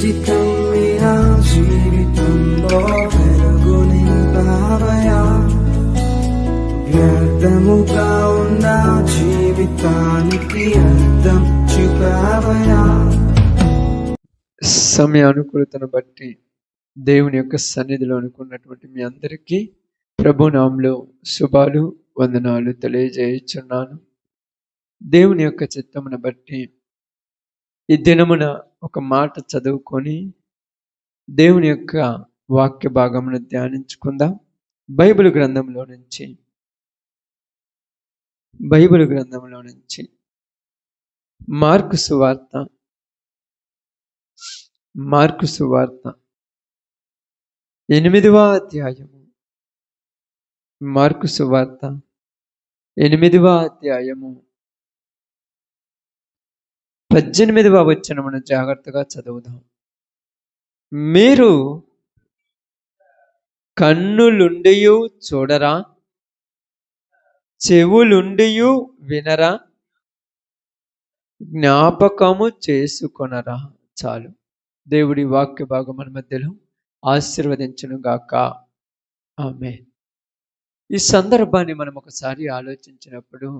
జీవితం మీరా జీవితంలో వెలుగు నింపావయా, వ్యర్థముగా ఉన్న జీవితానికి అర్థం చూపావయా. సమయానుకూలతను బట్టి దేవుని యొక్క సన్నిధిలో అనుకున్నటువంటి మీ అందరికీ ప్రభునామంలో శుభాలు వందనాలు తెలియజేయుచున్నాను. దేవుని యొక్క చిత్తమును బట్టి ఈ దినమున ఒక మాట చదువుకొని దేవుని యొక్క వాక్య భాగమును ధ్యానించుకుందాం. బైబిల్ గ్రంథంలో నుంచి మార్కు సువార్త 8వ అధ్యాయము. మార్కు సువార్త 8వ అధ్యాయము 18వ వచనమును జాగ్రత్తగా చదువుదాం. మీరు కన్నులుండియు చూడరా, చెవులుండియు వినరా, జ్ఞాపకము చేసుకొనరా. చాలు. దేవుడి వాక్య భాగం మన మధ్యలో ఆశీర్వదించును గాక. ఆమేన్. ఈ సందర్భాన్ని మనం ఒకసారి ఆలోచించినప్పుడు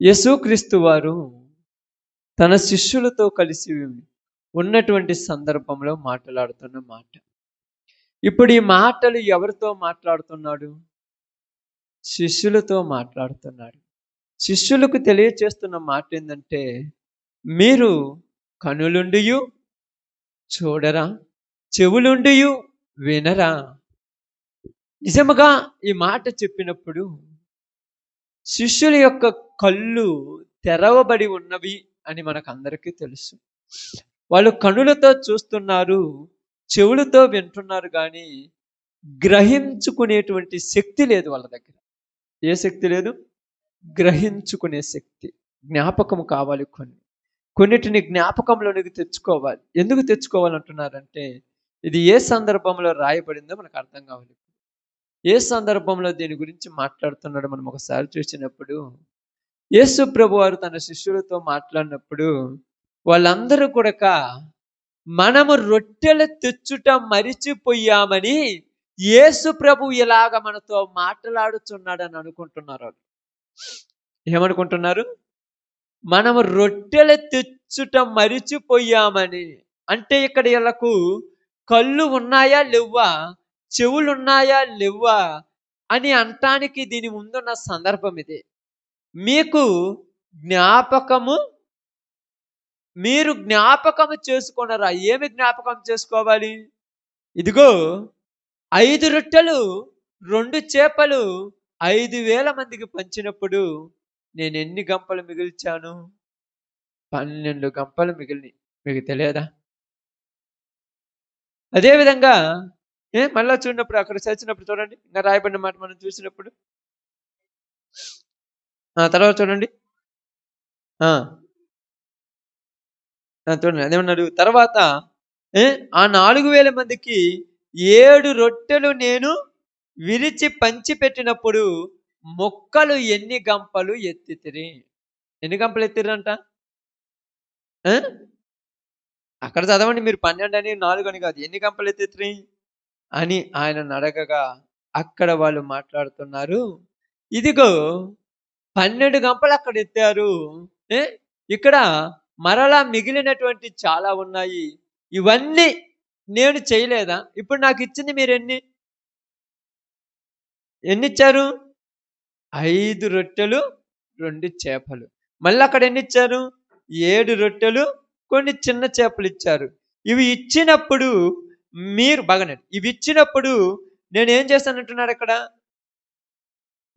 యేసుక్రీస్తు వారు తన శిష్యులతో కలిసి ఉన్నటువంటి సందర్భంలో మాట్లాడుతున్న మాట. ఇప్పుడు ఈ మాటలు ఎవరితో మాట్లాడుతున్నాడు? శిష్యులతో మాట్లాడుతున్నాడు. శిష్యులకు తెలియచేస్తున్న మాట ఏంటంటే, మీరు కనులుండియు చూడరా, చెవులుండియు వినరా. నిజముగా ఈ మాట చెప్పినప్పుడు శిష్యుల యొక్క కళ్ళు తెరవబడి ఉన్నవి అని మనకు అందరికీ తెలుసు. వాళ్ళు కనులతో చూస్తున్నారు, చెవులతో వింటున్నారు, కానీ గ్రహించుకునేటువంటి శక్తి లేదు వాళ్ళ దగ్గర. ఏ శక్తి లేదు? గ్రహించుకునే శక్తి. జ్ఞాపకం కావాలి. కొన్నిటిని జ్ఞాపకంలోనికి తెచ్చుకోవాలి. ఎందుకు తెచ్చుకోవాలంటున్నారంటే, ఇది ఏ సందర్భంలో రాయబడిందో మనకు అర్థం కావాలి. ఏ సందర్భంలో దీని గురించి మాట్లాడుతున్నాడో మనం ఒకసారి చూసినప్పుడు, యేసు ప్రభు వారు తన శిష్యులతో మాట్లాడినప్పుడు వాళ్ళందరూ కూడా మనము రొట్టెలు తెచ్చుట మరిచిపోయామని యేసు ప్రభు ఇలాగ మనతో మాట్లాడుచున్నాడని అనుకుంటున్నారు. ఏమనుకుంటున్నారు? మనము రొట్టెలు తెచ్చుట మరిచిపోయామని. అంటే ఇక్కడ వీళ్ళకు కళ్ళు ఉన్నాయా లేవా, చెవులు ఉన్నాయా లేవా అని అంటానికి దీని ముందున్న సందర్భం ఇదే. మీరు జ్ఞాపకము చేసుకున్నారా? ఏమి జ్ఞాపకం చేసుకోవాలి? ఇదిగో 5 రొట్టెలు 2 చేపలు 5,000 మందికి పంచినప్పుడు నేను ఎన్ని గంపలు మిగిల్చాను? 12 గంపలు మిగిలినాయి. మీకు తెలియదా? అదేవిధంగా మళ్ళా చూడినప్పుడు అక్కడ చచ్చినప్పుడు చూడండి, ఇంకా రాయబడిన మాట మనం చూసినప్పుడు తర్వాత చూడండి, చూడండి అదేమన్నాడు? తర్వాత ఆ 4,000 మందికి 7 రొట్టెలు నేను విరిచి పంచి పెట్టినప్పుడు మొక్కలు ఎన్ని గంపలు ఎత్తితిరి? ఎన్ని గంపలు ఎత్తిరంట? అక్కడ చదవండి మీరు. 12 అని 4 అని కాదు, ఎన్ని గంపలు ఎత్తితిరి అని ఆయన అడగగా అక్కడ వాళ్ళు మాట్లాడుతున్నారు, ఇదిగో 12 గంపలు అక్కడ ఎత్తారు, ఇక్కడ మరలా మిగిలినటువంటి చాలా ఉన్నాయి, ఇవన్నీ నేను చేయలేదా? ఇప్పుడు నాకు ఇచ్చింది మీరు ఎన్ని ఇచ్చారు? 5 రొట్టెలు 2 చేపలు. మళ్ళీ అక్కడ ఎన్ని ఇచ్చారు? 7 రొట్టెలు కొన్ని చిన్న చేపలు ఇచ్చారు. ఇవి ఇచ్చినప్పుడు మీరు బాగానే, ఇవి ఇచ్చినప్పుడు నేను ఏం చేస్తానంటున్నాడు అక్కడ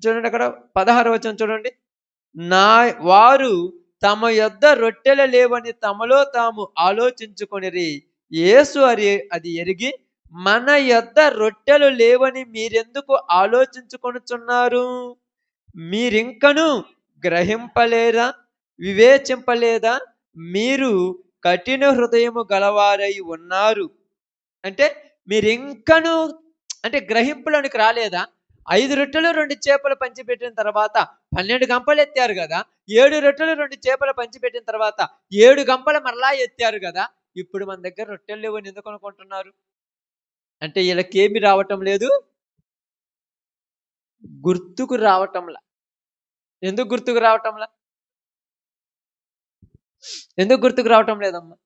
చూడండి. అక్కడ 16వ వచనం చూడండి. వారు తమ యొద్ద రొట్టెలు లేవని తమలో తాము ఆలోచించుకొనిరి. యేసు అది ఎరిగి, మన యొద్ద రొట్టెలు లేవని మీరెందుకు ఆలోచించుకొనుచున్నారు? మీరింకను గ్రహింపలేదా, వివేచింపలేదా? మీరు కఠిన హృదయము గలవారై ఉన్నారు. అంటే మీరింకను గ్రహింపులోనికి రాలేదా? 5 రొట్టెలు 2 చేపలు పంచిపెట్టిన తర్వాత 12 గంపలు ఎత్తారు కదా. 7 రొట్టెలు 2 చేపలు పంచిపెట్టిన తర్వాత 7 గంపలు మరలా ఎత్తారు కదా. ఇప్పుడు మన దగ్గర రొట్టెలు లేవని ఎందుకు అనుకుంటున్నారు అంటే వీళ్ళకేమి రావటం లేదు, గుర్తుకు రావటంలా. ఎందుకు గుర్తుకు రావటంలా? ఎందుకు గుర్తుకు రావటం లేదమ్మా?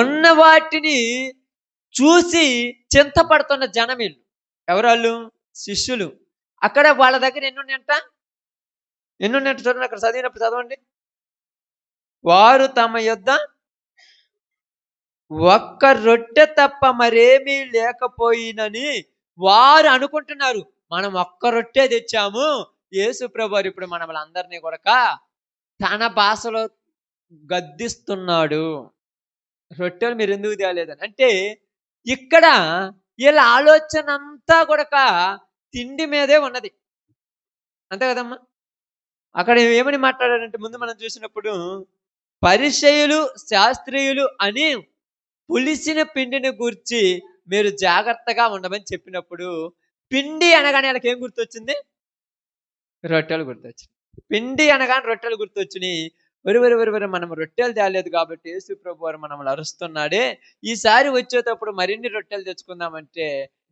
ఉన్న వాటిని చూసి చింతపడుతున్న జనం వీళ్ళు. ఎవరాళ్ళు? శిష్యులు. అక్కడ వాళ్ళ దగ్గర ఎన్నున్నాయంట చూడండి, అక్కడ చదివినప్పుడు చదవండి. వారు తమ యొద్ద ఒక్క రొట్టె తప్ప మరేమీ లేకపోయినని వారు అనుకుంటున్నారు. మనం ఒక్క రొట్టె తెచ్చాము, యేసు ప్రభువారు ఇప్పుడు మనల్ని అందరినీ కూడా తన భాషలో గద్దిస్తున్నాడు. రొట్టెలు మీరు ఎందుకు తేలేదని. అంటే ఇక్కడ వీళ్ళ ఆలోచన అంతా కూడా తిండి మీదే ఉన్నది, అంతే కదమ్మా. అక్కడ ఏమని మాట్లాడారంటే ముందు మనం చూసినప్పుడు పరిసయ్యులు శాస్త్రీయులు అని పులిసిన పిండిని గూర్చి మీరు జాగ్రత్తగా ఉండమని చెప్పినప్పుడు పిండి అనగానే వాళ్ళకి ఏం గుర్తొచ్చింది? రొట్టెలు గుర్తొచ్చింది. పిండి అనగానే రొట్టెలు గుర్తొచ్చినాయి. వరి మనం రొట్టెలు తేలేదు కాబట్టి యేసు ప్రభు వారు మనల్ని అరుస్తున్నాడే, ఈసారి వచ్చేటప్పుడు మరిన్ని రొట్టెలు తెచ్చుకుందామంటే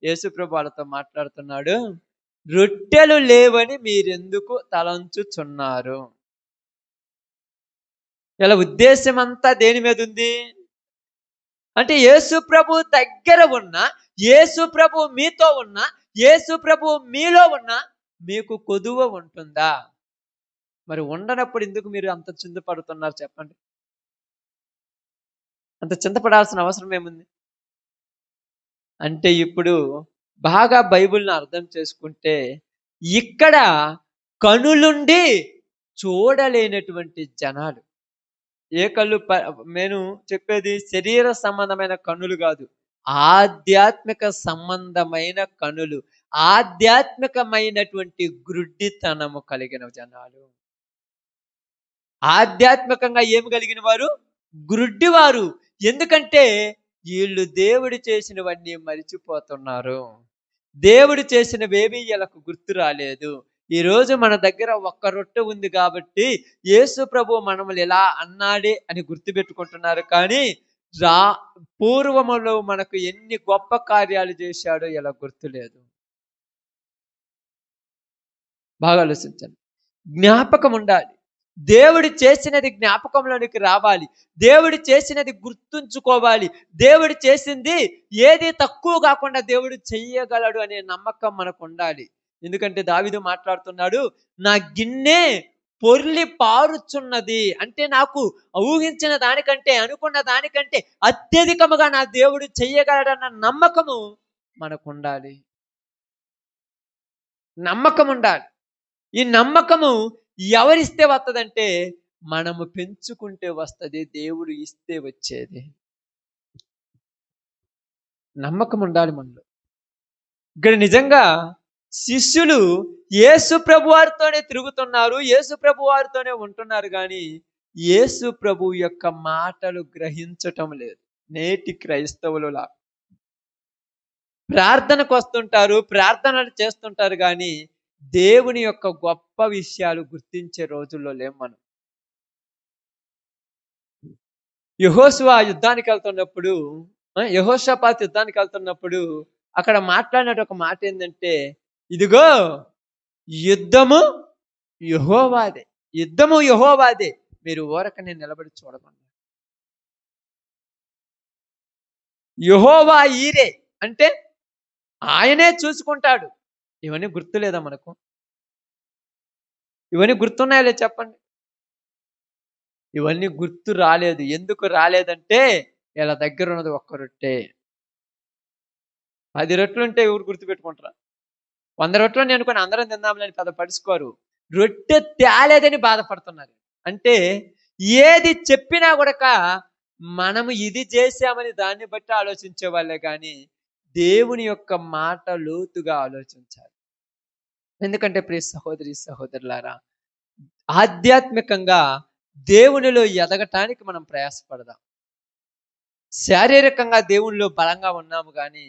యేసు ప్రభు వాళ్ళతో మాట్లాడుతున్నాడు, రొట్టెలు లేవని మీరెందుకు తలంచుచున్నారు? ఇలా ఉద్దేశం అంతా దేని మీద ఉంది అంటే యేసు ప్రభు దగ్గర ఉన్న, యేసు ప్రభు మీతో ఉన్న, యేసు ప్రభు మీలో ఉన్న మీకు కొదువ ఉంటుందా? మరి ఉండనప్పుడు ఎందుకు మీరు అంత చింతపడుతున్నారు చెప్పండి? అంత చింతపడాల్సిన అవసరం ఏముంది? అంటే ఇప్పుడు బాగా బైబిల్ని అర్థం చేసుకుంటే ఇక్కడ కనులుండి చూడలేనటువంటి జనాలు. ఏ కళ్ళు? నేను చెప్పేది శరీర సంబంధమైన కన్నులు కాదు, ఆధ్యాత్మిక సంబంధమైన కనులు, ఆధ్యాత్మికమైనటువంటి గ్రుడ్డితనము కలిగిన జనాలు. ఆధ్యాత్మికంగా ఏమి కలిగిన వారు? గ్రుడ్డివారు. ఎందుకంటే వీళ్ళు దేవుడు చేసినవన్నీ మరిచిపోతున్నారు. దేవుడు చేసినవేమీ వీళ్ళకు గుర్తు రాలేదు. ఈరోజు మన దగ్గర ఒక్క రొట్టె ఉంది కాబట్టి యేసు ప్రభు మనల్ని ఇలా అన్నాడే అని గుర్తుపెట్టుకుంటున్నారు. కానీ పూర్వములో మనకు ఎన్ని గొప్ప కార్యాలు చేశాడో ఇలా గుర్తులేదు. బాగా ఆలోచించండి. జ్ఞాపకం ఉండాలి. దేవుడు చేసినది జ్ఞాపకంలోనికి రావాలి. దేవుడు చేసినది గుర్తుంచుకోవాలి. దేవుడు చేసింది ఏది తక్కువ కాకుండా దేవుడు చెయ్యగలడు అనే నమ్మకం మనకు ఉండాలి. ఎందుకంటే దావీదు మాట్లాడుతున్నాడు, నా గిన్నె పొర్లి పారుచున్నది. అంటే నాకు ఊహించిన దానికంటే, అనుకున్న దానికంటే అత్యధికముగా నా దేవుడు చెయ్యగలడన్న నమ్మకము మనకు ఉండాలి. నమ్మకం ఉండాలి. ఈ నమ్మకము ఎవరిస్తే వస్తుందంటే మనము పెంచుకుంటే వస్తుంది, దేవుడు ఇస్తే వచ్చేది. నమ్మకం ఉండాలి మనలో. ఇక్కడ నిజంగా శిష్యులు యేసు ప్రభు వారితోనే తిరుగుతున్నారు, యేసు ప్రభు వారితోనే ఉంటున్నారు, కానీ యేసు ప్రభు యొక్క మాటలు గ్రహించటం లేదు. నేటి క్రైస్తవులులా ప్రార్థనకు వస్తుంటారు, ప్రార్థనలు చేస్తుంటారు, కానీ దేవుని యొక్క గొప్ప విషయాలు గుర్తించే రోజుల్లో లేం మనం. యెహోషువ యుద్ధానికి వెళ్తున్నప్పుడు, యెహోషాపాతు యుద్ధానికి వెళ్తున్నప్పుడు అక్కడ మాట్లాడిన ఒక మాట ఏంటంటే, ఇదిగో యుద్ధము యెహోవాదే, యుద్ధము యెహోవాదే, మీరు ఊరకనే నిలబడి చూడమన్నారు. యెహోవా ఈరే అంటే ఆయనే చూసుకుంటాడు. ఇవన్నీ గుర్తులేదా మనకు? ఇవన్నీ గుర్తున్నాయో లేదు చెప్పండి? ఇవన్నీ గుర్తు రాలేదు. ఎందుకు రాలేదంటే ఇలా దగ్గర ఉన్నది ఒక్క రొట్టె. 10 రొట్టెలు ఉంటే ఎవరు గుర్తుపెట్టుకుంటారా? 100 రొట్టెలు అనుకుని అందరం తిందాంలని పెద్ద పడుచుకోరు. రొట్టె తేలేదని బాధపడుతున్నారు. అంటే ఏది చెప్పినా కూడా మనము ఇది చేశామని దాన్ని బట్టి ఆలోచించే వాళ్ళే, కానీ దేవుని యొక్క మాట లోతుగా ఆలోచించాలి. ఎందుకంటే ప్రియ సహోదరి సహోదరులారా, ఆధ్యాత్మికంగా దేవునిలో ఎదగటానికి మనం ప్రయాసపడదాం. శారీరకంగా దేవునిలో బలంగా ఉన్నాము, కానీ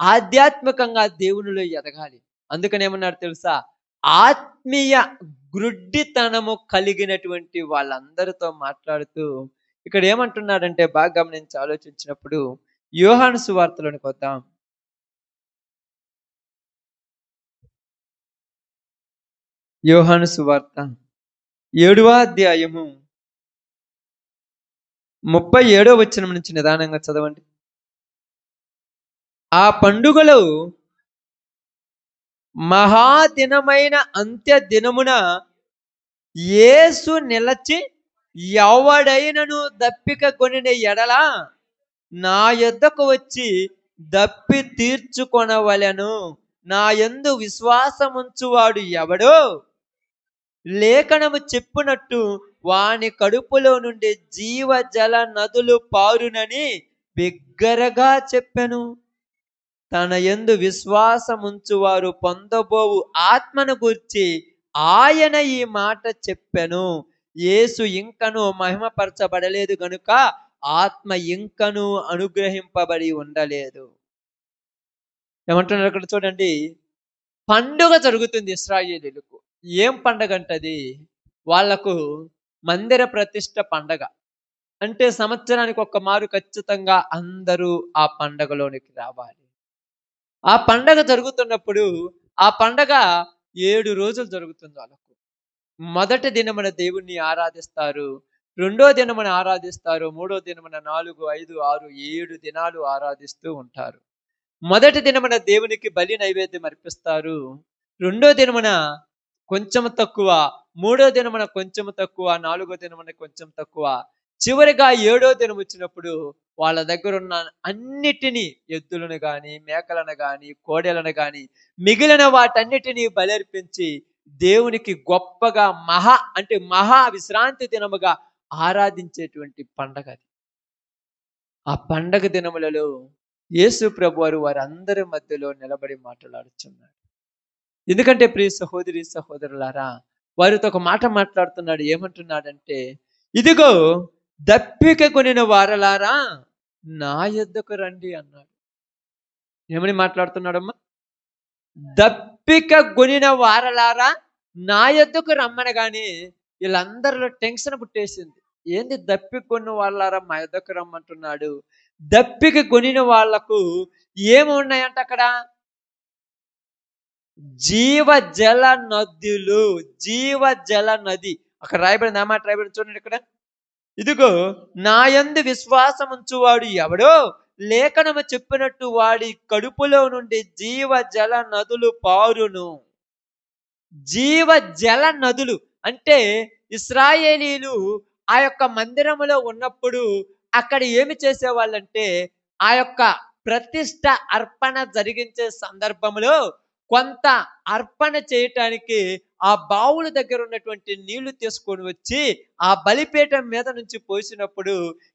ఆధ్యాత్మికంగా దేవునిలో ఎదగాలి. అందుకని ఏమన్నారు తెలుసా? ఆత్మీయ గ్రుడ్డితనము కలిగినటువంటి వాళ్ళందరితో మాట్లాడుతూ ఇక్కడ ఏమంటున్నాడంటే బాగా గమనించి ఆలోచించినప్పుడు యోహాను సువార్తలోనికి వద్దాం. యోహాను సువార్త 7వ అధ్యాయము 37వ వచనం నుంచి నిదానంగా చదవండి. ఆ పండుగలో మహాదినమైన అంత్య దినమున యేసు నిలచి ఎవడైనను దప్పిక కొనిన ఎడల నా యొద్దకు వచ్చి దప్పి తీర్చుకొనవలెను. నా యందు విశ్వాసముంచువాడు ఎవడో లేఖనము చెప్పునట్టు వాని కడుపులో నుండి జీవజల నదులు పారునని బిగ్గరగా చెప్పెను. తన యందు విశ్వాసముంచువారు పొందబోవు ఆత్మను గూర్చి ఆయన ఈ మాట చెప్పెను. యేసు ఇంకను మహిమపరచబడలేదు గనుక ఆత్మ ఇంకను అనుగ్రహింపబడి ఉండలేదు. ఏమంటున్నారు అక్కడ చూడండి. పండుగ జరుగుతుంది ఇశ్రాయేలీయులకు. ఏం పండగ అంటది? వాళ్లకు మందిర ప్రతిష్ఠ పండగ. అంటే సంవత్సరానికి ఒక్క మారు ఖచ్చితంగా అందరూ ఆ పండగలోనికి రావాలి. ఆ పండగ జరుగుతున్నప్పుడు ఆ పండగ 7 రోజులు జరుగుతుంది వాళ్ళకు. మొదటి దినమున దేవుణ్ణి ఆరాధిస్తారు, రెండో దినమున ఆరాధిస్తారు, మూడో దినమున 4, 5, 6, 7 దినాలు ఆరాధిస్తూ ఉంటారు. మొదటి దినమున దేవునికి బలి నైవేద్యం అర్పిస్తారు, రెండో దినమున కొంచెం తక్కువ, మూడో దినమున కొంచెం తక్కువ, నాలుగో దినమున కొంచెం తక్కువ, చివరిగా 7వ దినం వచ్చినప్పుడు వాళ్ళ దగ్గర ఉన్న అన్నిటినీ, ఎద్దులను గాని, మేకలను గాని, కోడెలను గాని, మిగిలిన వాటన్నిటినీ బలర్పించి దేవునికి గొప్పగా మహా విశ్రాంతి దినముగా ఆరాధించేటువంటి పండగ అది. ఆ పండగ దినములలో యేసు ప్రభువారు వారందరి మధ్యలో నిలబడి మాట్లాడుచున్నాడు. ఎందుకంటే ప్రియ సహోదరి సహోదరులారా, వారితో ఒక మాట మాట్లాడుతున్నాడు. ఏమంటున్నాడంటే, ఇదిగో దప్పిక కొనిన వారలారా నా యొద్దకు రండి అన్నాడు. ఏమని మాట్లాడుతున్నాడమ్మా? దప్పిక కొనిన వారలారా నా యొద్దకు రమ్మనగానే వీళ్ళందరిలో టెన్షన్ పుట్టేసింది. ఏంది దప్పిక కొన్న వాళ్ళారా మా యొద్దకు రమ్మంటున్నాడు? దప్పిక కొనిన వాళ్లకు ఏమున్నాయంట అక్కడ? జీవజల నదులు, జీవజల నది. అక్కడ రాయబడింది. ఆ మాట రాయబడింది చూడండి ఇక్కడ. ఇదిగో నా యందు విశ్వాసం ఉంచువాడు ఎవడో లేఖనము చెప్పినట్టు వాడి కడుపులో నుండి జీవజల నదులు పారును. జీవజల నదులు అంటే ఇశ్రాయేలీలు ఆ యొక్క మందిరములో ఉన్నప్పుడు అక్కడ ఏమి చేసేవాళ్ళంటే, ఆ యొక్క ప్రతిష్ఠ అర్పణ జరిగించే సందర్భంలో కొంత అర్పణ చేయటానికి ఆ బావుల దగ్గర ఉన్నటువంటి నీళ్లు తీసుకొని వచ్చి ఆ బలిపీఠం మీద నుంచి పోసినప్పుడు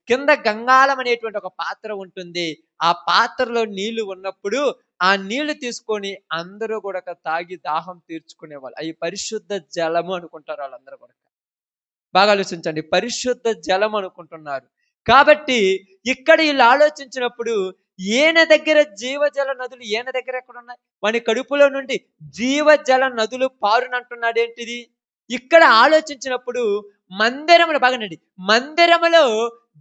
కింద గంగాళం అనేటువంటి ఒక పాత్ర ఉంటుంది. ఆ పాత్రలో నీళ్లు ఉన్నప్పుడు ఆ నీళ్లు తీసుకొని అందరూ కూడా తాగి దాహం తీర్చుకునేవాళ్ళు. అవి పరిశుద్ధ జలము అనుకుంటారు వాళ్ళందరూ కూడా. బాగా ఆలోచించండి, పరిశుద్ధ జలం అనుకుంటున్నారు. కాబట్టి ఇక్కడ వీళ్ళు ఆలోచించినప్పుడు ఈయన దగ్గర జీవజల నదులు, ఈయన దగ్గర ఎక్కడ ఉన్నాయి? వాని కడుపులో నుండి జీవజల నదులు పారునంటున్నాడు. ఏంటిది? ఇక్కడ ఆలోచించినప్పుడు మందిరములు బాగానండి, మందిరములో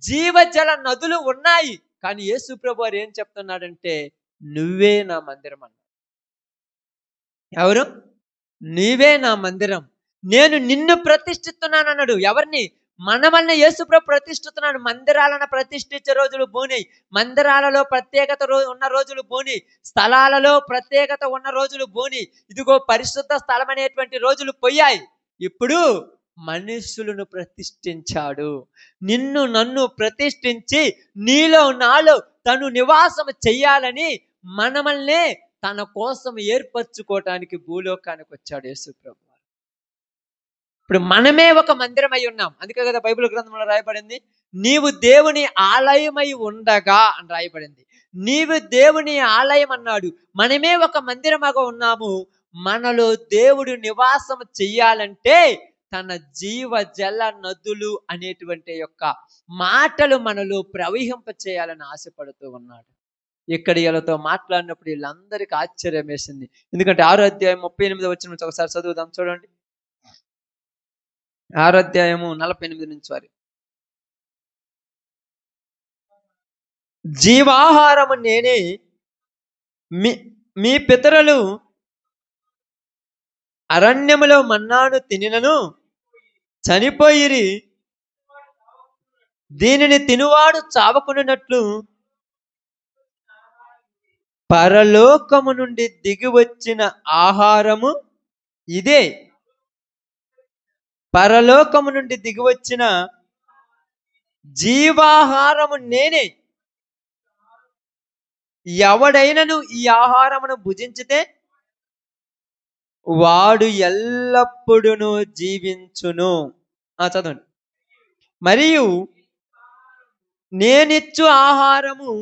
జీవజల నదులు ఉన్నాయి. కానీ యేసు ప్రభు వారు ఏం చెప్తున్నాడంటే, నువ్వే నా మందిరం అన్నాడు. ఎవరు? నీవే నా మందిరం, నేను నిన్ను ప్రతిష్ఠిస్తున్నాను అన్నాడు. ఎవరిని? మనమల్ని యేసుప్రభు ప్రతిష్ఠిస్తున్నాడు. మందిరాలను ప్రతిష్ఠించే రోజులు పోయినాయి. మందిరాలలో ప్రత్యేకత ఉన్న రోజులు పోయినాయి. స్థలాలలో ప్రత్యేకత ఉన్న రోజులు పోయినాయి. ఇదిగో పరిశుద్ధ స్థలం అనేటువంటి రోజులు పోయాయి. ఇప్పుడు మనుషులను ప్రతిష్ఠించాడు. నిన్ను నన్ను ప్రతిష్ఠించి నీలో నాలో తను నివాసం చెయ్యాలని మనమల్నే తన కోసం ఏర్పరచుకోవటానికి భూలోకానికి వచ్చాడు యేసుప్రభు. ఇప్పుడు మనమే ఒక మందిరం అయి ఉన్నాం. అందుకే కదా బైబిల్ గ్రంథంలో రాయబడింది, నీవు దేవుని ఆలయమై ఉండగా అని రాయబడింది. నీవు దేవుని ఆలయం అన్నాడు. మనమే ఒక మందిరముగా ఉన్నాము. మనలో దేవుడు నివాసం చెయ్యాలంటే తన జీవ జల నదులు అనేటువంటి యొక్క మాటలు మనలో ప్రవహింప చేయాలని ఆశపడుతూ ఉన్నాడు. ఇక్కడ వీళ్ళతో మాట్లాడినప్పుడు వీళ్ళందరికీ ఆశ్చర్యం వేసింది. ఎందుకంటే 6వ అధ్యాయం 38వ వచనం నుంచి ఒకసారి చదువుదాం చూడండి. 6వ అధ్యాయము 48 నుంచి జీవాహారము నేనే. మీ మీ పితరులు అరణ్యములో మన్నాను తినినను చనిపోయిరి. దీనిని తినువాడు చావకున్నట్లు పరలోకము నుండి దిగి వచ్చిన ఆహారము ఇదే. పరలోకము నుండి దిగి వచ్చిన జీవాహారము నేనే. ఎవడైనను ఈ ఆహారమును భుజించితే వాడు ఎల్లప్పుడూ జీవించును. చదవండి. మరియు నేనిచ్చు ఆహారము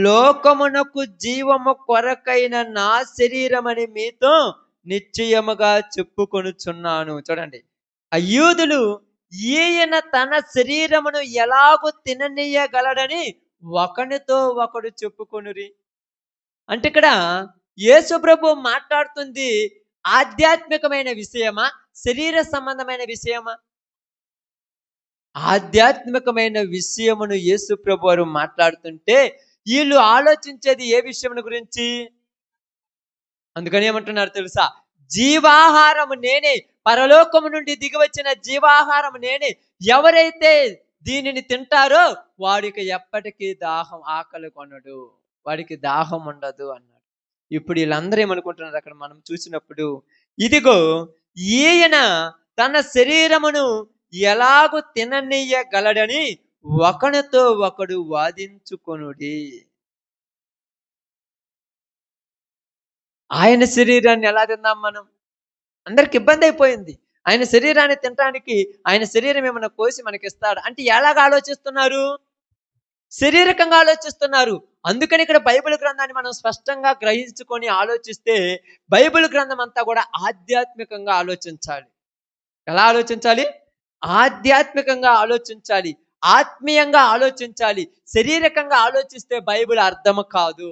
లోకమునకు జీవము కొరకైన నా శరీరమని మీతో నిశ్చయముగా చెప్పుకొనుచున్నాను. చూడండి, అయూదులు ఈయన తన శరీరమును ఎలాగూ తిననీయగలడని ఒకనితో ఒకడు చెప్పుకొనురి. అంటే ఇక్కడ యేసు ప్రభు మాట్లాడుతుంది ఆధ్యాత్మికమైన విషయమా, శరీర సంబంధమైన విషయమా? ఆధ్యాత్మికమైన విషయమును యేసు ప్రభు వారు మాట్లాడుతుంటే వీళ్ళు ఆలోచించేది ఏ విషయం గురించి? అందుకని ఏమంటున్నారు తెలుసా? జీవాహారము నేనే, పరలోకము నుండి దిగి వచ్చిన జీవాహారము నేనే. ఎవరైతే దీనిని తింటారో వాడికి ఎప్పటికీ ఆకలి కొనడు, వాడికి దాహం ఉండదు అన్నాడు. ఇప్పుడు వీళ్ళందరూ ఏమనుకుంటున్నారు అక్కడ మనం చూసినప్పుడు, ఇదిగో ఈయన తన శరీరమును ఎలాగూ తిననీయగలడని ఒకనితో ఒకడు వాదించుకొనుడి. ఆయన శరీరాన్ని ఎలా తిందాం మనం? అందరికి ఇబ్బంది అయిపోయింది. ఆయన శరీరాన్ని తినడానికి ఆయన శరీరం ఏమైనా కోసి మనకి ఇస్తాడు అంటే ఎలాగ ఆలోచిస్తున్నారు? శారీరకంగా ఆలోచిస్తున్నారు. అందుకని ఇక్కడ బైబిల్ గ్రంథాన్ని మనం స్పష్టంగా గ్రహించుకొని ఆలోచిస్తే బైబిల్ గ్రంథం అంతా కూడా ఆధ్యాత్మికంగా ఆలోచించాలి. ఎలా ఆలోచించాలి? ఆధ్యాత్మికంగా ఆలోచించాలి, ఆత్మీయంగా ఆలోచించాలి. శారీరకంగా ఆలోచిస్తే బైబిల్ అర్థం కాదు.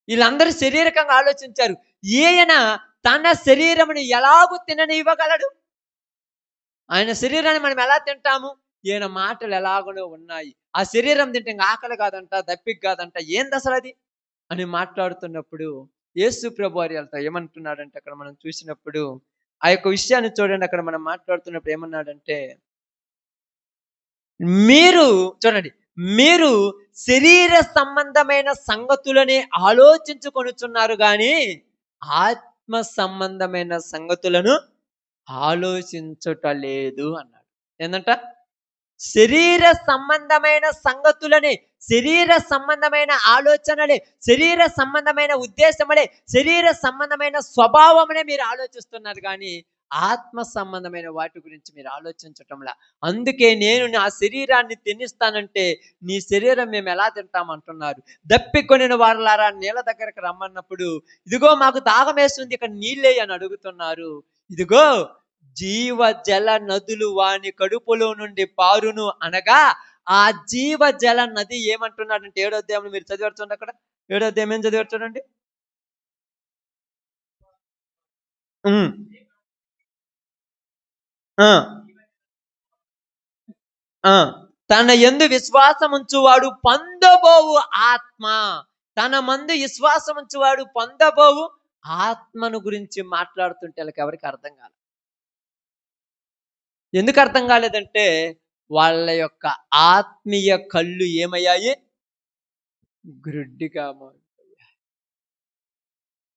వీళ్ళందరూ శారీరకంగా ఆలోచించారు. ఈయన తన శరీరమును ఎలాగూ తిననివ్వగలడు? ఆయన శరీరాన్ని మనం ఎలా తింటాము? ఈయన మాటలు ఎలాగనో ఉన్నాయి. ఆ శరీరం తింటే ఆకలి కాదంట, దప్పిక కాదంట, ఏంది అసలు అది అని మాట్లాడుతున్నప్పుడు యేసు ప్రభు వారు ఏమంటున్నాడంటే అక్కడ మనం చూసినప్పుడు ఆ యొక్క విషయాన్ని చూడండి. అక్కడ మనం మాట్లాడుతున్నప్పుడు ఏమన్నాడంటే, మీరు చూడండి, మీరు శరీర సంబంధమైన సంగతులని ఆలోచించుకొనుచున్నారు కానీ ఆత్మ సంబంధమైన సంగతులను ఆలోచించటలేదు అన్నాడు. ఏందంట? శరీర సంబంధమైన సంగతులని, శరీర సంబంధమైన ఆలోచనలే, శరీర సంబంధమైన ఉద్దేశములే, శరీర సంబంధమైన స్వభావమునే మీరు ఆలోచిస్తున్నారు కానీ ఆత్మ సంబంధమైన వాటి గురించి మీరు ఆలోచించటంలా. అందుకే నేను నా శరీరాన్ని తినిస్తానంటే నీ శరీరం మేము ఎలా తింటామంటున్నారు. దప్పికొనిన వారులారా నీళ్ళ దగ్గరకు రమ్మన్నప్పుడు ఇదిగో మాకు దాహం వేస్తుంది, ఇక్కడ నీళ్ళే అని అడుగుతున్నారు. ఇదిగో జీవ జల నదులు వాని కడుపులో నుండి పారును అనగా ఆ జీవ జల నది ఏమంటున్నాడంటే 7వ అధ్యాయంలో మీరు చదివారు చూడండి. అక్కడ 7వ అధ్యాయం ఏం చదివారు చూడండి. తన యందు విశ్వాసం ఉంచువాడు పొందబోవు ఆత్మ, తన మందు విశ్వాసం ఉంచువాడు పొందబోవు ఆత్మను గురించి మాట్లాడుతుంటే వాళ్ళకి ఎవరికి అర్థం కాలేదు. ఎందుకు అర్థం కాలేదంటే వాళ్ళ యొక్క ఆత్మీయ కళ్ళు ఏమయ్యాయి? గ్రుడ్డిగా మారిపోయాయి.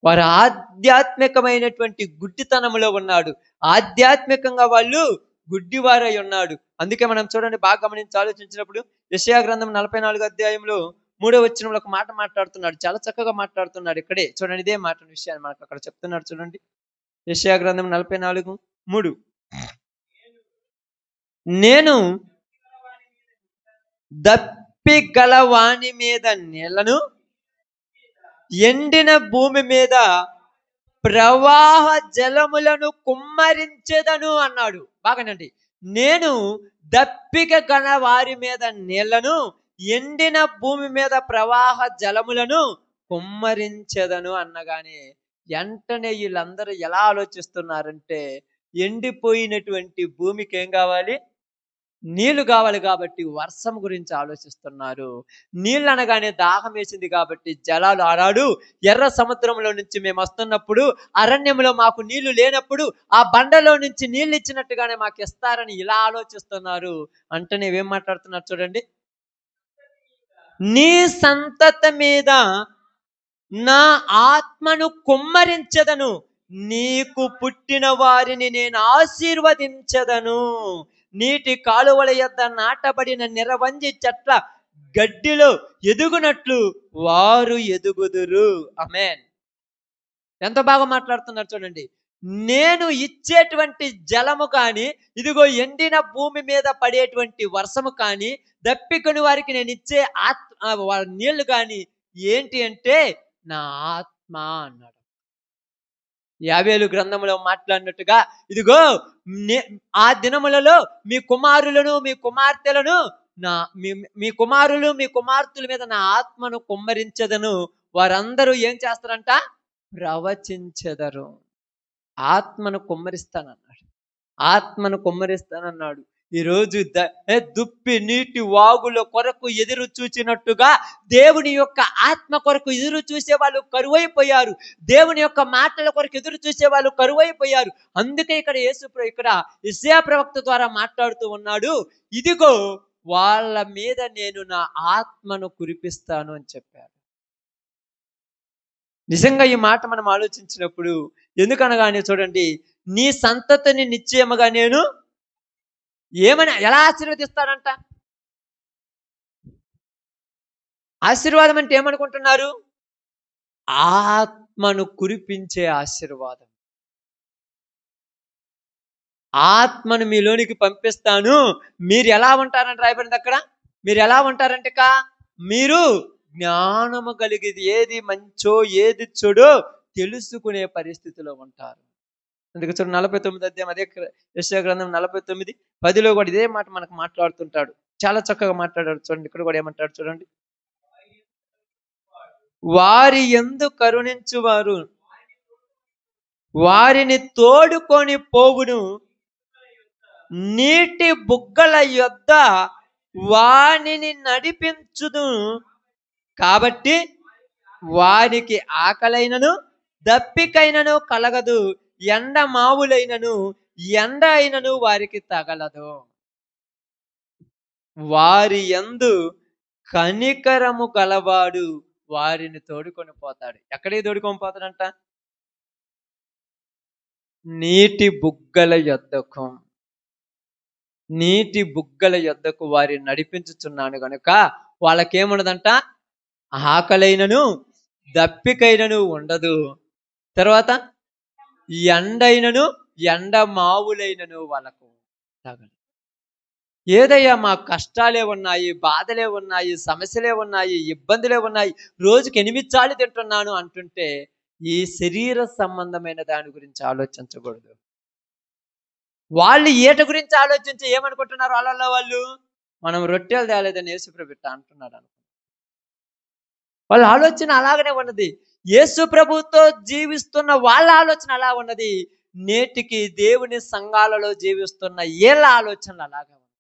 వారు ఆధ్యాత్మికమైనటువంటి గుడ్డితనంలో ఉన్నాడు. ఆధ్యాత్మికంగా వాళ్ళు గుడ్డివారై ఉన్నాడు. అందుకే మనం చూడండి, బాగా గమనించి ఆలోచించినప్పుడు యెషయా గ్రంథం 44వ అధ్యాయంలో 3వ వచనంలో ఒక మాట మాట్లాడుతున్నాడు. చాలా చక్కగా మాట్లాడుతున్నాడు. ఇక్కడే చూడండి, ఇదే మాట విషయాన్ని మనకు అక్కడ చెప్తున్నాడు. చూడండి, యెషయా గ్రంథం 44:3, నేను దప్పిగల వాని మీద నీళ్లను, ఎండిన భూమి మీద ప్రవాహ జలములను కుమ్మరించెదను అన్నాడు. బాగానండి, నేను దప్పిక గల వారి మీద నీళ్లను, ఎండిన భూమి మీద ప్రవాహ జలములను కుమ్మరించెదను అన్నగానే వెంటనే వీళ్ళందరూ ఎలా ఆలోచిస్తున్నారంటే ఎండిపోయినటువంటి భూమికి ఏం కావాలి? నీళ్లు కావాలి కాబట్టి వర్షం గురించి ఆలోచిస్తున్నారు. నీళ్ళు అనగానే దాహం వేసింది కాబట్టి జలాలు ఆనాడు ఎర్ర సముద్రంలో నుంచి మేము వస్తున్నప్పుడు అరణ్యంలో మాకు నీళ్లు లేనప్పుడు ఆ బండలో నుంచి నీళ్ళు ఇచ్చినట్టుగానే మాకు ఇస్తారని ఇలా ఆలోచిస్తున్నారు. అంటే నేవేం మాట్లాడుతున్నారు చూడండి. నీ సంతతి మీద నా ఆత్మను కుమ్మరించదను, నీకు పుట్టిన వారిని నేను ఆశీర్వదించదను. నీటి కాలువల యొద్ద నాటబడిన నిరవంజి చెట్ల గడ్డిలో ఎదుగునట్లు వారు ఎదుగుదురు. ఆమేన్. ఎంత బాగా మాట్లాడుతున్నారు చూడండి. నేను ఇచ్చేటువంటి జలము కానీ, ఇదిగో ఎండిన భూమి మీద పడేటువంటి వర్షము కానీ, దప్పికొని వారికి నేను ఇచ్చే నీళ్లు కానీ ఏంటి అంటే నా ఆత్మ అన్నాడు. యావేలు గ్రంథంలో మాట్లాడినట్టుగా ఇదిగో ఆ దినములలో మీ కుమారులను మీ కుమార్తెలను నా మీ కుమారులు మీ కుమార్తెల మీద నా ఆత్మను కుమ్మరించదను, వారందరూ ఏం చేస్తారంట? ప్రవచించెదరు. ఆత్మను కుమ్మరిస్తానన్నాడు. ఆత్మను కుమ్మరిస్తానన్నాడు. ఈరోజు దుప్పి నీటి వాగుల కొరకు ఎదురు చూచినట్టుగా దేవుని యొక్క ఆత్మ కొరకు ఎదురు చూసే వాళ్ళు కరువైపోయారు. దేవుని యొక్క మాటల కొరకు ఎదురు చూసే వాళ్ళు కరువైపోయారు. అందుకే ఇక్కడ యెషయా ప్రవక్త ద్వారా మాట్లాడుతూ ఉన్నాడు, ఇదిగో వాళ్ళ మీద నేను నా ఆత్మను కురిపిస్తాను అని చెప్పాడు. నిజంగా ఈ మాట మనం ఆలోచించినప్పుడు, ఎందుకనగానే చూడండి, నీ సంతతిని నిశ్చయముగా నేను ఎలా ఆశీర్వదిస్తాడంట? ఆశీర్వాదం అంటే ఏమనుకుంటున్నారు? ఆత్మను కురిపించే ఆశీర్వాదం. ఆత్మను మీలోనికి పంపిస్తాను. మీరు ఎలా ఉంటారంటే రాయబడింది అక్కడ. మీరు ఎలా ఉంటారంటే మీరు జ్ఞానము కలిగేది ఏది మంచో ఏది చెడో తెలుసుకునే పరిస్థితిలో ఉంటారు. అందుకే చూడండి 49 అధ్యాయం, అదే యెషయా గ్రంథం 49:10 కూడా ఇదే మాట మనకు మాట్లాడుతుంటాడు. చాలా చక్కగా మాట్లాడాడు. చూడండి ఇక్కడ కూడా ఏమంటాడు చూడండి. వారి యందు కరుణించువారు వారిని తోడుకొని పోవును, నీటి బుగ్గల యొద్ద వానిని నడిపించుదు, కాబట్టి వారికి ఆకలైనను దప్పికైనను కలగదు, ఎండ మావులైనను ఎండ అయినను వారికి తగలదు. వారి యందు కనికరము గలవాడు వారిని తోడుకొని పోతాడు. ఎక్కడికి తోడుకొని పోతాడంట? నీటి బుగ్గల యొద్దకు. నీటి బుగ్గల యొద్దకు వారిని నడిపించుచున్నాను గనుక వాళ్ళకేముండదంట? ఆకలైనను దప్పికైనను ఉండదు. తర్వాత ఎండైనను ఎండ మావులైనను వాళ్ళకు తగలదు. ఏదయ్యా మా కష్టాలే ఉన్నాయి, బాధలే ఉన్నాయి, సమస్యలే ఉన్నాయి, ఇబ్బందులే ఉన్నాయి, రోజుకి 8 సార్లు తింటున్నాను అంటుంటే ఈ శరీర సంబంధమైన దాని గురించి ఆలోచించకూడదు. వాళ్ళు ఏట గురించి ఆలోచించి ఏమనుకుంటున్నారు? వాళ్ళల్లో వాళ్ళు మనం రొట్టెలు తేలేదని యేసుప్రభు అంటున్నాడు అనుకో. వాళ్ళ ఆలోచన అలాగనే ఉన్నది. యేసు ప్రభుతో జీవిస్తున్న వాళ్ళ ఆలోచన అలా ఉన్నది. నేటికి దేవుని సంఘాలలో జీవిస్తున్న ఏళ్ళ ఆలోచనలు అలాగే ఉన్నాయి.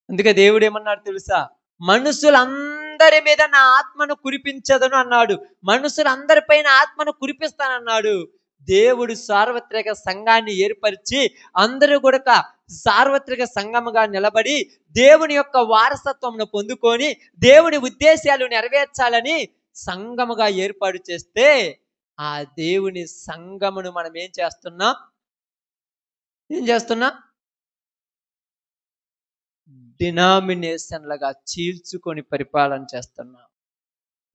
అందుకే దేవుడు ఏమన్నాడు తెలుసా? మనుషులందరి మీద నా ఆత్మను కురిపించదను అన్నాడు. మనుషులందరిపైన ఆత్మను కురిపిస్తానన్నాడు. దేవుడు సార్వత్రిక సంఘాన్ని ఏర్పరిచి అందరూ కూడా సార్వత్రిక సంఘముగా నిలబడి దేవుని యొక్క వారసత్వంను పొందుకొని దేవుని ఉద్దేశాలు నెరవేర్చాలని సంఘముగా ఏర్పాటు చేస్తే ఆ దేవుని సంఘమును మనం ఏం చేస్తున్నాం? డినామినేషన్లుగా చీల్చుకొని పరిపాలన చేస్తున్నాం.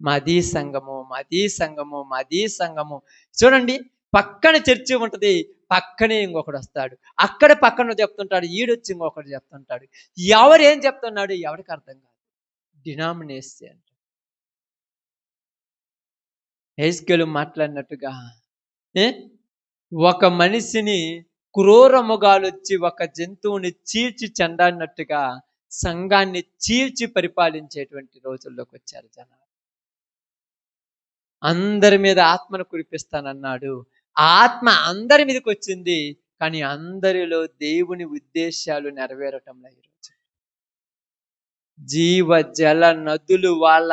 మదీ సంఘము, మదీ సంఘము, మదీ సంఘము. చూడండి, పక్కన చర్చి ఉంటుంది, పక్కనే ఇంకొకడు వస్తాడు, అక్కడ పక్కన చెప్తుంటాడు, ఈడొచ్చి ఇంకొకటి చెప్తుంటాడు. ఎవరు ఏం చెప్తున్నాడు ఎవరికి అర్థం కాదు. డినామినేషన్. హెస్కేలు మాట్లాడినట్టుగా ఒక మనిషిని క్రూరముగాలొచ్చి ఒక జంతువుని చీల్చి చెండాడినట్టుగా సంఘాన్ని చీల్చి పరిపాలించేటువంటి రోజుల్లోకి వచ్చారు జనాలు. అందరి మీద ఆత్మను కురిపిస్తానన్నాడు. ఆత్మ అందరి మీదకి వచ్చింది. కానీ అందరిలో దేవుని ఉద్దేశాలు నెరవేరటంలో ఈరోజు జీవ జల నదులు వాళ్ళ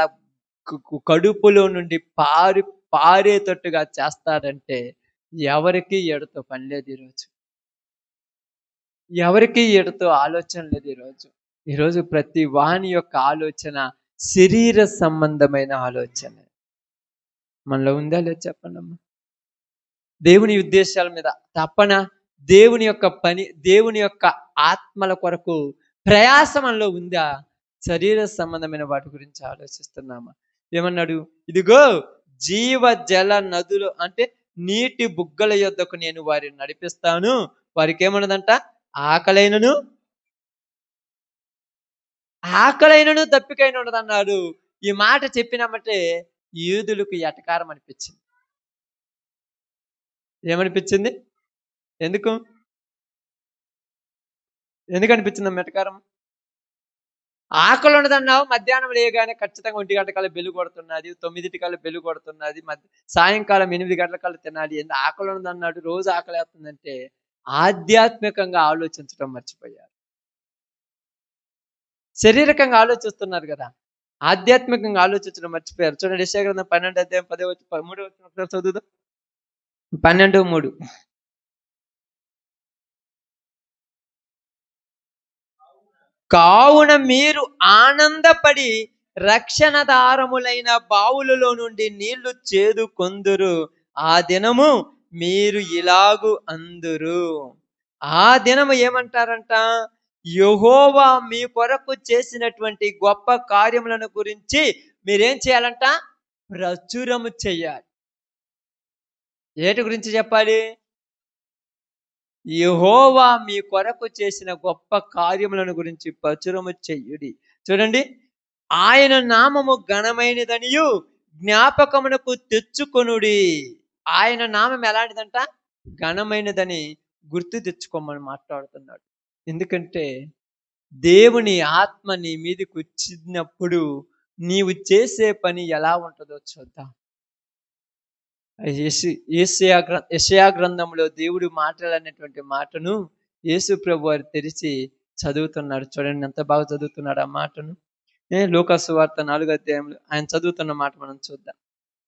కడుపులో నుండి పారేటట్టుగా చేస్తాడంటే ఎవరికి ఎడతో పని లేదు ఈరోజు. ఎవరికి ఎడతో ఆలోచన లేదు ఈరోజు ప్రతి వాని యొక్క ఆలోచన శరీర సంబంధమైన ఆలోచన. మనలో ఉందా లేదు చెప్పండి అమ్మా. దేవుని ఉద్దేశాల మీద తపన, దేవుని యొక్క పని, దేవుని యొక్క ఆత్మల కొరకు ప్రయాస మనలో ఉందా? శరీర సంబంధమైన వాటి గురించి ఆలోచిస్తున్నామా? ఏమన్నాడు? ఇదిగో జీవ జల నదులు అంటే నీటి బుగ్గల యొద్దకు నేను వారిని నడిపిస్తాను, వారికి ఏమన్నదంట? ఆకలైనను దప్పికైన ఉండదన్నాడు. ఈ మాట చెప్పినామంటే యూదులకు ఎటకారం అనిపించింది. ఏమనిపించింది? ఎందుకు అనిపించింది ఎటకారం? ఆకలి ఉండదన్నావు, మధ్యాహ్నం లేగానే ఖచ్చితంగా 1 గంట కల్లా బెల్లు కొడుతున్నది, 9 కల్లా బెల్లు కొడుతున్నది, సాయంకాలం 8 గంటల కల్లా తినాలి. ఎందుకు ఆకలి ఉండదన్నాడు? రోజు ఆకలి వేస్తుందంటే ఆధ్యాత్మికంగా ఆలోచించడం మర్చిపోయారు. శారీరకంగా ఆలోచిస్తున్నారు కదా, ఆధ్యాత్మికంగా ఆలోచించడం మర్చిపోయారు. చూడండి, యెషయా గ్రంథం 12:13 చదువుదాం. 12:3. కావున మీరు ఆనందపడి రక్షణ దారములైన బావులలో నుండి నీళ్లు చేదుకొందురు. ఆ దినము మీరు ఇలాగు అందురు. ఆ దినము ఏమంటారంట? యెహోవా మీ కొరకు చేసినటువంటి గొప్ప కార్యములను గురించి మీరేం చేయాలంట? ప్రచురము చెయ్యాలి. ఏటి గురించి చెప్పాలి? యెహోవా మీ కొరకు చేసిన గొప్ప కార్యములను గురించి ప్రచురము చెయ్యుడి. చూడండి, ఆయన నామము ఘనమైనదనియు జ్ఞాపకమునకు తెచ్చుకొనుడి. ఆయన నామం ఎలాంటిదంట? ఘనమైనదని గుర్తు తెచ్చుకోమని మాట్లాడుతున్నాడు. ఎందుకంటే దేవుని ఆత్మ నీ మీదకి వచ్చినప్పుడు నీవు చేసే పని ఎలా ఉంటుందో చూద్దాం. యెషయా గ్రంథంలో దేవుడు మాట్లాడినటువంటి మాటను యేసు ప్రభు వారు తెరిచి చదువుతున్నాడు. చూడండి ఎంత బాగా చదువుతున్నాడు ఆ మాటను. లూకా సువార్త 4వ అధ్యాయంలో ఆయన చదువుతున్న మాట మనం చూద్దాం.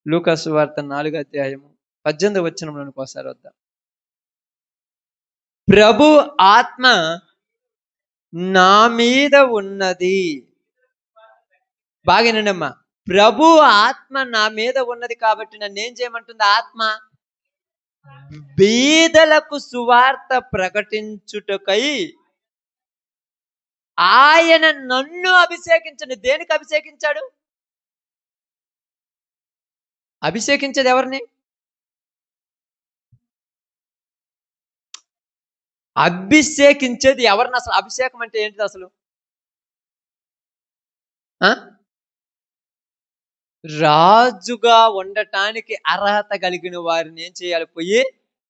లూకా సువార్త 4వ అధ్యాయము 18వ వచనంలోనికి ఒకసారి వద్దాం. ప్రభు ఆత్మ నా మీద ఉన్నది. బాగానండమ్మా. ప్రభు ఆత్మ నా మీద ఉన్నది కాబట్టి నన్ను ఏం చేయమంటుంది ఆత్మ? బీదలకు సువార్త ప్రకటించుటకై ఆయన నన్ను అభిషేకించండి. దేనికి అభిషేకించాడు? అభిషేకించేది ఎవరిని? అభిషేకించేది ఎవరిని? అసలు అభిషేకం అంటే ఏంటిది అసలు? రాజుగా ఉండటానికి అర్హత కలిగిన వారిని ఏం చేయాలి? పోయి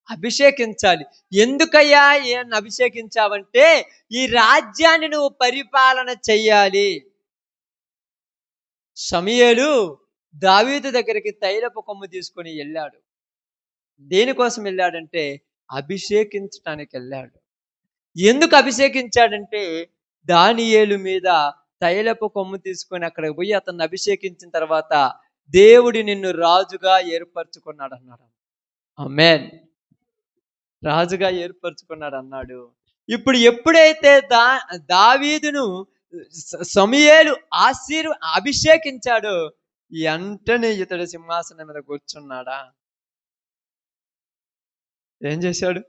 అభిషేకించాలి. ఎందుకయ్యా ఏమన్నా అభిషేకించావంటే ఈ రాజ్యాన్ని నువ్వు పరిపాలన చెయ్యాలి. సమూయేలు దావీదు దగ్గరికి తైలపు కొమ్ము తీసుకొని వెళ్ళాడు. దేనికోసం వెళ్ళాడంటే అభిషేకించడానికి వెళ్ళాడు. ఎందుకు అభిషేకించాడంటే దానియేలు మీద తైలపు కొమ్ము తీసుకొని అక్కడికి పోయి అతన్ని అభిషేకించిన తర్వాత దేవుడు నిన్ను రాజుగా ఏర్పరచుకున్నాడు అన్నాడు. ఆమేన్. రాజుగా ఏర్పరచుకున్నాడు అన్నాడు. ఇప్పుడు ఎప్పుడైతే దావీదును సమూయేలు అభిషేకించాడో వెంటనే ఇతడు సింహాసనం మీద కూర్చున్నాడా? ఏం చేశాడు?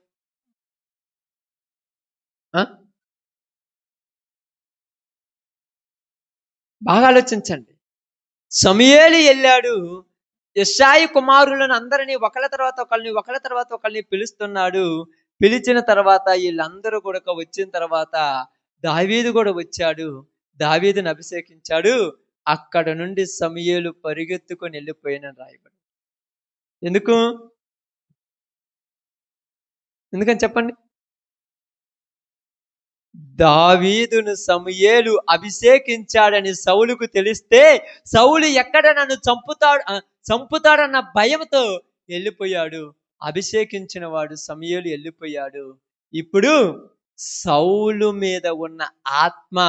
బాగా ఆలోచించండి. సమూయేలు వెళ్ళాడు, యెషాయి కుమారులను అందరినీ ఒకళ్ళ తర్వాత ఒకళ్ళని పిలుస్తున్నాడు. పిలిచిన తర్వాత వీళ్ళందరూ కూడా వచ్చిన తర్వాత దావీదు కూడా వచ్చాడు. దావీదుని అభిషేకించాడు. అక్కడ నుండి సమూయేలు పరిగెత్తుకొని వెళ్ళిపోయిన రాయబడి. ఎందుకని చెప్పండి? దావీదును సమూయేలు అభిషేకించాడని సౌలుకు తెలిస్తే సౌలు ఎక్కడ నన్ను చంపుతాడన్న భయంతో వెళ్ళిపోయాడు. అభిషేకించిన వాడు సమూయేలు వెళ్ళిపోయాడు. ఇప్పుడు సౌలు మీద ఉన్న ఆత్మ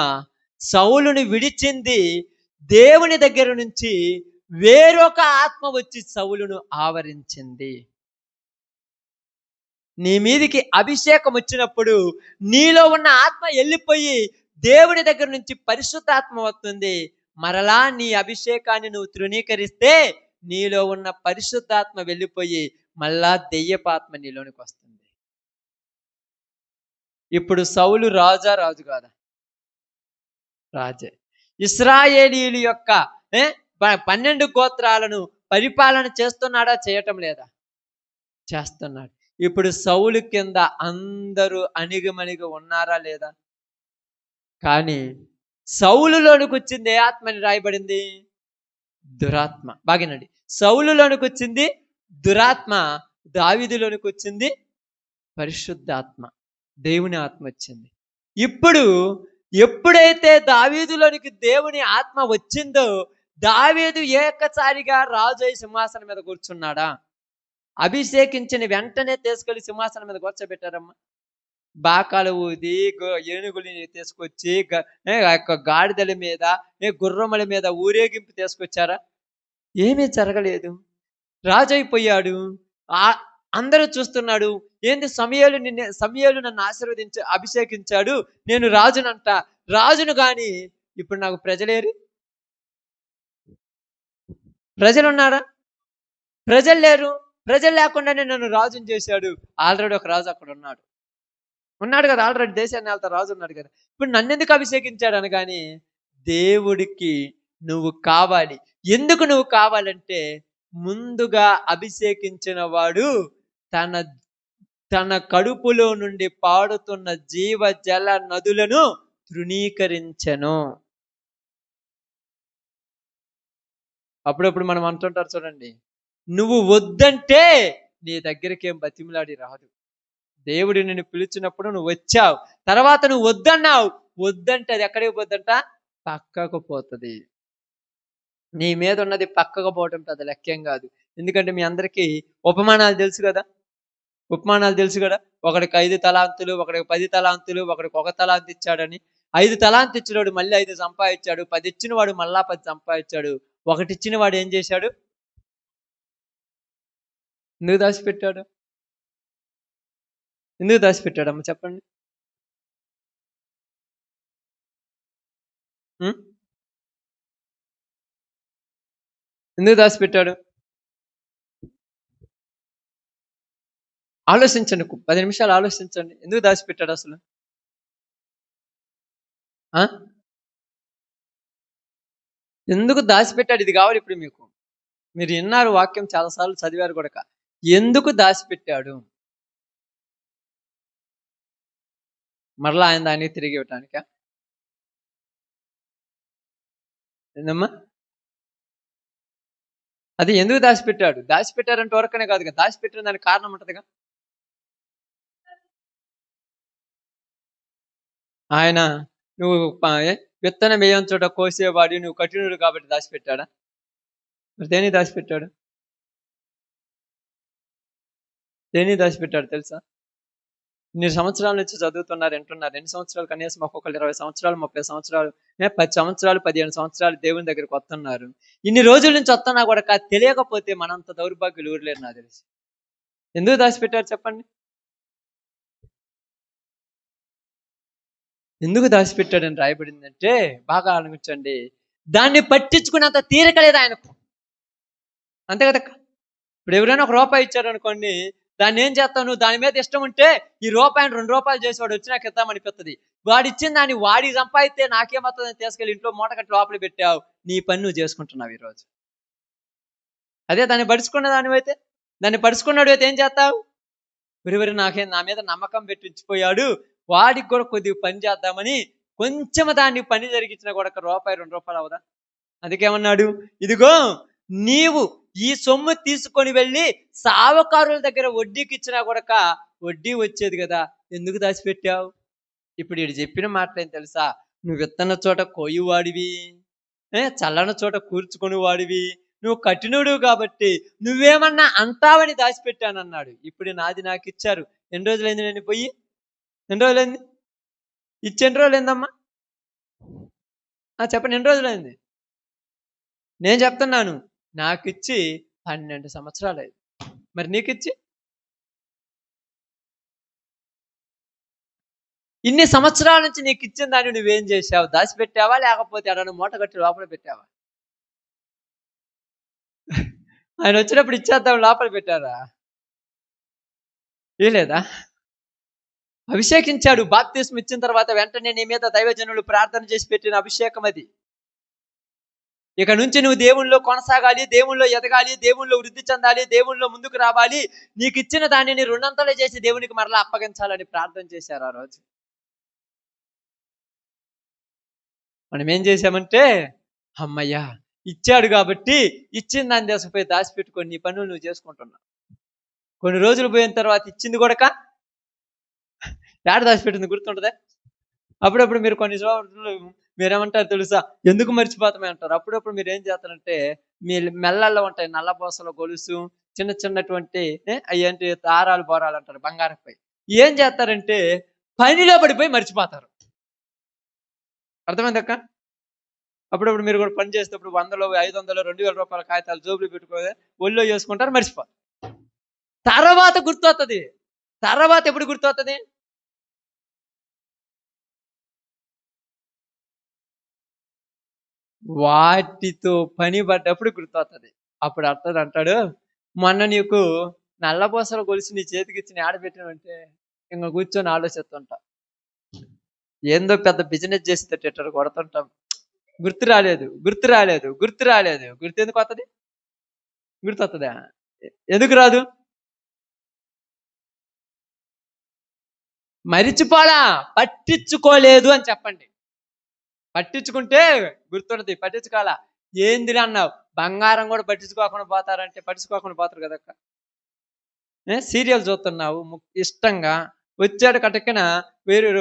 సౌలుని విడిచింది. దేవుని దగ్గర నుంచి వేరొక ఆత్మ వచ్చి సౌలును ఆవరించింది. నీ మీదికి అభిషేకం వచ్చినప్పుడు నీలో ఉన్న ఆత్మ వెళ్ళిపోయి దేవుని దగ్గర నుంచి పరిశుద్ధాత్మ వస్తుంది. మరలా నీ అభిషేకాన్ని నువ్వు తృణీకరిస్తే నీలో ఉన్న పరిశుద్ధాత్మ వెళ్ళిపోయి మళ్ళా దెయ్యపాత్మ నీలోనికి వస్తుంది. ఇప్పుడు సౌలు రాజు కాదా? రాజే. ఇశ్రాయేలీయుల యొక్క 12 గోత్రాలను పరిపాలన చేస్తున్నాడా? చేయటం లేదా? చేస్తున్నాడు. ఇప్పుడు సౌలు కింద అందరూ అణిగిమణిగి ఉన్నారా లేదా? కానీ సౌలులోనికి వచ్చింది ఏ ఆత్మని రాయబడింది? దురాత్మ. బాగినండి. సౌలులోనికి వచ్చింది దురాత్మ, దావీదులోనికి వచ్చింది పరిశుద్ధాత్మ, దేవుని ఆత్మ వచ్చింది. ఇప్పుడు ఎప్పుడైతే దావీదులోనికి దేవుని ఆత్మ వచ్చిందో దావీదు ఏకసారిగా రాజు అయి సింహాసనం మీద కూర్చున్నాడా? అభిషేకించిన వెంటనే తీసుకెళ్లి సింహాసనం మీద కూర్చోబెట్టారమ్మా. బాకాలు ఊది ఏనుగుని తీసుకొచ్చి గాడిదల మీద గుర్రముల మీద ఊరేగింపు తీసుకొచ్చారా? ఏమీ జరగలేదు. రాజు అయిపోయాడు. అందరూ చూస్తున్నాడు. ఏంది సమూయేలు నన్ను ఆశీర్వదించి అభిషేకించాడు, నేను రాజునంట. రాజును గాని ఇప్పుడు నాకు ప్రజలేరి? ప్రజలు ఉన్నారా? ప్రజలు లేరు. ప్రజలు లేకుండానే నన్ను రాజుని చేశాడు. ఆల్రెడీ ఒక రాజు అక్కడ ఉన్నాడు కదా. ఆల్రెడీ దేశాన్ని వెళ్తా రాజు ఉన్నాడు కదా. ఇప్పుడు నన్ను ఎందుకు అభిషేకించాడు అనగాని దేవుడికి నువ్వు కావాలి. ఎందుకు నువ్వు కావాలంటే ముందుగా అభిషేకించిన వాడు తన కడుపులో నుండి పాడుతున్న జీవ జల నదులను తృణీకరించెను. అప్పుడప్పుడు మనం అంటుంటారు చూడండి, నువ్వు వద్దంటే నీ దగ్గరికి ఏం బతిమిలాడి రాదు. దేవుడు నిన్ను పిలిచినప్పుడు నువ్వు వచ్చావు, తర్వాత నువ్వు వద్దన్నావు. వద్దంటే అది ఎక్కడికి పోద్దంట? పక్కకు పోతుంది. నీ మీద ఉన్నది పక్కకు పోవటం పెద్ద లక్ష్యం కాదు. ఎందుకంటే మీ అందరికీ ఉపమానాలు తెలుసు కదా. ఒకడికి 5 తలాంతులు, ఒకడికి 10 తలాంతులు, ఒకడికి 1 తలాంతు ఇచ్చాడని. 5 తలాంతు ఇచ్చినవాడు మళ్ళీ 5 సంపాదించాడు. 10 ఇచ్చిన వాడు మళ్ళా 10 సంపాదించాడు. 1 ఇచ్చిన వాడు ఏం చేశాడు? ఎందుకు దాచిపెట్టాడు? అమ్మ చెప్పండి. ఎందుకు దాచిపెట్టాడు? ఆలోచించండి. 10 నిమిషాలు ఆలోచించండి. ఎందుకు దాచిపెట్టాడు అసలు? ఎందుకు దాచిపెట్టాడు? ఇది కావాలి ఇప్పుడు మీకు. మీరు విన్నారు, వాక్యం చాలాసార్లు చదివారు కూడా. ఎందుకు దాచిపెట్టాడు? మరలా ఆయన దానికి తిరిగి ఇవ్వటానికా? ఏందమ్మా? అది ఎందుకు దాచిపెట్టాడు? దాచిపెట్టారంటే వరకనే కాదు కదా, దాచిపెట్టిన దానికి కారణం ఉంటుందిగా. ఆయన నువ్వు విత్తనం వేయం చోట కోసేవాడి, నువ్వు కఠినుడు కాబట్టి దాచిపెట్టాడా? మరి దేని దాచిపెట్టాడు? తెలుసా? ఇన్ని సంవత్సరాల నుంచి చదువుతున్నారు, వింటున్నారు. ఎన్ని సంవత్సరాలు? కనీసం ఒక్కొక్కరు 20 సంవత్సరాలు, 30 సంవత్సరాలు, 10 సంవత్సరాలు, 15 సంవత్సరాలు దేవుని దగ్గరికి వస్తున్నారు. ఇన్ని రోజుల నుంచి వస్తున్నా కూడా తెలియకపోతే మనంత దౌర్భాగ్యులు ఊర్లేరు నాకు తెలిసి. ఎందుకు దాచిపెట్టారు చెప్పండి? ఎందుకు దాచిపెట్టాడని రాయబడిందంటే బాగా ఆలోచించండి. దాన్ని పట్టించుకున్నంత తీరిక లేదు ఆయనకు. అంతే కదా. ఇప్పుడు ఎవరైనా 1 రూపాయి ఇచ్చారు అనుకోండి, దాన్ని ఏం చేస్తావు? నువ్వు దాని మీద ఇష్టం ఉంటే ఈ రూపాయిని 2 రూపాయలు చేసేవాడు వచ్చి నాకు ఇద్దామనిపిస్తుంది. వాడు ఇచ్చిన దాన్ని వాడి సంపాదిస్తే నాకేమవుతుందని తీసుకెళ్ళి ఇంట్లో మూటకట్టి లోపల పెట్టావు. నీ పని నువ్వు చేసుకుంటున్నావు ఈరోజు. అదే దాన్ని పడుచుకున్నాడు అయితే ఏం చేస్తావు? ఎవరెవరు నా మీద నమ్మకం పెట్టించిపోయాడు, వాడికి కూడా కొద్దిగా పని చేద్దామని కొంచెం దాన్ని పని జరిగించిన కూడా 1 రూపాయి 2 రూపాయలు అవదా? అందుకేమన్నాడు? ఇదిగో నీవు ఈ సొమ్ము తీసుకొని వెళ్ళి సావకారుల దగ్గర వడ్డీకి ఇచ్చినా కూడా వడ్డీ వచ్చేది కదా, ఎందుకు దాచిపెట్టావు? ఇప్పుడు వీడు చెప్పిన మాటలు ఏం తెలుసా? నువ్వు విత్తన చోట కోయువాడివి, చల్లని చోట కూర్చుకొని వాడివి, నువ్వు కఠినుడు కాబట్టి నువ్వేమన్నా అంటావని దాచిపెట్టానన్నాడు. ఇప్పుడు నాది నాకు ఇచ్చారు. ఎన్ని రోజులైంది నేను పోయి? ఎన్ని రోజులైంది? ఇచ్చి ఎన్ని రోజులైందమ్మా? చెప్పండి, ఎన్ని రోజులైంది? నేను చెప్తున్నాను, నాకిచ్చి 12 సంవత్సరాలైంది. మరి నీకిచ్చి? ఇన్ని సంవత్సరాల నుంచి నీకు ఇచ్చిన దాన్ని నువ్వేం చేశావు? దాచిపెట్టావా? లేకపోతే ఎడన్నా మూట కట్టి లోపల పెట్టావా? ఆయన వచ్చినప్పుడు ఇచ్చేద్దాం లోపల పెట్టారా? లేదా? అభిషేకించాడు. బాప్తిస్మం ఇచ్చిన తర్వాత వెంటనే నీ మీద దైవజనులు ప్రార్థన చేసి పెట్టిన అభిషేకం అది. ఇక నుంచి నువ్వు దేవుళ్ళో కొనసాగాలి, దేవుళ్ళో ఎదగాలి, దేవుళ్ళో వృద్ధి చెందాలి, దేవుళ్ళో ముందుకు రావాలి, నీకు ఇచ్చిన దానిని 2 చేసి దేవునికి మరలా అప్పగించాలని ప్రార్థన చేశారు ఆ రోజు. మనం ఏం చేశామంటే, అమ్మయ్యా ఇచ్చాడు కాబట్టి ఇచ్చిన దాన్ని తీసుకుపోయి దాచిపెట్టుకొని నీ పనులు నువ్వు చేసుకుంటున్నావు. కొన్ని రోజులు పోయిన తర్వాత ఇచ్చింది కూడా ఏడ దాచిపెట్టింది గుర్తుంటుందా? అప్పుడప్పుడు మీరు కొన్ని చోట్ల మీరేమంటారు తెలుసా? ఎందుకు మర్చిపోతామే అంటారు. అప్పుడప్పుడు మీరు ఏం చేస్తారంటే, మీ మెల్లల్లో ఉంటాయి నల్లబోసల గొలుసు, చిన్న చిన్నటువంటి అయ్యేంటి దారాలు బోరాలు అంటారు, బంగారపై. ఏం చేస్తారంటే పనిలో పడిపోయి మర్చిపోతారు. అర్థమైందక్క? అప్పుడప్పుడు మీరు కూడా పని చేసేటప్పుడు 100, 500, 2000 రూపాయల కాగితాలు జోబులు పెట్టుకోవాలి, ఒళ్ళో వేసుకుంటారు, మర్చిపోతారు. తర్వాత గుర్తొస్తుంది. తర్వాత ఎప్పుడు గుర్తొస్తుంది? వాటితో పని పడ్డప్పుడు గుర్తొస్తుంది. అప్పుడు అర్థం అంటాడు, మొన్న నీకు నల్లబోసల గొలుసు నీ చేతికి ఇచ్చి ఆడబెట్టినంటే ఇంకా కూర్చొని ఆలోచిస్తుంటా, ఏందో పెద్ద బిజినెస్ చేసి ఇట్లా కొడుతుంటాం. గుర్తు రాలేదు, గుర్తు రాలేదు, గుర్తు రాలేదు. గుర్తు ఎందుకు వస్తుంది? గుర్తొస్తుందా? ఎందుకు రాదు? మరిచిపోలా, పట్టించుకోలేదు అని చెప్పండి. పట్టించుకుంటే గుర్తుంటది, పట్టించుకోవాలా. ఏందిరా అన్నావు, బంగారం కూడా పట్టించుకోకుండా పోతారంటే పట్టించుకోకుండా పోతారు కదక్క. సీరియల్ చూస్తున్నావు ఇష్టంగా, వచ్చాడు కటక్కిన 1000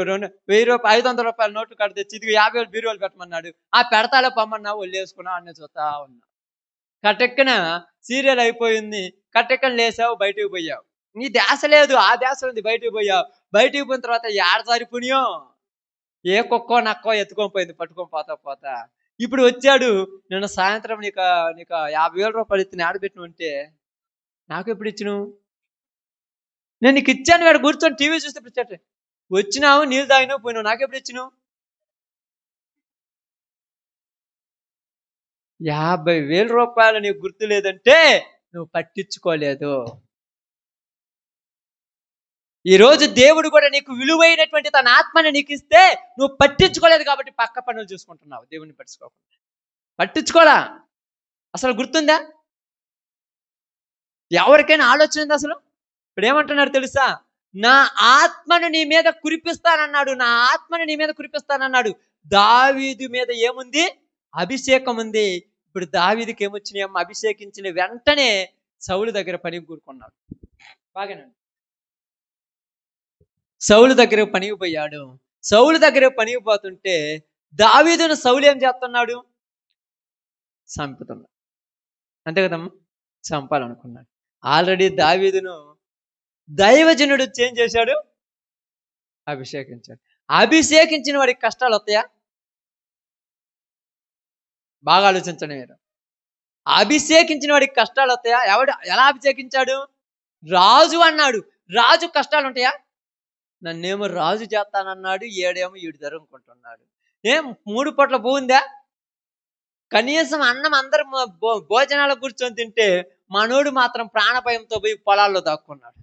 500 రూపాయల నోటు కడితే ఇది 50,000 బీరువాలు పెట్టమన్నాడు. ఆ పెడతాలో పమ్మన్నావు, ఒళ్ళేసుకున్నావు, అన్నీ చూస్తా ఉన్నా. కటక్కిన సీరియల్ అయిపోయింది, కటక్కిన లేసావు, బయటకు పోయావు. నీ ధ్యాస లేదు, ఆ ధ్యాస ఉంది, బయటకు పోయావు. బయటకు పోయిన తర్వాత ఏడ సరిపోనియో, ఏ కుక్కో నక్కో ఎత్తుకొని పోయింది పట్టుకొని పోతా. ఇప్పుడు వచ్చాడు, నిన్న సాయంత్రం నీకు 50,000 రూపాయలు ఇచ్చి ఆడబెట్టిన ఉంటే నాకు ఎప్పుడు ఇచ్చినావు? నేను నీకు ఇచ్చాను, వాడు కూర్చొని టీవీ చూస్తే పిచ్చాడు, వచ్చినావు నీళ్ళు తాగినావు పోయినావు, నాకెప్పుడు ఇచ్చినావు? 50,000 రూపాయలు నీకు గుర్తు లేదంటే నువ్వు పట్టించుకోలేదు. ఈరోజు దేవుడు కూడా నీకు విలువైనటువంటి తన ఆత్మని నీకు ఇస్తే నువ్వు పట్టించుకోలేదు కాబట్టి పక్క పనులు చూసుకుంటున్నావు, దేవుడిని పట్టించుకోలా. అసలు గుర్తుందా? ఎవరికైనా ఆలోచన ఉంది అసలు? ఇప్పుడు ఏమంటున్నారు తెలుసా? నా ఆత్మను నీ మీద కురిపిస్తానన్నాడు, నా ఆత్మను నీ మీద కురిపిస్తానన్నాడు. దావీదు మీద ఏముంది? అభిషేకం ఉంది. ఇప్పుడు దావీదుకి ఏమొచ్చినాయి? అభిషేకించిన వెంటనే సౌలు దగ్గర పనికి కూరుకున్నాడు. బాగానండి, సౌలు దగ్గర పనికి పోయాడు. సౌలు దగ్గర పనికి పోతుంటే దావీదును సౌలు ఏం చేస్తున్నాడు? చంపుతున్నాడు. అంతే కదమ్మా, చంపాలనుకున్నాడు. ఆల్రెడీ దావీదును దైవజనుడు ఏం చేశాడు? అభిషేకించాడు. అభిషేకించిన వాడికి కష్టాలు వస్తాయా? బాగా ఆలోచించండి మీరు. అభిషేకించిన వాడికి కష్టాలు వస్తాయా? ఎలా అభిషేకించాడు? రాజు అన్నాడు, రాజు కష్టాలు ఉంటాయా? నన్నేమో రాజు చేస్తానన్నాడు, ఏడేమో ఈడు జరుగుకుంటున్నాడు. 3 పూట్ల పోయిందా? కనీసం అన్నం అందరు భోజనాలు కూర్చొని తింటే మనోడు మాత్రం ప్రాణభయంతో పోయి పొలాల్లో దాక్కున్నాడు.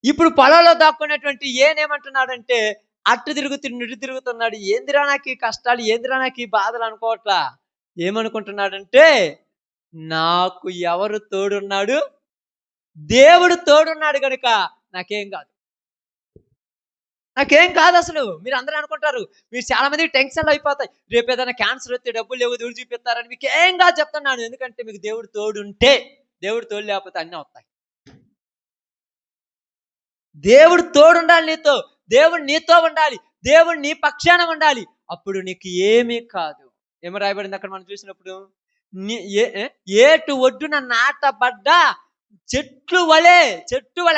ఇప్పుడు పొలాల్లో దాక్కున్నటువంటి ఏమంటున్నాడంటే అటు తిరుగుతున్న ఇటు తిరుగుతున్నాడు. ఏందిరా నాకు ఈ కష్టాలు, ఏందిరా నాకు ఈ బాధలు అనుకోవట్లా. ఏమనుకుంటున్నాడంటే, నాకు ఎవరు తోడున్నాడు? దేవుడు తోడున్నాడు కనుక నాకేం కాదు, నాకేం కాదు. అసలు మీరు అందరూ అనుకుంటారు, మీరు చాలా మందికి టెన్షన్లు అయిపోతాయి, రేపు ఏదైనా క్యాన్సర్ వస్తే డబ్బులు లేవు దేవుడు చూపిస్తారని. మీకు ఏం కాదు చెప్తున్నాను, ఎందుకంటే మీకు దేవుడు తోడుంటే. దేవుడు తోడు లేకపోతే అన్నీ వస్తాయి. దేవుడు తోడుండాలి నీతో, దేవుడు నీతో ఉండాలి, దేవుడు నీ పక్షాన ఉండాలి, అప్పుడు నీకు ఏమీ కాదు. ఏమో రాయబడింది అక్కడ మనం చూసినప్పుడు, ఏటు ఒడ్డున నాటబడ్డ చెట్టు వలె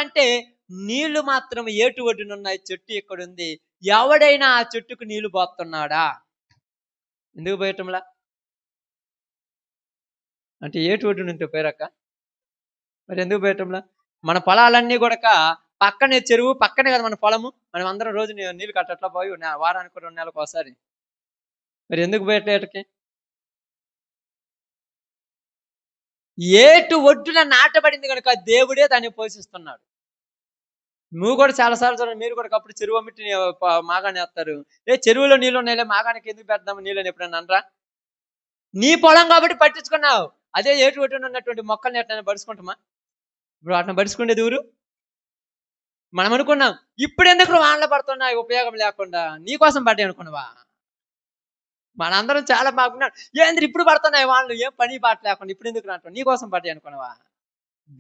అంటే నీళ్లు మాత్రం ఏటు ఒడ్డునున్నాయి, చెట్టు ఇక్కడ ఉంది. ఎవడైనా ఆ చెట్టుకు నీళ్లు పోతున్నాడా? ఎందుకు పోయటంలా? అంటే ఏటు ఒడ్డునుంటే పోయారక్క, మరి ఎందుకు పోయటంలా? మన పొలాలన్నీ కూడా పక్కనే చెరువు, పక్కనే కదా మన పొలము. మనం అందరం రోజు నీళ్ళు కట్టట్లా పోయి వారానికి 2 నెలలకు ఒకసారి. మరి ఎందుకు పోయేటకి? ఏటు ఒడ్డున నాటబడింది కనుక దేవుడే దాన్ని పోషిస్తున్నాడు. నువ్వు కూడా చాలాసార్లు చూడండి, మీరు కూడా అప్పుడు చెరువు అమ్మిటి మాగానే వేస్తారు. చెరువులో నీళ్ళు ఉన్నాయిలే, మాగానికి ఎందుకు పెడదాము నీళ్ళని ఎప్పుడైనా అనరా? నీ పొలం కాబట్టి పట్టించుకున్నావు. అదే ఏటు ఒడ్డున ఉన్నటువంటి మొక్కల్ని ఎట్లా పడుచుకుంటామా? ఇప్పుడు వాటిని పడుచుకునేది ఊరు. మనం అనుకున్నాం, ఇప్పుడు ఎందుకు వానలు పడుతున్నాయి ఉపయోగం లేకుండా, నీకోసం పడ్డాయి అనుకున్నావా? మనందరం చాలా బాగున్నాడు, ఏంది ఇప్పుడు పడుతున్నాయి వానలు, ఏం పని పాట లేకుండా ఇప్పుడు ఎందుకు రావటం, నీకోసం పడ్డాయి అనుకున్నావా?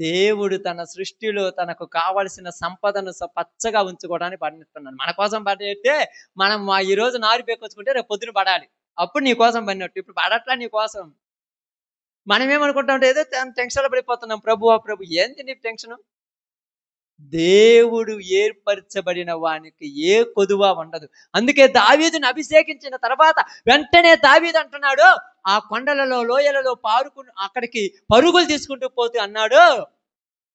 దేవుడు తన సృష్టిలో తనకు కావలసిన సంపదను పచ్చగా ఉంచుకోవడానికి పడిస్తున్నాడు. మన కోసం పడితే మనం ఈ రోజు నారు పేకొచ్చుకుంటే రేపు పొద్దున పడాలి, అప్పుడు నీ కోసం పడినట్టు. ఇప్పుడు పడట్లా నీ కోసం. మనం ఏమనుకుంటాం, ఏదో టెన్షన్లో పడిపోతున్నాం. ప్రభు ఏంది నీ టెన్షను? దేవుడు ఏర్పరచబడిన వానికి ఏ కొదువ ఉండదు. అందుకే దావీదుని అభిషేకించిన తర్వాత వెంటనే దావీదు అంటున్నాడు, ఆ కొండలలో లోయలలో అక్కడికి పరుగులు తీసుకుంటూ పోతూ అన్నాడు,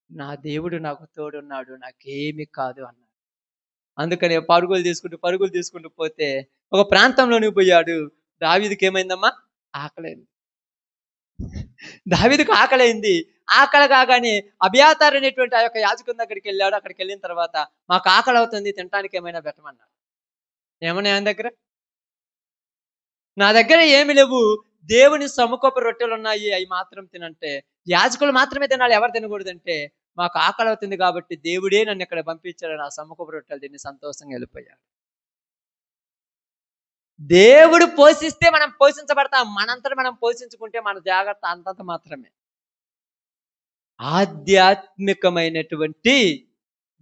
నా దేవుడు నాకు తోడున్నాడు, నాకేమి కాదు అన్నాడు. అందుకని పరుగులు తీసుకుంటూ పోతే ఒక ప్రాంతంలోనికి పోయాడు. దావీదుకి ఏమైందమ్మా? ఆకలైంది. దావీదుకు ఆకలైంది. ఆకలి కాగానే అబియాతారు అనేటువంటి ఆ యొక్క యాజకుని దగ్గరికి వెళ్ళాడు. అక్కడికి వెళ్ళిన తర్వాత, మాకు ఆకలి అవుతుంది, తినడానికి ఏమైనా పెట్టమన్నాడు. ఏమన్నా ఆయన దగ్గర? నా దగ్గర ఏమి లేవు, దేవుని సముఖపు రొట్టెలు ఉన్నాయి, అవి మాత్రం తినంటే. యాజకులు మాత్రమే తినాలి, ఎవరు తినకూడదంటే, మాకు ఆకలి అవుతుంది కాబట్టి దేవుడే నన్ను ఇక్కడ పంపించాడు, ఆ సముఖపు రొట్టెలు తిని సంతోషంగా వెళ్ళిపోయాడు. దేవుడు పోషిస్తే మనం పోషించబడతాం, మనంతటా మనం పోషించుకుంటే మన జాగ్రత్త అంతంత మాత్రమే. ఆధ్యాత్మికమైనటువంటి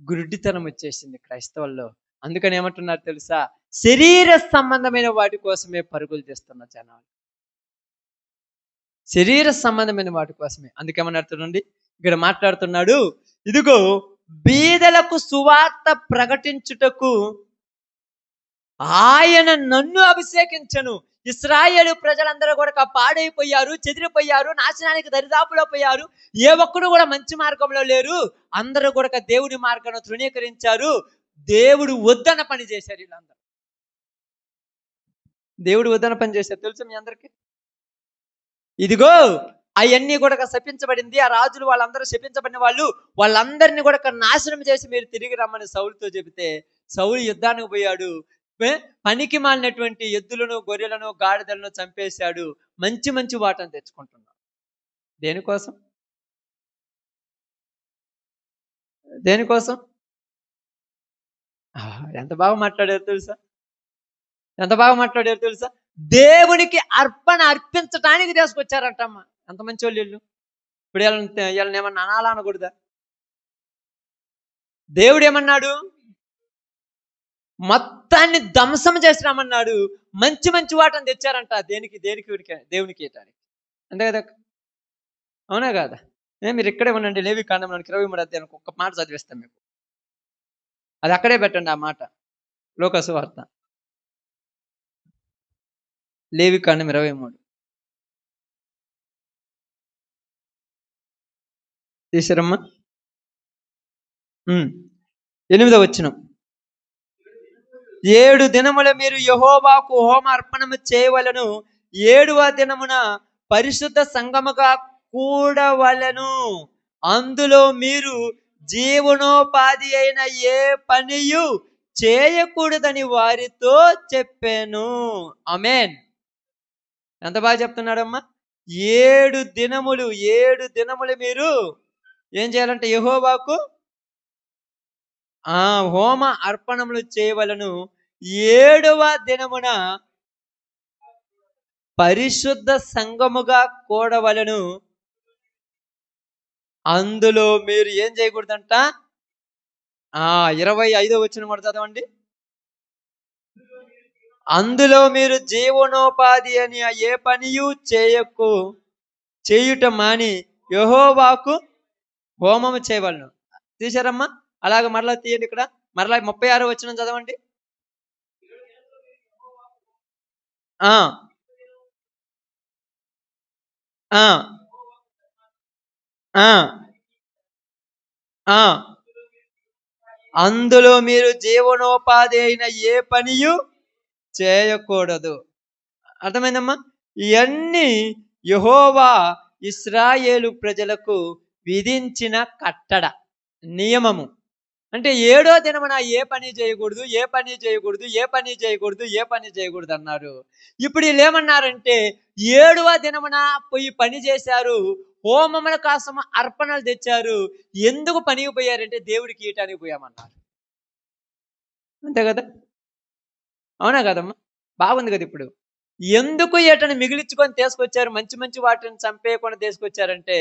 గురుడితనం వచ్చేసింది క్రైస్తవుల్లో. అందుకని ఏమంటున్నారు తెలుసా? శరీర సంబంధమైన వాటి కోసమే పరుగులు తీస్తున్న జనాలు, శరీర సంబంధమైన వాటి కోసమే. అందుకేమన్నాడుతుంది ఇక్కడ మాట్లాడుతున్నాడు, ఇదిగో బీదలకు సువార్త ప్రకటించుటకు ఆయన నన్ను అభిషేకించను. ఇశ్రాయేలు ప్రజలందరూ కూడా పాడైపోయారు, చెదిరిపోయారు, నాశనానికి దరిదాపులో పోయారు. ఏ ఒక్కరు కూడా మంచి మార్గంలో లేరు. అందరూ కూడా దేవుడి మార్గాన్ని తృణీకరించారు. దేవుడు వద్దన పని చేశారు. వీళ్ళందరూ దేవుడు వద్దన పని చేశారు. తెలుసు మీ అందరికి? ఇదిగో అవన్నీ కూడా శపించబడింది. ఆ రాజులు వాళ్ళందరూ శపించబడిన వాళ్ళు, వాళ్ళందరినీ కూడా నాశనం చేసి మీరు తిరిగి రమ్మని సౌలుతో చెబితే, సౌలు యుద్ధానికి పోయాడు. పనికి మాలినటువంటి ఎద్దులను, గొర్రెలను, గాడిదలను చంపేశాడు. మంచి మంచి వాటను తెచ్చుకుంటున్నాడు. దేనికోసం? దేనికోసం? ఎంత బాగా మాట్లాడారు తెలుసా? ఎంత బాగా మాట్లాడారు తెలుసా? దేవునికి అర్పించటానికి తీసుకొచ్చారంటమ్మా. ఎంత మంచి వాళ్ళు వీళ్ళు. ఇప్పుడు వీళ్ళని ఏమన్నా అనాలా అనకూడదా? దేవుడు ఏమన్నాడు? మొత్తాన్ని ధ్వంసం చేసినామన్నాడు. మంచి మంచి వాటను తెచ్చారంట. దేనికి? దేవునికి ఇవ్వటానికి. అంతే కదా? అవునా కాదా? మీరు ఇక్కడే ఉండండి. లేవికాండంలో 23వ అధ్యాయానికి ఒక్క మాట చదివిస్తాం మీకు. అది అక్కడే పెట్టండి ఆ మాట. లోకా సువార్త లేవికాండం 23 తీసారమ్మా. 8వ వచనం. 7 దినముల మీరు యెహోవాకు హోమ అర్పణము చేయవలెను. 7వ దినమున పరిశుద్ధ సంఘముగా కూడవలెను. అందులో మీరు జీవనోపాధి అయిన ఏ పనియు చేయకూడదని వారితో చెప్పాను. ఆమేన్. ఎంత బాగా చెప్తున్నాడమ్మా? 7 దినములు మీరు ఏం చేయాలంటే యెహోవాకు హోమ అర్పణములు చేయవలను. 7వ దినమున పరిశుద్ధ సంఘముగా కూడవలను. అందులో మీరు ఏం చేయకూడదంట? 25వ వచనం కూడా చదవండి. అందులో మీరు జీవనోపాధి అని ఏ పనియు చేయుట మాని యెహోవాకు హోమము చేయవలను. తీశారమ్మా? అలాగ మరలా తీయండి ఇక్కడ, మరలా 36 వచనం చదవండి. ఆ ఆ ఆ ఆ అందులో మీరు జీవనోపాధి అయిన ఏ పనియు చేయకూడదు. అర్థమైందమ్మా? ఇవన్నీ యెహోవా ఇశ్రాయేలు ప్రజలకు విధించిన కట్టడ, నియమము. అంటే ఏడో దినమున ఏ పని చేయకూడదు, ఏ పని చేయకూడదు, ఏ పని చేయకూడదు, ఏ పని చేయకూడదు అన్నారు. ఇప్పుడు వీళ్ళు ఏమన్నారంటే 7వ దినమున పోయి పని చేశారు, హోమముల కోసం అర్పణలు తెచ్చారు. ఎందుకు పనికి పోయారంటే దేవుడికి ఇయటానికి పోయామన్నారు. అంతే కదా? అవునా కదమ్మా? బాగుంది కదా ఇప్పుడు. ఎందుకు ఏటని మిగిలించుకొని తీసుకొచ్చారు, మంచి మంచి వాటిని చంపేయకుండా తీసుకొచ్చారంటే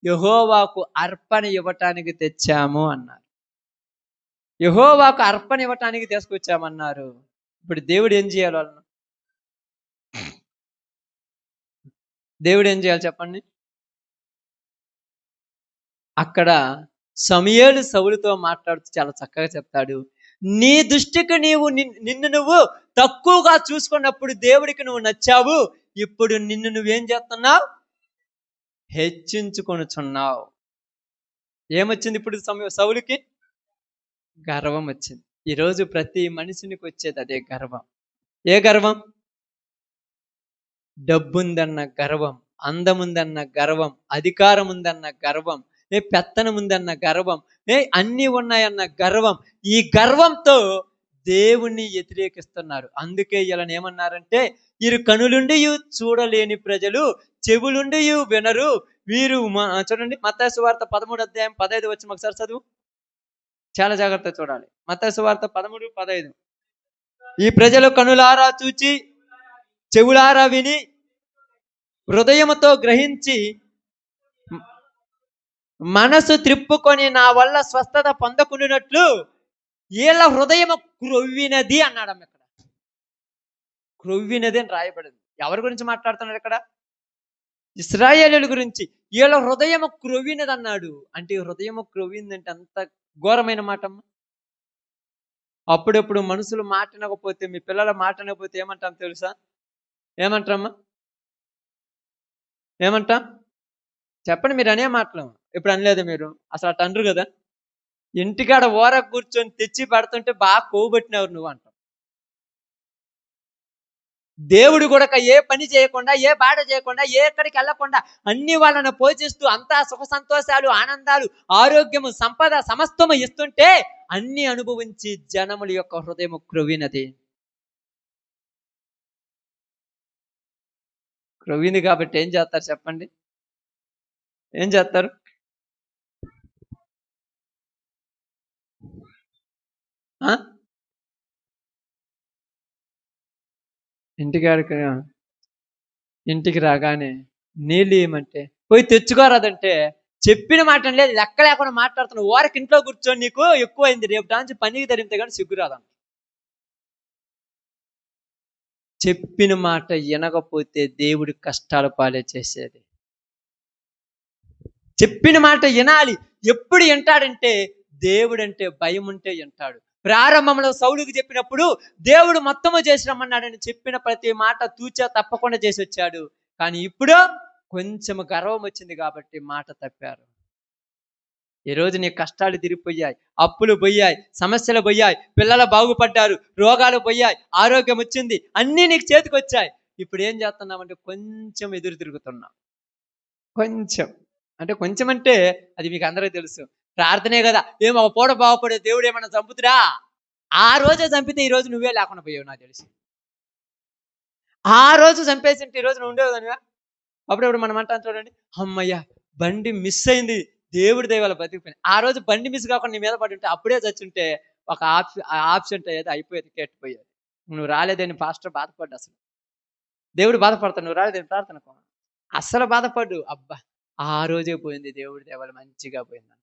యెహోవాకు అర్పణ ఇవ్వటానికి తెచ్చాము అన్నారు. యెహోవాకు అర్పణ ఇవ్వటానికి తీసుకొచ్చామన్నారు. ఇప్పుడు దేవుడు ఏం చేయాలి వాళ్ళను? దేవుడు ఏం చేయాలి చెప్పండి? అక్కడ సమూయేలు సౌలుతో మాట్లాడుతూ చాలా చక్కగా చెప్తాడు. నీ దృష్టికి నిన్ను నువ్వు తక్కువగా చూసుకున్నప్పుడు దేవుడికి నువ్వు నచ్చావు. ఇప్పుడు నిన్ను నువ్వేం చేస్తున్నావు? హెచ్చించుకొనుచున్నావు. ఏమొచ్చింది ఇప్పుడు సౌలుకి? గర్వం వచ్చింది. ఈరోజు ప్రతి మనిషినికి వచ్చేది అదే గర్వం. ఏ గర్వం? డబ్బుందన్న గర్వం, అందముందన్న గర్వం, అధికారం ఉందన్న గర్వం, పెత్తనం ఉందన్న గర్వం, అన్నీ ఉన్నాయన్న గర్వం. ఈ గర్వంతో దేవుణ్ణి వ్యతిరేకిస్తున్నారు. అందుకే ఇలా ఏమన్నారంటే, వీరు కనులుండియు చూడలేని ప్రజలు, చెవులుండియు వినరు, వీరు చూడండి మత్తయి సువార్త 13వ అధ్యాయం 15 వచనం ఒకసారి చదువు. చాలా జాగ్రత్తగా చూడాలి. మత్తయి సువార్త 13:15. ఈ ప్రజలు కనులారా చూచి, చెవులారా విని, హృదయముతో గ్రహించి, మనసు త్రిప్పుకొని నా వల్ల స్వస్థత పొందకుండినట్లు వీళ్ళ హృదయము క్రొవ్వినది అన్నాడమ్మ. ఇక్కడ క్రొవ్వినది అని రాయబడింది. ఎవరి గురించి మాట్లాడుతున్నాడు ఇక్కడ? ఇశ్రాయేలీయుల గురించి. వీళ్ళ హృదయము క్రొవ్వినది అన్నాడు. అంటే హృదయము క్రొవ్విందంటే అంత ఘోరమైన మాట అమ్మ. అప్పుడప్పుడు మనుషులు మాటనకపోతే, మీ పిల్లల మాటనకపోతే ఏమంటాం తెలుసా? ఏమంటారమ్మా? ఏమంటాం చెప్పండి. మీరు అనే మాటలు ఇప్పుడు అనలేదు మీరు, అసలు అటు అనరు కదా. ఇంటికాడ ఓర కూర్చొని తెచ్చి పెడుతుంటే బాగా కోబట్టినవారు నువ్వు అంటావు. దేవుడు కూడా ఏ పని చేయకుండా, ఏ బాట చేయకుండా, ఎక్కడికి వెళ్ళకుండా అన్ని వాళ్ళను పోషిస్తూ అంతా సుఖ సంతోషాలు, ఆనందాలు, ఆరోగ్యము, సంపద సమస్తము ఇస్తుంటే అన్ని అనుభవించి జనముల యొక్క హృదయం క్రొవ్వినది. క్రొవ్వింది కాబట్టి ఏం చేస్తారు చెప్పండి? ఏం చేస్తారు? ఇంటికి రాగానే నీళ్ళు ఏమంటే పోయి తెచ్చుకోరాదంటే చెప్పిన మాట లేదు, లెక్క లేకుండా మాట్లాడుతున్నావు. ఓరకి ఇంట్లో కూర్చొని నీకు ఎక్కువైంది, రేపు దాని పనికి తరిగితే కానీ సిగ్గురాదంట. చెప్పిన మాట వినకపోతే దేవుడి కష్టాలు పాలే చేసేది. చెప్పిన మాట వినాలి. ఎప్పుడు వింటాడంటే దేవుడు అంటే భయం ఉంటే వింటాడు. ప్రారంభంలో సౌలుకి చెప్పినప్పుడు దేవుడు మొత్తము చేసి రమ్మన్నాడని చెప్పిన ప్రతి మాట తూచా తప్పకుండా చేసి వచ్చాడు. కానీ ఇప్పుడు కొంచెం గర్వం వచ్చింది కాబట్టి మాట తప్పారు. ఈరోజు నీ కష్టాలు తిరిగిపోయాయి, అప్పులు పోయాయి, సమస్యలు పోయాయి, పిల్లలు బాగుపడ్డారు, రోగాలు పోయాయి, ఆరోగ్యం వచ్చింది, అన్నీ నీకు చేతికి వచ్చాయి. ఇప్పుడు ఏం చేస్తున్నామంటే కొంచెం ఎదురు తిరుగుతున్నాం. కొంచెం అంటే అది మీకు అందరికీ తెలుసు. ప్రార్థనే కదా. ఏమో ఒక పూట బాగుపడే దేవుడు ఏమన్నా చంపుతురా? ఆ రోజే చంపితే ఈ రోజు నువ్వే లేకుండా పోయావు నాకు తెలిసి. ఆ రోజు చంపేసింటే ఈ రోజు నువ్వు ఉండేవు కనుక. అప్పుడప్పుడు మనం అంటాం చూడండి, అమ్మయ్య బండి మిస్ అయింది, దేవుడి దయవల్ల బతికిపోయింది. ఆ రోజు బండి మిస్ కాకుండా నీ మీద పడి ఉంటే, అప్పుడే చచ్చుంటే ఒక ఆప్షన్ అయ్యేది, అయిపోయేది, కేట్టుపోయేది. నువ్వు రాలేదని పాస్టర్ బాధపడ్డు. అసలు దేవుడు బాధపడతాడు, నువ్వు రాలేదని ప్రార్థనకు అస్సలు బాధపడ్డు. అబ్బా ఆ రోజే పోయింది, దేవుడి దయవల్ల మంచిగా పోయింది.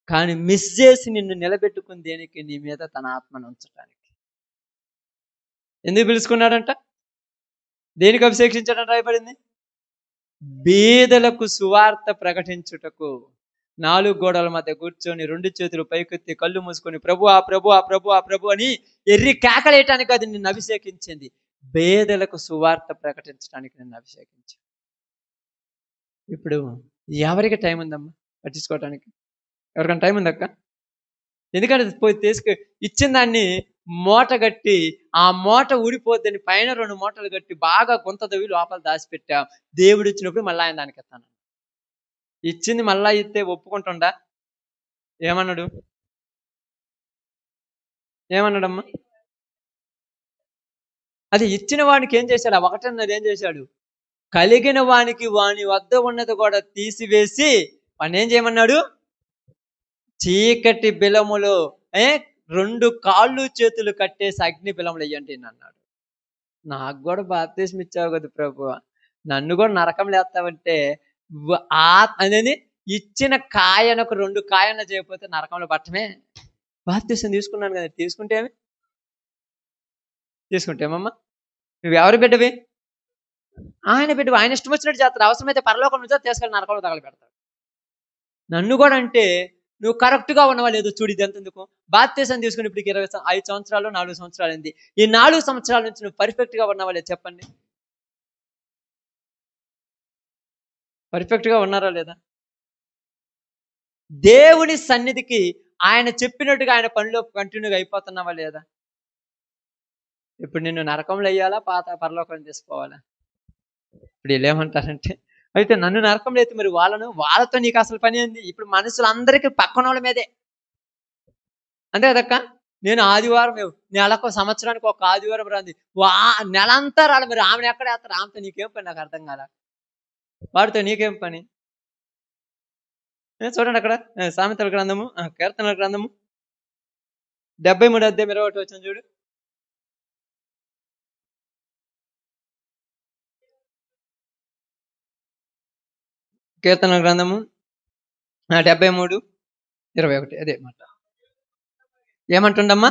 కానీ మిస్ చేసి నిన్ను నిలబెట్టుకుని దేనికి? నీ మీద తన ఆత్మను ఉంచడానికి. ఎందుకు పిలుచుకున్నాడంట? దేనికి అభిషేకించాడని రాయబడింది? బీదలకు సువార్త ప్రకటించుటకు. నాలుగు గోడల మధ్య కూర్చొని 2 చేతులు పైకెత్తి కళ్ళు మూసుకొని ప్రభువా ప్రభువా ప్రభువా ప్రభు అని ఎర్రి కేకలేయటానికి అది నిన్ను అభిషేకించింది. పేదలకు సువార్త ప్రకటించడానికి నిన్ను అభిషేకించింది. ఇప్పుడు ఎవరికి టైం ఉందమ్మా పట్టించుకోవటానికి? ఎవరికైనా టైం ఉందక్క? ఎందుకంటే పోయి ఇచ్చిన దాన్ని మూట కట్టి ఆ మూట ఊడిపోద్దని పైన 2 మూటలు కట్టి బాగా గుంత దవ్వి లోపల దాచిపెట్టా. దేవుడు ఇచ్చినప్పుడు మళ్ళీ ఆయన దానికి ఎత్తాను. ఇచ్చింది మళ్ళా ఇస్తే ఒప్పుకుంటుండా? ఏమన్నాడు? ఏమన్నాడమ్మా? అది ఇచ్చిన వానికి ఏం చేశాడు? ఆ ఒకటన్నది ఏం చేశాడు? కలిగిన వానికి వాని వద్ద ఉన్నది కూడా తీసివేసి వాడిని ఏం చేయమన్నాడు? చీకటి బిలములో 2 కాళ్ళు చేతులు కట్టేసి అగ్ని బిలములు వేయండి అన్నాడు. నాకు కూడా బాప్తిస్మం ఇచ్చావు కదా ప్రభు, నన్ను కూడా నరకంలో వేస్తావంటే అనేది ఇచ్చిన కాయనకు 2 కాయన చేయకపోతే నరకంలో పట్టమే. బాప్తిస్మం తీసుకున్నాను కదా, తీసుకుంటేమమ్మా నువ్వు ఎవరి బిడ్డవి? ఆయన బిడ్డవి. ఆయన ఇష్టం వచ్చినట్టు చేస్తాడు. అవసరమైతే పరలోకం నుంచి తీసుకెళ్ళి నరకంలో తగలు పెడతాడు. నన్ను కూడా అంటే నువ్వు కరెక్ట్గా ఉన్నవా లేదో చూడు. ఇది ఎంతెందుకు? బాప్తిస్మం తీసుకుని ఇప్పటికి 25 సంవత్సరాలు 4 సంవత్సరాలు అయింది. ఈ 4 సంవత్సరాల నుంచి నువ్వు పర్ఫెక్ట్గా ఉన్నవా లేదు చెప్పండి? పర్ఫెక్ట్గా ఉన్నారా లేదా? దేవుని సన్నిధికి ఆయన చెప్పినట్టుగా ఆయన పనిలో కంటిన్యూగా అయిపోతున్నావా లేదా? ఇప్పుడు నిన్ను నరకంలో వేయాలా పరలోకం తీసుకోవాలా? ఇప్పుడు వీళ్ళు ఏమంటారంటే అయితే నన్ను నరకంలో అయితే మరి వాళ్ళతో నీకు అసలు పని ఏంది? ఇప్పుడు మనుషులందరికీ పక్కన వాళ్ళ మీదే. అంతే కదక్క. నేను ఆదివారం నెలకు సంవత్సరానికి ఒక ఆదివారం రాంది నెలంతా రాలి. మరి ఆమెను ఎక్కడ వేస్తారు? ఆమెతో నీకేం పని? నాకు అర్థం కాల. వాడితో నీకేం పని? చూడండి అక్కడ సామెతల గ్రంథము, కీర్తనల గ్రంథము 73 అధ్యాయం 21 వచ్చిన చూడు. కీర్తనల గ్రంథము 73:21 అదే మాట. ఏమంటుండమ్మా?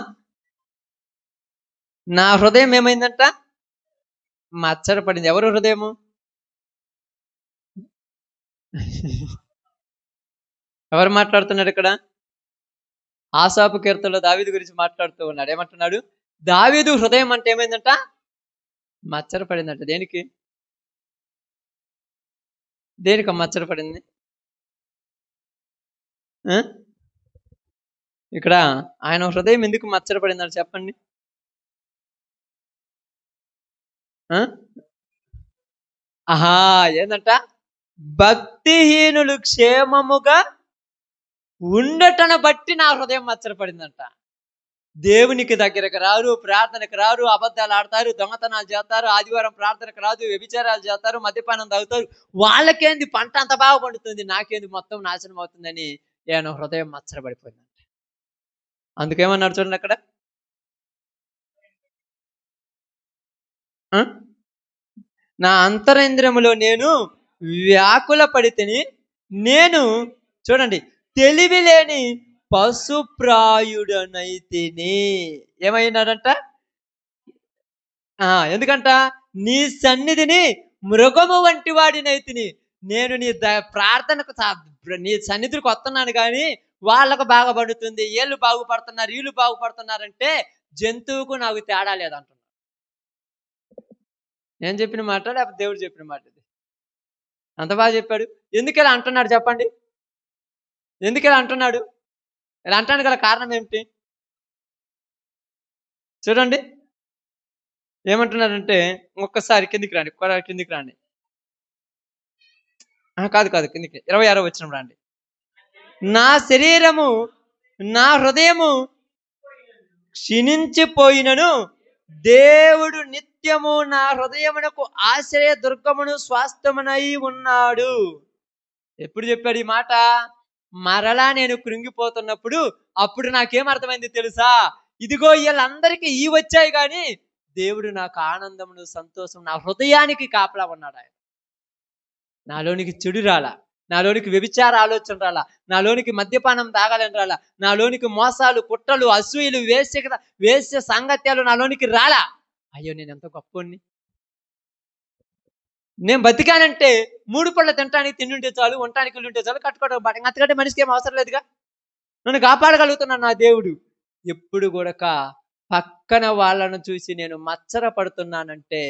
నా హృదయం ఏమైందంట? మచ్చరపడింది. ఎవరు హృదయము? ఎవరు మాట్లాడుతున్నాడు ఇక్కడ? ఆసాపు కీర్తనలో దావీదు గురించి మాట్లాడుతూ ఉన్నాడు. ఏమంటున్నాడు? దావీదు హృదయం అంటే ఏమైందంట? మచ్చరపడిందంట. దేనికి మచ్చరపడింది? ఇక్కడ ఆయన హృదయం ఎందుకు మచ్చరపడిందంట చెప్పండి? ఏందంట? భక్తిహీనులు క్షేమముగా ఉండటను బట్టి నా హృదయం మచ్చరపడిందంట. దేవునికి దగ్గరకు రారు, ప్రార్థనకు రారు, అబద్ధాలు ఆడతారు, దొంగతనాలు చేస్తారు, ఆదివారం ప్రార్థనకు రాదు, వ్యభిచారాలు చేస్తారు, మద్యపానం తాగుతారు. వాళ్ళకేంది పంట అంత బాగా పండుతుంది, నాకేంది మొత్తం నాశనం అవుతుందని ఆయన హృదయం మచ్చరపడిపోయిందంట. అందుకేమన్నాడు చూడండి అక్కడ, నా అంతరేంద్రములో నేను వ్యాకుల పడితిని, నేను చూడండి తెలివి లేని పశుప్రాయుడనైతిని. ఏమైనాడంట? ఎందుకంట? నీ సన్నిధిని మృగము వంటి వాడినైతిని. నేను నీ ప్రార్థనకు నీ సన్నిధికి వస్తున్నాను కానీ వాళ్ళకు బాగా పడుతుంది, వీళ్ళు బాగుపడుతున్నారు, వీళ్ళు బాగుపడుతున్నారంటే జంతువుకు నాకు తేడా లేదంటున్నాడు. నేను చెప్పిన మాట లేకపోతే దేవుడు చెప్పిన మాట? ఇది అంత బాగా చెప్పాడు. ఎందుకు ఇలా అంటున్నాడు చెప్పండి? ఎందుకు ఇలా అంటున్నాడు? ఇలా అంటానికి గల కారణం ఏమిటి? చూడండి ఏమంటున్నాడంటే, ఒక్కసారి కిందికి రాండి, కిందికి రాండి. కాదు కిందికి 26వ వచనం రాండి. నా శరీరము నా హృదయము క్షీణించిపోయినను దేవుడు నిత్యము నా హృదయమునకు ఆశ్రయ దుర్గమును స్వాస్థ్యమునై ఉన్నాడు. ఎప్పుడు చెప్పాడు ఈ మాట? మరలా నేను కృంగిపోతున్నప్పుడు. అప్పుడు నాకేం అర్థమైంది తెలుసా? ఇదిగో వీళ్ళందరికీ వచ్చాయి కానీ దేవుడు నాకు ఆనందమును సంతోషం నా హృదయానికి కాపలా ఉన్నాడు. ఆయన నాలోనికి చెడు రాలా, నాలోనికి వ్యభిచార ఆలోచన రాలా, నాలోనికి మద్యపానం తాగాలని రాలా, నాలోనికి మోసాలు, కుట్రలు, అసూయలు, వేశ్య సాంగత్యాలు నాలోనికి రాలా. అయ్యో నేను ఎంత గొప్పని, నేను బతికానంటే 3 పళ్ళ తినటానికి తిండి ఉంటే చాలు, ఉండటానికి ఇల్లు ఉంటే చాలు, కట్టుకోవడం బాట, అంతకంటే మనిషికి ఏం అవసరం లేదుగా. నన్ను కాపాడగలుగుతున్నాను నా దేవుడు. ఎప్పుడు కూడా పక్కన వాళ్ళను చూసి నేను మచ్చర పడుతున్నానంటే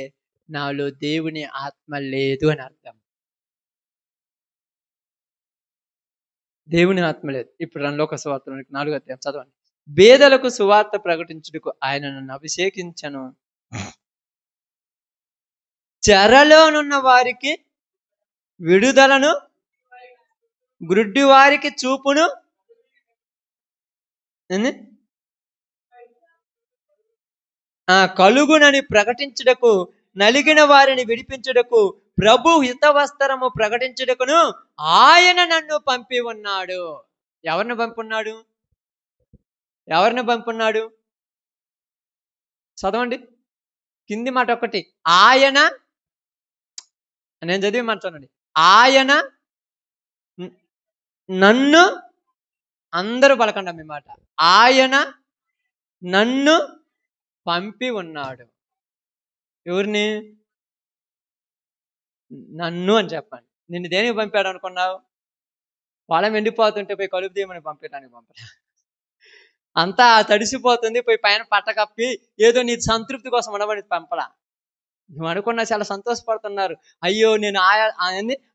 నాలో దేవుని ఆత్మ లేదు అని అర్థం. దేవుని ఆత్మ లేదు. ఇప్పుడు లోక సువార్తలోనికి 4వ అధ్యాయం చదవండి. బేదలకు సువార్త ప్రకటించుటకు ఆయన నన్ను అభిషేకించను, చెరలోనున్న వారికి విడుదలను, గ్రుడ్డి వారికి చూపును, కలుగునని ప్రకటించుటకు, నలిగిన వారిని విడిపించుటకు, ప్రభు హితవస్త్రము ప్రకటించుటకును ఆయన నన్ను పంపి ఉన్నాడు. ఎవరిని పంపున్నాడు? ఎవరిని పంపున్నాడు? చదవండి కింది మాట ఒకటి. ఆయన, నేను చదివి మాట చూడండి. ఆయన నన్ను, అందరూ పలకండి మీ మాట. ఆయన నన్ను పంపి ఉన్నాడు. ఎవరిని? నన్ను అని చెప్పండి. నిన్ను దేనికి పంపాడు అనుకున్నావు? పొలం ఎండిపోతుంటే పోయి కలుపు తీయమని పంపించడానికి పంపడా? అంతా తడిసిపోతుంది, పోయి పైన పట్ట కప్పి ఏదో నీ సంతృప్తి కోసం ఉండబడి పంపడా? నువ్వు అనుకున్నా చాలా సంతోషపడుతున్నారు. అయ్యో నేను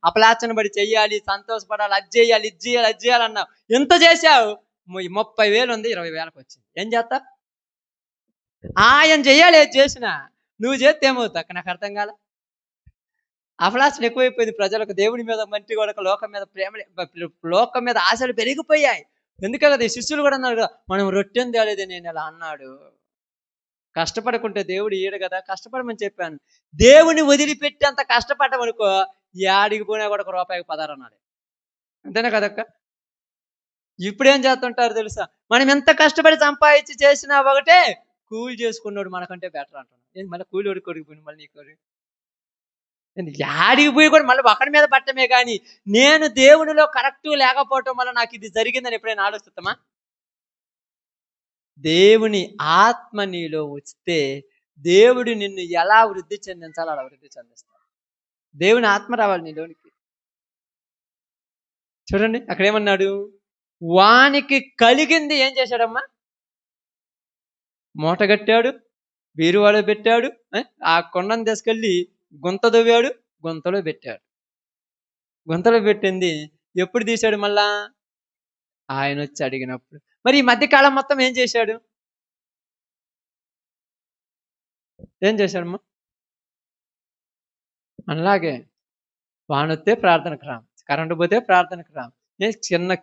అపలాచన పడి చెయ్యాలి, సంతోషపడాలి, అది చేయాలి, ఇది చేయాలి, అది చేయాలన్నావు. ఎంత చేశావు? 30,000 ఉంది, 20,000కి వచ్చింది. ఏం చేస్తా? ఆయన చెయ్యాలి. ఏది చేసినా నువ్వు చేస్తే ఏమవుతా? నాకు అర్థం కాల. అపలాచన ఎక్కువైపోయింది ప్రజలకు. దేవుని మీద మంటి కూడా లోకం మీద ప్రేమ, లోకం మీద ఆశలు పెరిగిపోయాయి. ఎందుకంటే శిష్యులు కూడా అన్నారు, మనం రొట్టెని తేలేదు నేను ఇలా అన్నాడు. కష్టపడకుంటే దేవుడు ఈయడు కదా, కష్టపడమని చెప్పాను. దేవుని వదిలిపెట్టి అంత కష్టపడ్డామనుకో, యాడికి పోయినా కూడా ₹1 పదారు అన్నాడు. అంతేనా కదక్క? ఇప్పుడు ఏం చేస్తుంటారు తెలుసా? మనం ఎంత కష్టపడి సంపాదించి చేసినా ఒకటే, కూలి చేసుకున్నాడు మనకంటే బెటర్ అంటున్నాడు. మళ్ళీ కూలి కొడుకుపోయింది మళ్ళీ నీకు. యాడికి పోయి కూడా మళ్ళీ ఒకరి మీద పట్టమే కానీ, నేను దేవునిలో కరెక్ట్ లేకపోవటం వల్ల నాకు ఇది జరిగిందని ఎప్పుడైనా ఆలోచిస్తామా? దేవుని ఆత్మ నీలో వస్తే దేవుడు నిన్ను ఎలా వృద్ధి చెందించాలో అలా వృద్ధి చెందిస్తాడు. దేవుని ఆత్మ రావాలి నీలోనికి. చూడండి అక్కడ ఏమన్నాడు? వానికి కలిగింది ఏం చేశాడమ్మా? మూట కట్టాడు, బీరువాలో పెట్టాడు, ఆ కొండను తీసుకెళ్ళి గుంత దవ్వాడు, గుంతలో పెట్టాడు. గుంతలో పెట్టింది ఎప్పుడు తీశాడు? మళ్ళా ఆయన వచ్చి అడిగినప్పుడు. మరి ఈ మధ్యకాలం మొత్తం ఏం చేశాడు? ఏం చేశాడమ్మా? అలాగే వానొస్తే ప్రార్థనకు రాం, కరెంటు పోతే ప్రార్థనకు రాం, చిన్న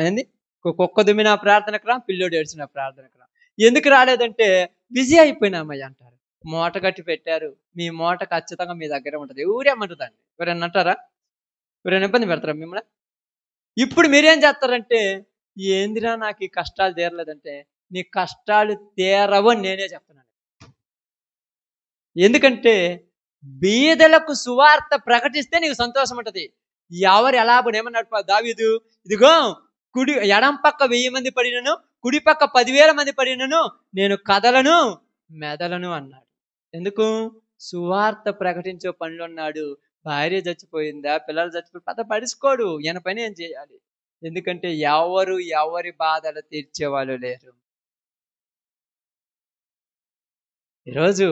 ఏంది కుక్క దుమ్మిన ప్రార్థనకు రాం, పిల్లోడు ఏడ్చిన ప్రార్థనకు రాం. ఎందుకు రాలేదంటే బిజీ అయిపోయినామయ్య అంటారు. మూట కట్టి పెట్టారు, మీ మూట ఖచ్చితంగా మీ దగ్గర ఉంటుంది. ఎవరేమంటుందండి? ఎవరైనా అంటారా? ఎవరైనా ఇబ్బంది పెడతారా మిమ్మల్ని? ఇప్పుడు మీరేం చేస్తారంటే, ఏందిరా నాకు ఈ కష్టాలు తీరలేదంటే, నీ కష్టాలు తీరవు అని నేనే చెప్తున్నాను. ఎందుకంటే బీదలకు సువార్త ప్రకటిస్తే నీకు సంతోషం ఉంటుంది. ఎవరు ఎలా ఏమన్నాడు దావీదు? ఇదిగో కుడి ఎడం పక్క 1000 మంది పడినను, కుడి పక్క 10,000 మంది పడినను, నేను కదలను మెదలను అన్నాడు. ఎందుకు? సువార్త ప్రకటించే పనిలో ఉన్నాడు. భార్య చచ్చిపోయిందా, పిల్లలు చచ్చిపోయి పెద్ద పడుచుకోడు, ఈయన పని ఏం చేయాలి? ఎందుకంటే ఎవరి బాధలు తీర్చేవాళ్ళు లేరు. ఈరోజు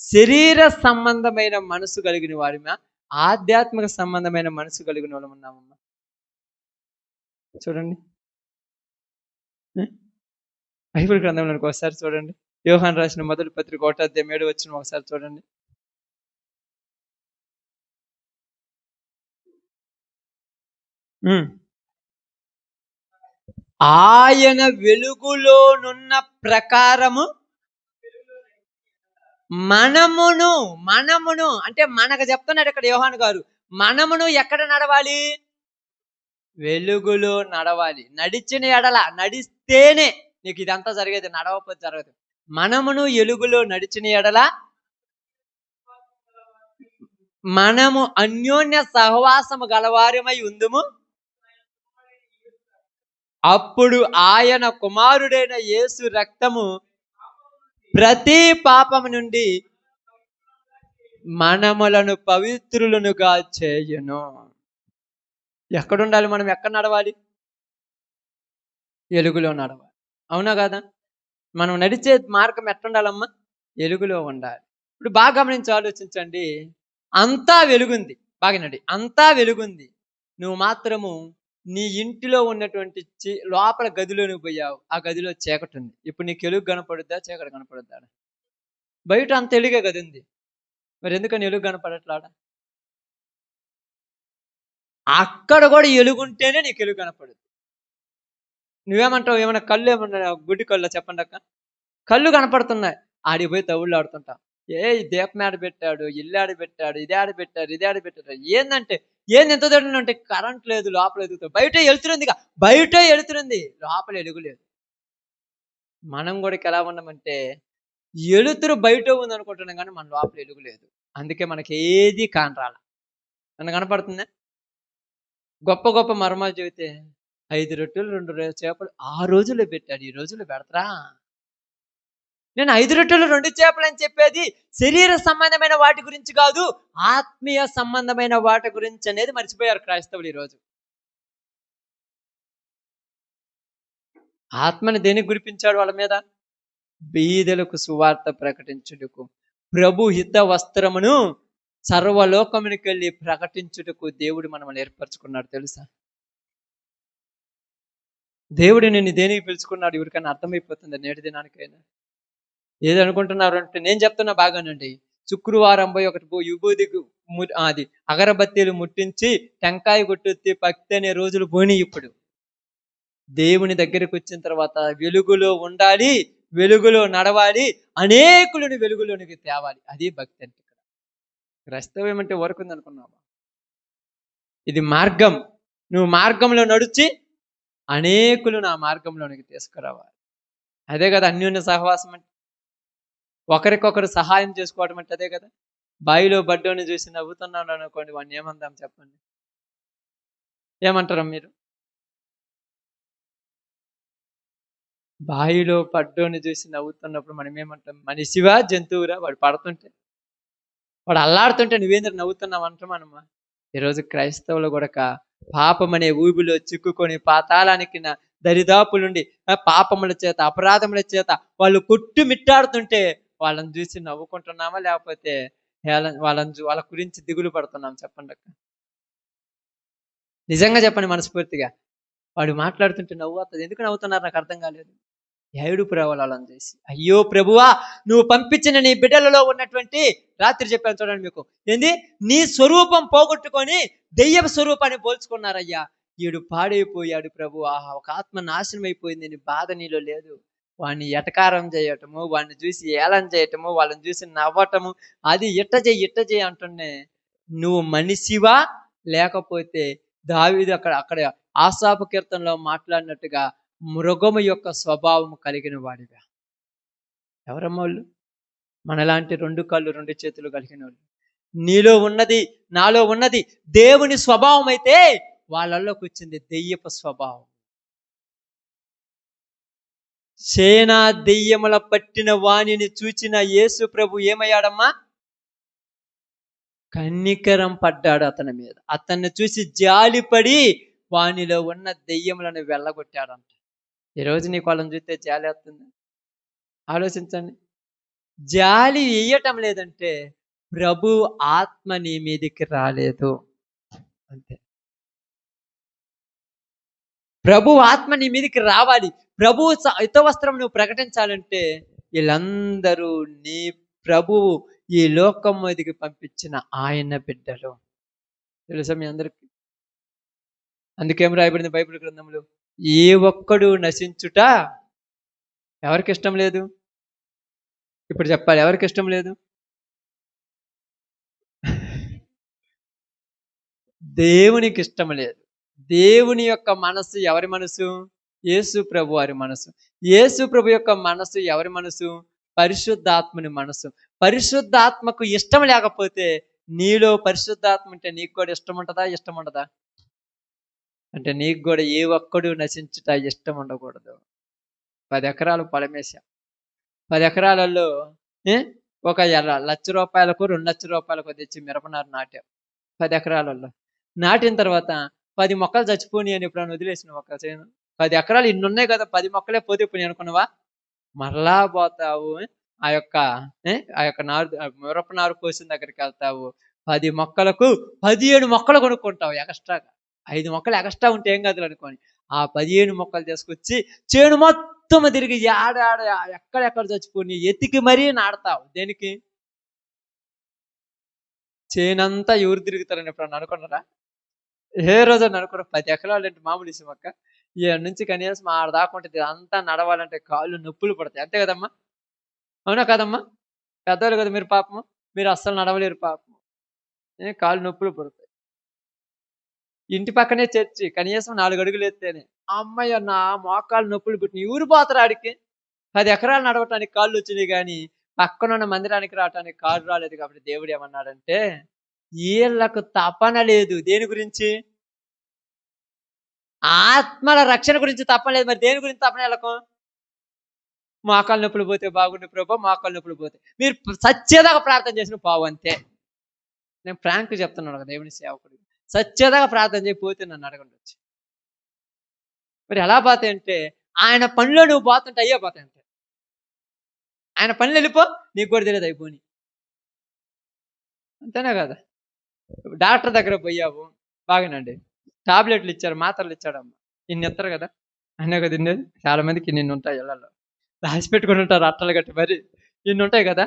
శరీర సంబంధమైన మనసు కలిగిన వారిమా, ఆధ్యాత్మిక సంబంధమైన మనసు కలిగిన వాళ్ళం ఉన్నామమ్మా. చూడండి బైబిల్ గ్రంథంలోకి ఒకసారి చూడండి. యోహాను రాసిన మొదటి పత్రిక 1వ అధ్యాయం 7వ వచనం ఒకసారి చూడండి. ఆయన వెలుగులోనున్న ప్రకారము మనమును అంటే మనకు చెప్తున్నాడు ఇక్కడ యోహాను గారు. మనమును ఎక్కడ నడవాలి? వెలుగులో నడవాలి. నడిచిన ఎడల, నడిస్తేనే నీకు ఇదంతా జరిగేది, నడవకపోతే జరగదు. మనమును వెలుగులో నడిచిన ఎడల మనము అన్యోన్య సహవాసము గలవారమై ఉందుము. అప్పుడు ఆయన కుమారుడైన యేసు రక్తము ప్రతి పాపము నుండి మనములను పవిత్రులనుగా చేయును. ఎక్కడుండాలి? మనం ఎక్కడ నడవాలి? వెలుగులో నడవాలి. అవునా కాదా? మనం నడిచే మార్గం ఎట్టుండాలమ్మా? వెలుగులో ఉండాలి. ఇప్పుడు బాగా గమనించి ఆలోచించండి. అంతా వెలుగుంది. బాగానండి. అంతా వెలుగుంది. నువ్వు మాత్రము నీ ఇంటిలో ఉన్నటువంటి లోపల గదిలోనికి పోయావు. ఆ గదిలో చీకటి ఉంది. ఇప్పుడు నీకు వెలుగు కనపడుద్దా? చీకటి కనపడుద్దా? బయట అంత వెలుగే గది ఉంది. మరి ఎందుకని వెలుగు కనపడట్లాడా? అక్కడ కూడా ఎలుగుంటేనే నీకు వెలుగు కనపడుద్ది. నువ్వేమంటావు? ఏమన్నా కళ్ళు ఏమన్నా గుడ్డి కళ్ళా చెప్పండి అక్క? కళ్ళు కనపడుతున్నాయి. ఆడికి పోయి తవుళ్ళు ఆడుతుంటాం. ఈ దీపం ఆడ పెట్టాడు, ఇల్లు ఆడ పెట్టాడు, ఇది ఆడ పెట్టాడు, ఇది ఆడ పెట్టాడు. ఏందంటే ఏంది ఎంత దూరం అంటే కరెంట్ లేదు, లోపల ఎదుగుతాం. బయట వెళ్తురుందిగా, బయట వెళ్తురుంది, లోపల ఎలుగు లేదు. మనం కూడా ఎలా ఉన్నామంటే ఎలుతురు బయట ఉంది అనుకుంటున్నాం కానీ మన లోపల ఎలుగు లేదు. అందుకే మనకి ఏది కానరాల. నన్ను కనపడుతుందా? గొప్ప గొప్ప మర్మాలు చెబితే 5 రొట్టెలు 2 చేపలు ఆ రోజుల్లో పెట్టాడు, ఈ రోజుల్లో పెడతారా? నేను 5 రొట్టెలు 2 చేపలు అని చెప్పేది శరీర సంబంధమైన వాటి గురించి కాదు, ఆత్మీయ సంబంధమైన వాటి గురించి అనేది మర్చిపోయారు క్రైస్తవులు ఈరోజు. ఆత్మని దేనికి గురిపించాడు వాళ్ళ మీద? బీదలకు సువార్త ప్రకటించుటకు, ప్రభు హిత వస్త్రమును సర్వలోకమునికి వెళ్ళి ప్రకటించుటకు దేవుడు మనల్ని ఏర్పరచుకున్నాడు తెలుసా? దేవుడు నిన్ను దేనికి పిలుచుకున్నాడు ఎవరికైనా అర్థమైపోతుంది నేటి దినానికైనా? ఏదనుకుంటున్నారు అంటే నేను చెప్తున్నా బాగానండి. శుక్రవారం పోయి ఒకటి విభూది అది అగరబత్తీలు ముట్టించి టెంకాయ కొట్టెత్తి భక్తి అనే రోజులు పోనీ. ఇప్పుడు దేవుని దగ్గరికి వచ్చిన తర్వాత వెలుగులో ఉండాలి, వెలుగులో నడవాలి, అనేకులను వెలుగులోనికి తేవాలి. అది భక్తి అంటే. ఇక్కడ క్రైస్తవం అంటే వరకుంది అనుకున్నావా? ఇది మార్గం. నువ్వు మార్గంలో నడిచి అనేకులు నా మార్గంలోనికి తీసుకురావాలి. అదే కదా అన్యోన్య సహవాసం అంటే. ఒకరికొకరు సహాయం చేసుకోవడం అంటే అదే కదా. బావిలో బడ్డోని చూసి నవ్వుతున్నాడు అనుకోండి, వాడిని ఏమందాం చెప్పండి? ఏమంటారు మీరు? బావిలో పడ్డోని చూసి నవ్వుతున్నప్పుడు మనం ఏమంటాం? మనిషివా జంతువురా? వాడు పడుతుంటే, వాడు అల్లాడుతుంటే నువ్వేంద్ర నవ్వుతున్నావు అంటాం మనమా? ఈరోజు క్రైస్తవులు కూడా పాపం అనే ఊబిలో చిక్కుకొని పాతాళానికి దరిదాపులుండి పాపముల చేత అపరాధముల చేత వాళ్ళు కొట్టుమిట్టాడుతుంటే వాళ్ళని చూసి నవ్వుకుంటున్నామా, లేకపోతే వాళ్ళ గురించి దిగులు పడుతున్నాం? చెప్పండి అక్క, నిజంగా చెప్పండి మనస్ఫూర్తిగా. వాడు మాట్లాడుతుంటే నవ్వు వస్తుంది. ఎందుకు నవ్వుతున్నారు నాకు అర్థం కాలేదు. ఏడుపు రావాలని చేసి, అయ్యో ప్రభువా, నువ్వు పంపించిన నీ బిడ్డలలో ఉన్నటువంటి, రాత్రి చెప్పాను చూడండి మీకు, ఏంది నీ స్వరూపం పోగొట్టుకొని దెయ్యపు స్వరూపాన్ని పోల్చుకున్నారయ్యా. ఈడు పాడైపోయాడు ప్రభువా, ఒక ఆత్మ నాశనం అయిపోయింది, నీ బాధ నీలో లేదు. వాడిని ఎటకారం చేయటము, వాడిని చూసి ఏలం చేయటము, వాళ్ళని చూసి నవ్వటము, అది ఇట్ట చేయి అంటుండే. నువ్వు మనిషివా, లేకపోతే దావీదు అక్కడ ఆసాపు కీర్తనలో మాట్లాడినట్టుగా మృగము యొక్క స్వభావం కలిగిన వాడిగా? ఎవరమ్మ వాళ్ళు? మనలాంటి 2 కళ్ళు 2 చేతులు కలిగిన వాళ్ళు. నీలో ఉన్నది నాలో ఉన్నది దేవుని స్వభావం అయితే వాళ్ళలోకి వచ్చింది దెయ్యపు స్వభావం. సేనా దెయ్యముల పట్టిన వాణిని చూచిన యేసు ప్రభు ఏమయ్యాడమ్మా? కన్నికరం పడ్డాడు అతని మీద. అతన్ని చూసి జాలిపడి వానిలో ఉన్న దెయ్యములను వెళ్ళగొట్టాడంట. ఈరోజు నీకు వాళ్ళని చూస్తే జాలి వస్తుంది? ఆలోచించండి. జాలి వేయటం లేదంటే ప్రభు ఆత్మ నీ మీదికి రాలేదు అంతే. ప్రభు ఆత్మ నీ మీదికి రావాలి. ప్రభు హితవస్త్రం నువ్వు ప్రకటించాలంటే వీళ్ళందరూ నీ ప్రభువు ఈ లోకం మీదకి పంపించిన ఆయన బిడ్డలు. తెలుసా మీ అందరికి? అందుకేం రాయబడింది బైబిల్ గ్రంథంలో? ఏ ఒక్కడు నశించుట ఎవరికి ఇష్టం లేదు? ఇప్పుడు చెప్పాలి, ఎవరికి ఇష్టం లేదు? దేవునికి ఇష్టం లేదు. దేవుని యొక్క మనసు ఎవరి మనసు? యేసు ప్రభు వారి మనసు. యేసు ప్రభు యొక్క మనసు ఎవరి మనసు? పరిశుద్ధాత్మని మనసు. పరిశుద్ధాత్మకు ఇష్టం లేకపోతే నీలో పరిశుద్ధాత్మ ఉంటే నీకు కూడా ఇష్టం ఉంటుందా? ఇష్టం ఉండదా? అంటే నీకు కూడా ఏ ఒక్కడు నశించుట ఇష్టం ఉండకూడదు. 10 ఎకరాలు పొలమేశా, 10 ఎకరాలలో ఒక 1,00,000 రూపాయలకు 2,00,000 రూపాయలకు తెచ్చి మిరపనారు నాటాం 10 ఎకరాలలో. నాటిన తర్వాత 10 మొక్కలు చచ్చిపోయి అని ఎప్పుడైనా వదిలేసిన ఒక చేను? 10 ఎకరాలు ఇన్ని ఉన్నాయి కదా, 10 మొక్కలే పోతే పోయి అనుకున్నావా? మరలా పోతావు. ఆ యొక్క ఆ యొక్క మిరప నారు కోసిన దగ్గరికి వెళ్తావు. 10 మొక్కలకు 17 మొక్కలు కొనుక్కుంటావు ఎక్స్ట్రాగా. 5 మొక్కలు ఎక్స్ట్రా ఉంటే ఏం కాదులే అనుకోని. ఆ 15 మొక్కలు తీసుకొచ్చి చేను మొత్తం తిరిగి ఎక్కడెక్కడ చచ్చిపోయి ఎతికి మరీ నాడతావు. దేనికి? చేనంతా ఎవరు తిరుగుతారని ఎప్పుడన్నా అనుకున్నారా? ఏ రోజు అనుకున్నా. 10 ఎకరాలు అంటే మామూలు విషయం అక్క. ఈడ నుంచి కనీసం ఆడ దాకా ఉంటది. అంతా నడవాలంటే కాళ్ళు నొప్పులు పడతాయి. అంతే కదమ్మా? అవునా కాదమ్మా? పెద్దవాళ్ళు కదా మీరు పాపము. మీరు అస్సలు నడవలేరు పాపం. కాళ్ళు నొప్పులు పడతాయి. ఇంటి పక్కనే చర్చి. కనీసం 4 అడుగులు ఎత్తేనే. అమ్మయ్య నా మోకాళ్ళు నొప్పులు పుట్టినాయి. ఎవరు పోతారు ఆడికి? 10 ఎకరాలు నడవటానికి కాళ్ళు వచ్చినాయి కానీ పక్కనున్న మందిరానికి రావటానికి కాళ్ళు రాలేదు. కాబట్టి దేవుడు ఏమన్నాడంటే, వీళ్ళకు తపన లేదు. దేని గురించి? ఆత్మల రక్షణ గురించి తపన లేదు. మరి దేని గురించి తపన వీళ్ళకు? మోకాళ్ళ నొప్పులు పోతే బాగుండు ప్రభా, మోకాళ్ళ నొప్పులు పోతే. మీరు సచ్చేదాకా ప్రార్థన చేసిన పావు అంతే. నేను ఫ్రాంక్ చెప్తున్నాను కదా దేవుని సేవకుడు. సచ్చేదాకా ప్రార్థన చేయకపోతే నన్ను అడగండి వచ్చి. మరి ఎలా పోతాయి అంటే, ఆయన పనిలో నువ్వు పోతుంటే అయ్యే పోతాయి అంతే. ఆయన పనులు వెళ్ళిపో, నీకు కూడా తెలియదు అయిపోయి. అంతేనా కదా? డాక్టర్ దగ్గర పోయావు, బాగానండి, టాబ్లెట్లు ఇచ్చారు, మాత్రలు ఇచ్చాడమ్మా. ఇన్ని ఇస్తారు కదా, అనే కదా ఇన్నేది. చాలా మందికి నిన్ను ఉంటాయి ఇళ్లలో రాసి పెట్టుకుని ఉంటారు అట్టలు కట్టి. మరి ఇన్ని ఉంటాయి కదా.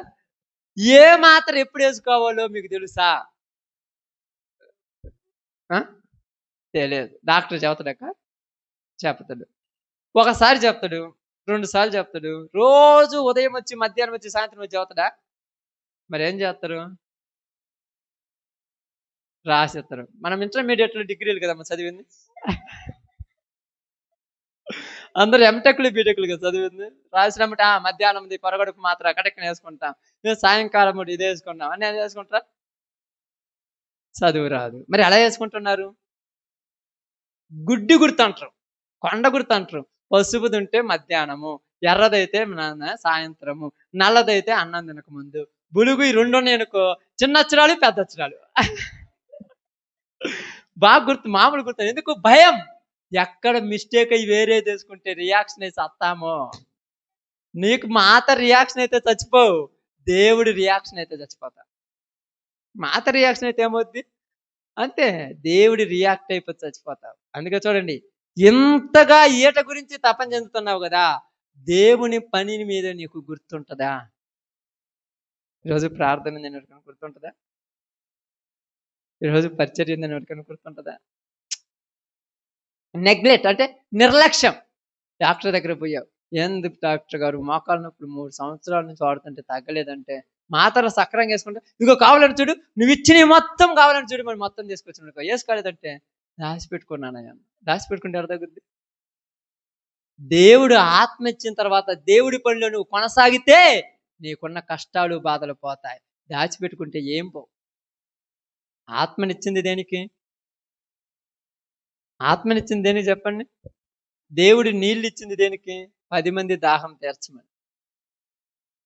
ఏ మాత్ర ఎప్పుడు వేసుకోవాలో మీకు తెలుసా? తెలియదు. డాక్టర్ చెబుతాడక చెప్తాడు. ఒకసారి చెప్తాడు, 2 సార్లు చెప్తాడు. రోజు ఉదయం వచ్చి మధ్యాహ్నం వచ్చి సాయంత్రం వచ్చి చెబుతాడా? మరి ఏం చేస్తారు? రాసేస్తారు. మనం ఇంటర్మీడియట్లో డిగ్రీలు కదమ్మా చదివింది. అందరూ ఎంటెక్లు బీటెక్లు కదా చదివింది. రాసినమ్మట మధ్యాహ్నం పొరగడుపు మాత్రం అక్కడెక్కడ వేసుకుంటాం, మేము సాయంకాలం ఇదే వేసుకుంటాం అని ఏం వేసుకుంటారా? చదువు రాదు. మరి ఎలా వేసుకుంటున్నారు? గుడ్డి గుర్తు అంటారు, కొండ గుర్తు అంటారు. పసుపుది ఉంటే మధ్యాహ్నము, ఎర్రదైతే సాయంత్రము, నల్లదైతే అన్నం తినక ముందు, బులుగు ఈ 2 ఉన్నాయి అనుకో, చిన్న అక్షరాలు పెద్ద అక్షరాలు. బాగా గుర్తు, మామూలు గుర్తు. ఎందుకు? భయం. ఎక్కడ మిస్టేక్ అయ్యి వేరే తీసుకుంటే రియాక్షన్ అయితే చస్తామో. నీకు మాత రియాక్షన్ అయితే చచ్చిపోవు, దేవుడి రియాక్షన్ అయితే చచ్చిపోతా. మాత రియాక్షన్ అయితే ఏమవుద్ది? అంతే, దేవుడి రియాక్ట్ అయిపోతే చచ్చిపోతావు. అందుకే చూడండి, ఎంతగా ఈట గురించి తపన చెందుతున్నావు కదా, దేవుని పని మీద నీకు గుర్తుంటుందా? ఈరోజు ప్రార్థన నేను గుర్తుంటుందా? ఈరోజు పరిచర్య నేను గుర్తుంటుందా? నెగ్లెక్ట్ అంటే నిర్లక్ష్యం. డాక్టర్ దగ్గర పోయావు, ఎందుకు డాక్టర్ గారు మోకాళ్ళ నొప్పులు 3 సంవత్సరాల నుంచి వాడుతుంటే తగ్గలేదంటే, మాత్రం సక్రంగా వేసుకుంటే, ఇదిగో కావాలని చూడు, నువ్వు ఇచ్చినవి మొత్తం కావాలని చూడు, మరి మొత్తం తీసుకొచ్చిన వేసుకోలేదంటే దాచిపెట్టుకున్నానయ్యా. దాచిపెట్టుకుంటే ఎవరు తగ్గుద్ది? దేవుడు ఆత్మ ఇచ్చిన తర్వాత దేవుడి పనిలో నువ్వు కొనసాగితే నీకున్న కష్టాలు బాధలు పోతాయి. దాచిపెట్టుకుంటే ఏం పోవు. ఆత్మనిచ్చింది దేనికి? ఆత్మనిచ్చింది దేనికి చెప్పండి? దేవుడి నీళ్ళు ఇచ్చింది దేనికి? 10 మంది దాహం తీర్చమని.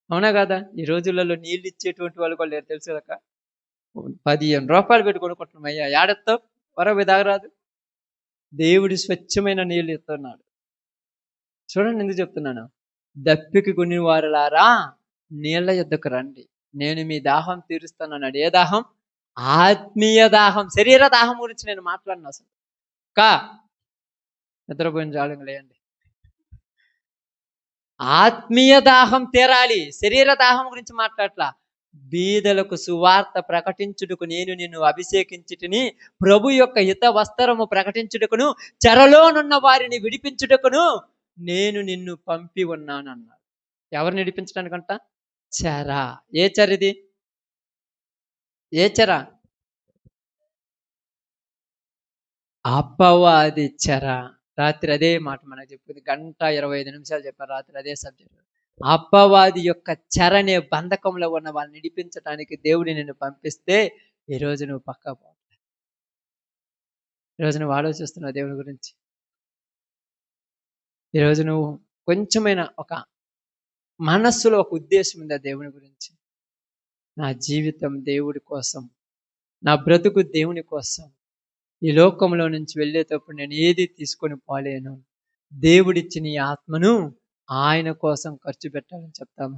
అవునా కదా? ఈ రోజులలో నీళ్ళు ఇచ్చేటువంటి వాళ్ళు కూడా లేరు, తెలుసు కదా. 15 రూపాయలు పెట్టి కొనుక్కుంటున్నాం. అయ్యా ఏడెత్తావు? వరవి తాగరాదు. దేవుడి స్వచ్ఛమైన నీళ్ళు ఇస్తున్నాడు. చూడండి ఎందుకు చెప్తున్నాను. దప్పికి కొన్ని వారులారా నీళ్ళ యుద్ధకు రండి, నేను మీ దాహం తీరుస్తానన్నాడు. ఏ దాహం? ఆత్మీయ దాహం. శరీర దాహం గురించి నేను మాట్లాడిన అసలు నిద్రపోయిన జాలింగ్ లేయండి. ఆత్మీయ దాహం తీరాలి, శరీర దాహం గురించి మాట్లాడట్లా. బీదలకు సువార్త ప్రకటించుటకు నేను నిన్ను అభిషేకించుటని, ప్రభు యొక్క హిత వస్త్రము ప్రకటించుటకును, చెరలోనున్న వారిని విడిపించుటకును నేను నిన్ను పంపి ఉన్నాను అన్నాడు. ఎవరిని విడిపించడానికంట? చెర. ఏ చెర ఇది? ఏ చెర? అపవాది చెర. రాత్రి అదే మాట మనకు చెప్పింది. 1:25 చెప్పారు రాత్రి అదే సబ్జెక్ట్. అపవాది యొక్క చెరనే బంధకంలో ఉన్న వాళ్ళని విడిపించడానికి దేవుడి నిన్ను పంపిస్తే ఈరోజు నువ్వు పక్కా పోతావు. ఈరోజు నువ్వు ఆలోచిస్తున్నావు దేవుని గురించి. ఈరోజు నువ్వు కొంచెమైనా ఒక మనస్సులో ఒక ఉద్దేశం ఉందా దేవుని గురించి? నా జీవితం దేవుడి కోసం, నా బ్రతుకు దేవుని కోసం. ఈ లోకంలో నుంచి వెళ్ళేటప్పుడు నేను ఏది తీసుకొని పోలేను. దేవుడిచ్చిన ఈ ఆత్మను ఆయన కోసం ఖర్చు పెట్టాలని చెప్తాము.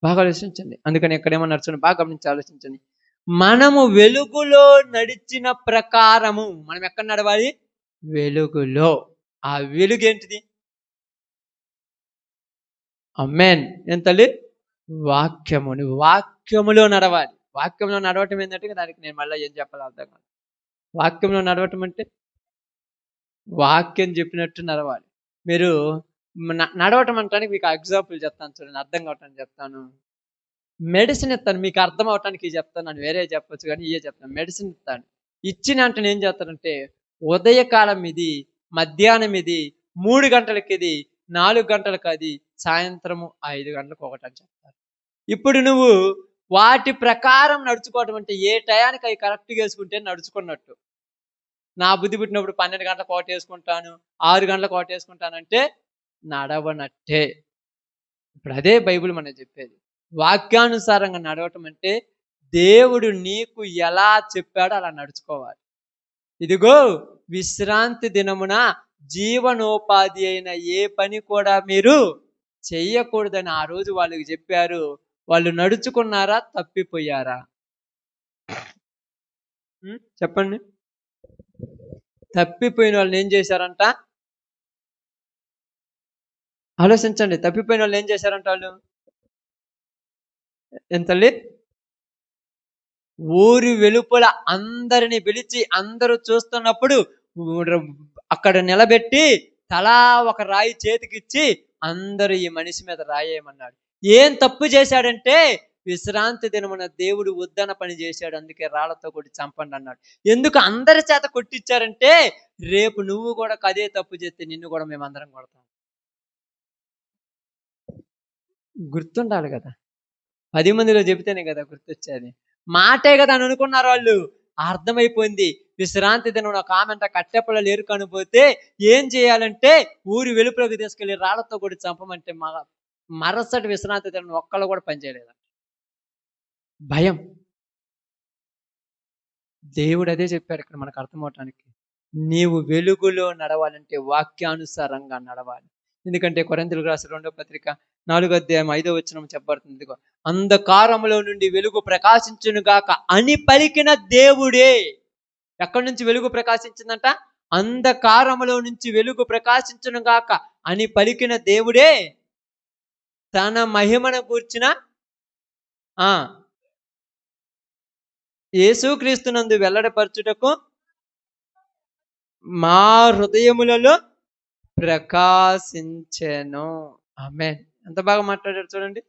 బాగా ఆలోచించండి. అందుకని ఎక్కడేమన్నారు చూడండి, బాగా గమనించి ఆలోచించండి. మనము వెలుగులో నడిచిన ప్రకారము, మనం ఎక్కడ నడవాలి? వెలుగులో. ఆ వెలుగు ఏంటిది? ఆమేన్. ఏం తల్లి? వాక్యము. నువ్వు వాక్యములో నడవాలి. వాక్యంలో నడవటం ఏంటంటే దానికి నేను మళ్ళీ ఏం చెప్పాలో అర్థం కాదు. వాక్యంలో నడవటం అంటే వాక్యం చెప్పినట్టు నడవాలి. మీరు నడవటం అంటానికి మీకు ఎగ్జాంపుల్ చెప్తాను చూడండి, అర్థం కావటానికి చెప్తాను. మెడిసిన్ ఇస్తాను, మీకు అర్థం అవటానికి చెప్తాను. నేను వేరే చెప్పొచ్చు కానీ ఇవే చెప్తాను. మెడిసిన్ ఇస్తాను, ఇచ్చిన అంటే ఏం చేస్తారంటే ఉదయకాలం ఇది, మధ్యాహ్నం ఇది, 3 గంటలకి ఇది, 4 గంటలకు అది, సాయంత్రము 5 గంటలకు ఒకటి అని చెప్తారు. ఇప్పుడు నువ్వు వాటి ప్రకారం నడుచుకోవటం అంటే ఏ టయానికి అవి కరెక్ట్గా వేసుకుంటే నడుచుకున్నట్టు. నా బుద్ధి పుట్టినప్పుడు 12 గంటలకు ఒకటి వేసుకుంటాను, 6 గంటలకు ఒకటి వేసుకుంటానంటే నడవనట్టే. ఇప్పుడు అదే బైబిల్ మనకు చెప్పేది. వాక్యానుసారంగా నడవటం అంటే దేవుడు నీకు ఎలా చెప్పాడో అలా నడుచుకోవాలి. ఇదిగో విశ్రాంతి దినమున జీవనోపాధి అయిన ఏ పని కూడా మీరు చెయ్యకూడదని ఆ రోజు వాళ్ళకి చెప్పారు. వాళ్ళు నడుచుకున్నారా? తప్పిపోయారా? చెప్పండి. తప్పిపోయిన వాళ్ళని ఏం చేశారంట? ఆలోచించండి. తప్పిపోయిన వాళ్ళు ఏం చేశారంట? వాళ్ళు ఎంతల్లి? ఊరి వెలుపల అందరిని పిలిచి, అందరూ చూస్తున్నప్పుడు అక్కడ నిలబెట్టి తలా ఒక రాయి చేతికిచ్చి అందరూ ఈ మనిషి మీద రాయేయమన్నాడు. ఏం తప్పు చేశాడంటే విశ్రాంతి దినమున దేవుడు వద్దన పని చేశాడు, అందుకే రాళ్లతో కొట్టి చంపండి అన్నాడు. ఎందుకు అందరి చేత కొట్టించారంటే రేపు నువ్వు కూడా అదే తప్పు చేస్తే నిన్ను కూడా మేమందరం కొడతాం. గుర్తుండాలి కదా, 10 మందిలో చెబితేనే కదా గుర్తొచ్చేది. మాటే కదా అని అనుకున్నారు వాళ్ళు. అర్థమైపోయింది. విశ్రాంతి దినం ఒక ఆమె అంట కట్టెపల్ల లేరు కనిపోతే ఏం చేయాలంటే ఊరి వెలుపులోకి తీసుకెళ్లి రాళ్లతో కూడా చంపమంటే మరుసటి విశ్రాంతి దినం ఒక్కళ్ళు కూడా పనిచేయలేదు. భయం. దేవుడు అదే చెప్పాడు ఇక్కడ మనకు అర్థమవటానికి. నీవు వెలుగులో నడవాలంటే వాక్యానుసారంగా నడవాలి. ఎందుకంటే కొరింథీయులకు రాసిన 2వ పత్రిక 4వ అధ్యాయం 5వ వచనం చెప్పబడుతుంది. ఇదిగో అంధకారములో నుండి వెలుగు ప్రకాశించును గాక అని పలికిన దేవుడే. ఎక్కడి నుంచి వెలుగు ప్రకాశించిందంట? అంధకారములో నుంచి వెలుగు ప్రకాశించును గాక అని పలికిన దేవుడే తన మహిమను గూర్చిన యేసుక్రీస్తునందు వెల్లడిపరచుటకు మా హృదయములలో ప్రకాశించెను. ఆమేన్. ఎంత బాగా మాట్లాడారు చూడండి.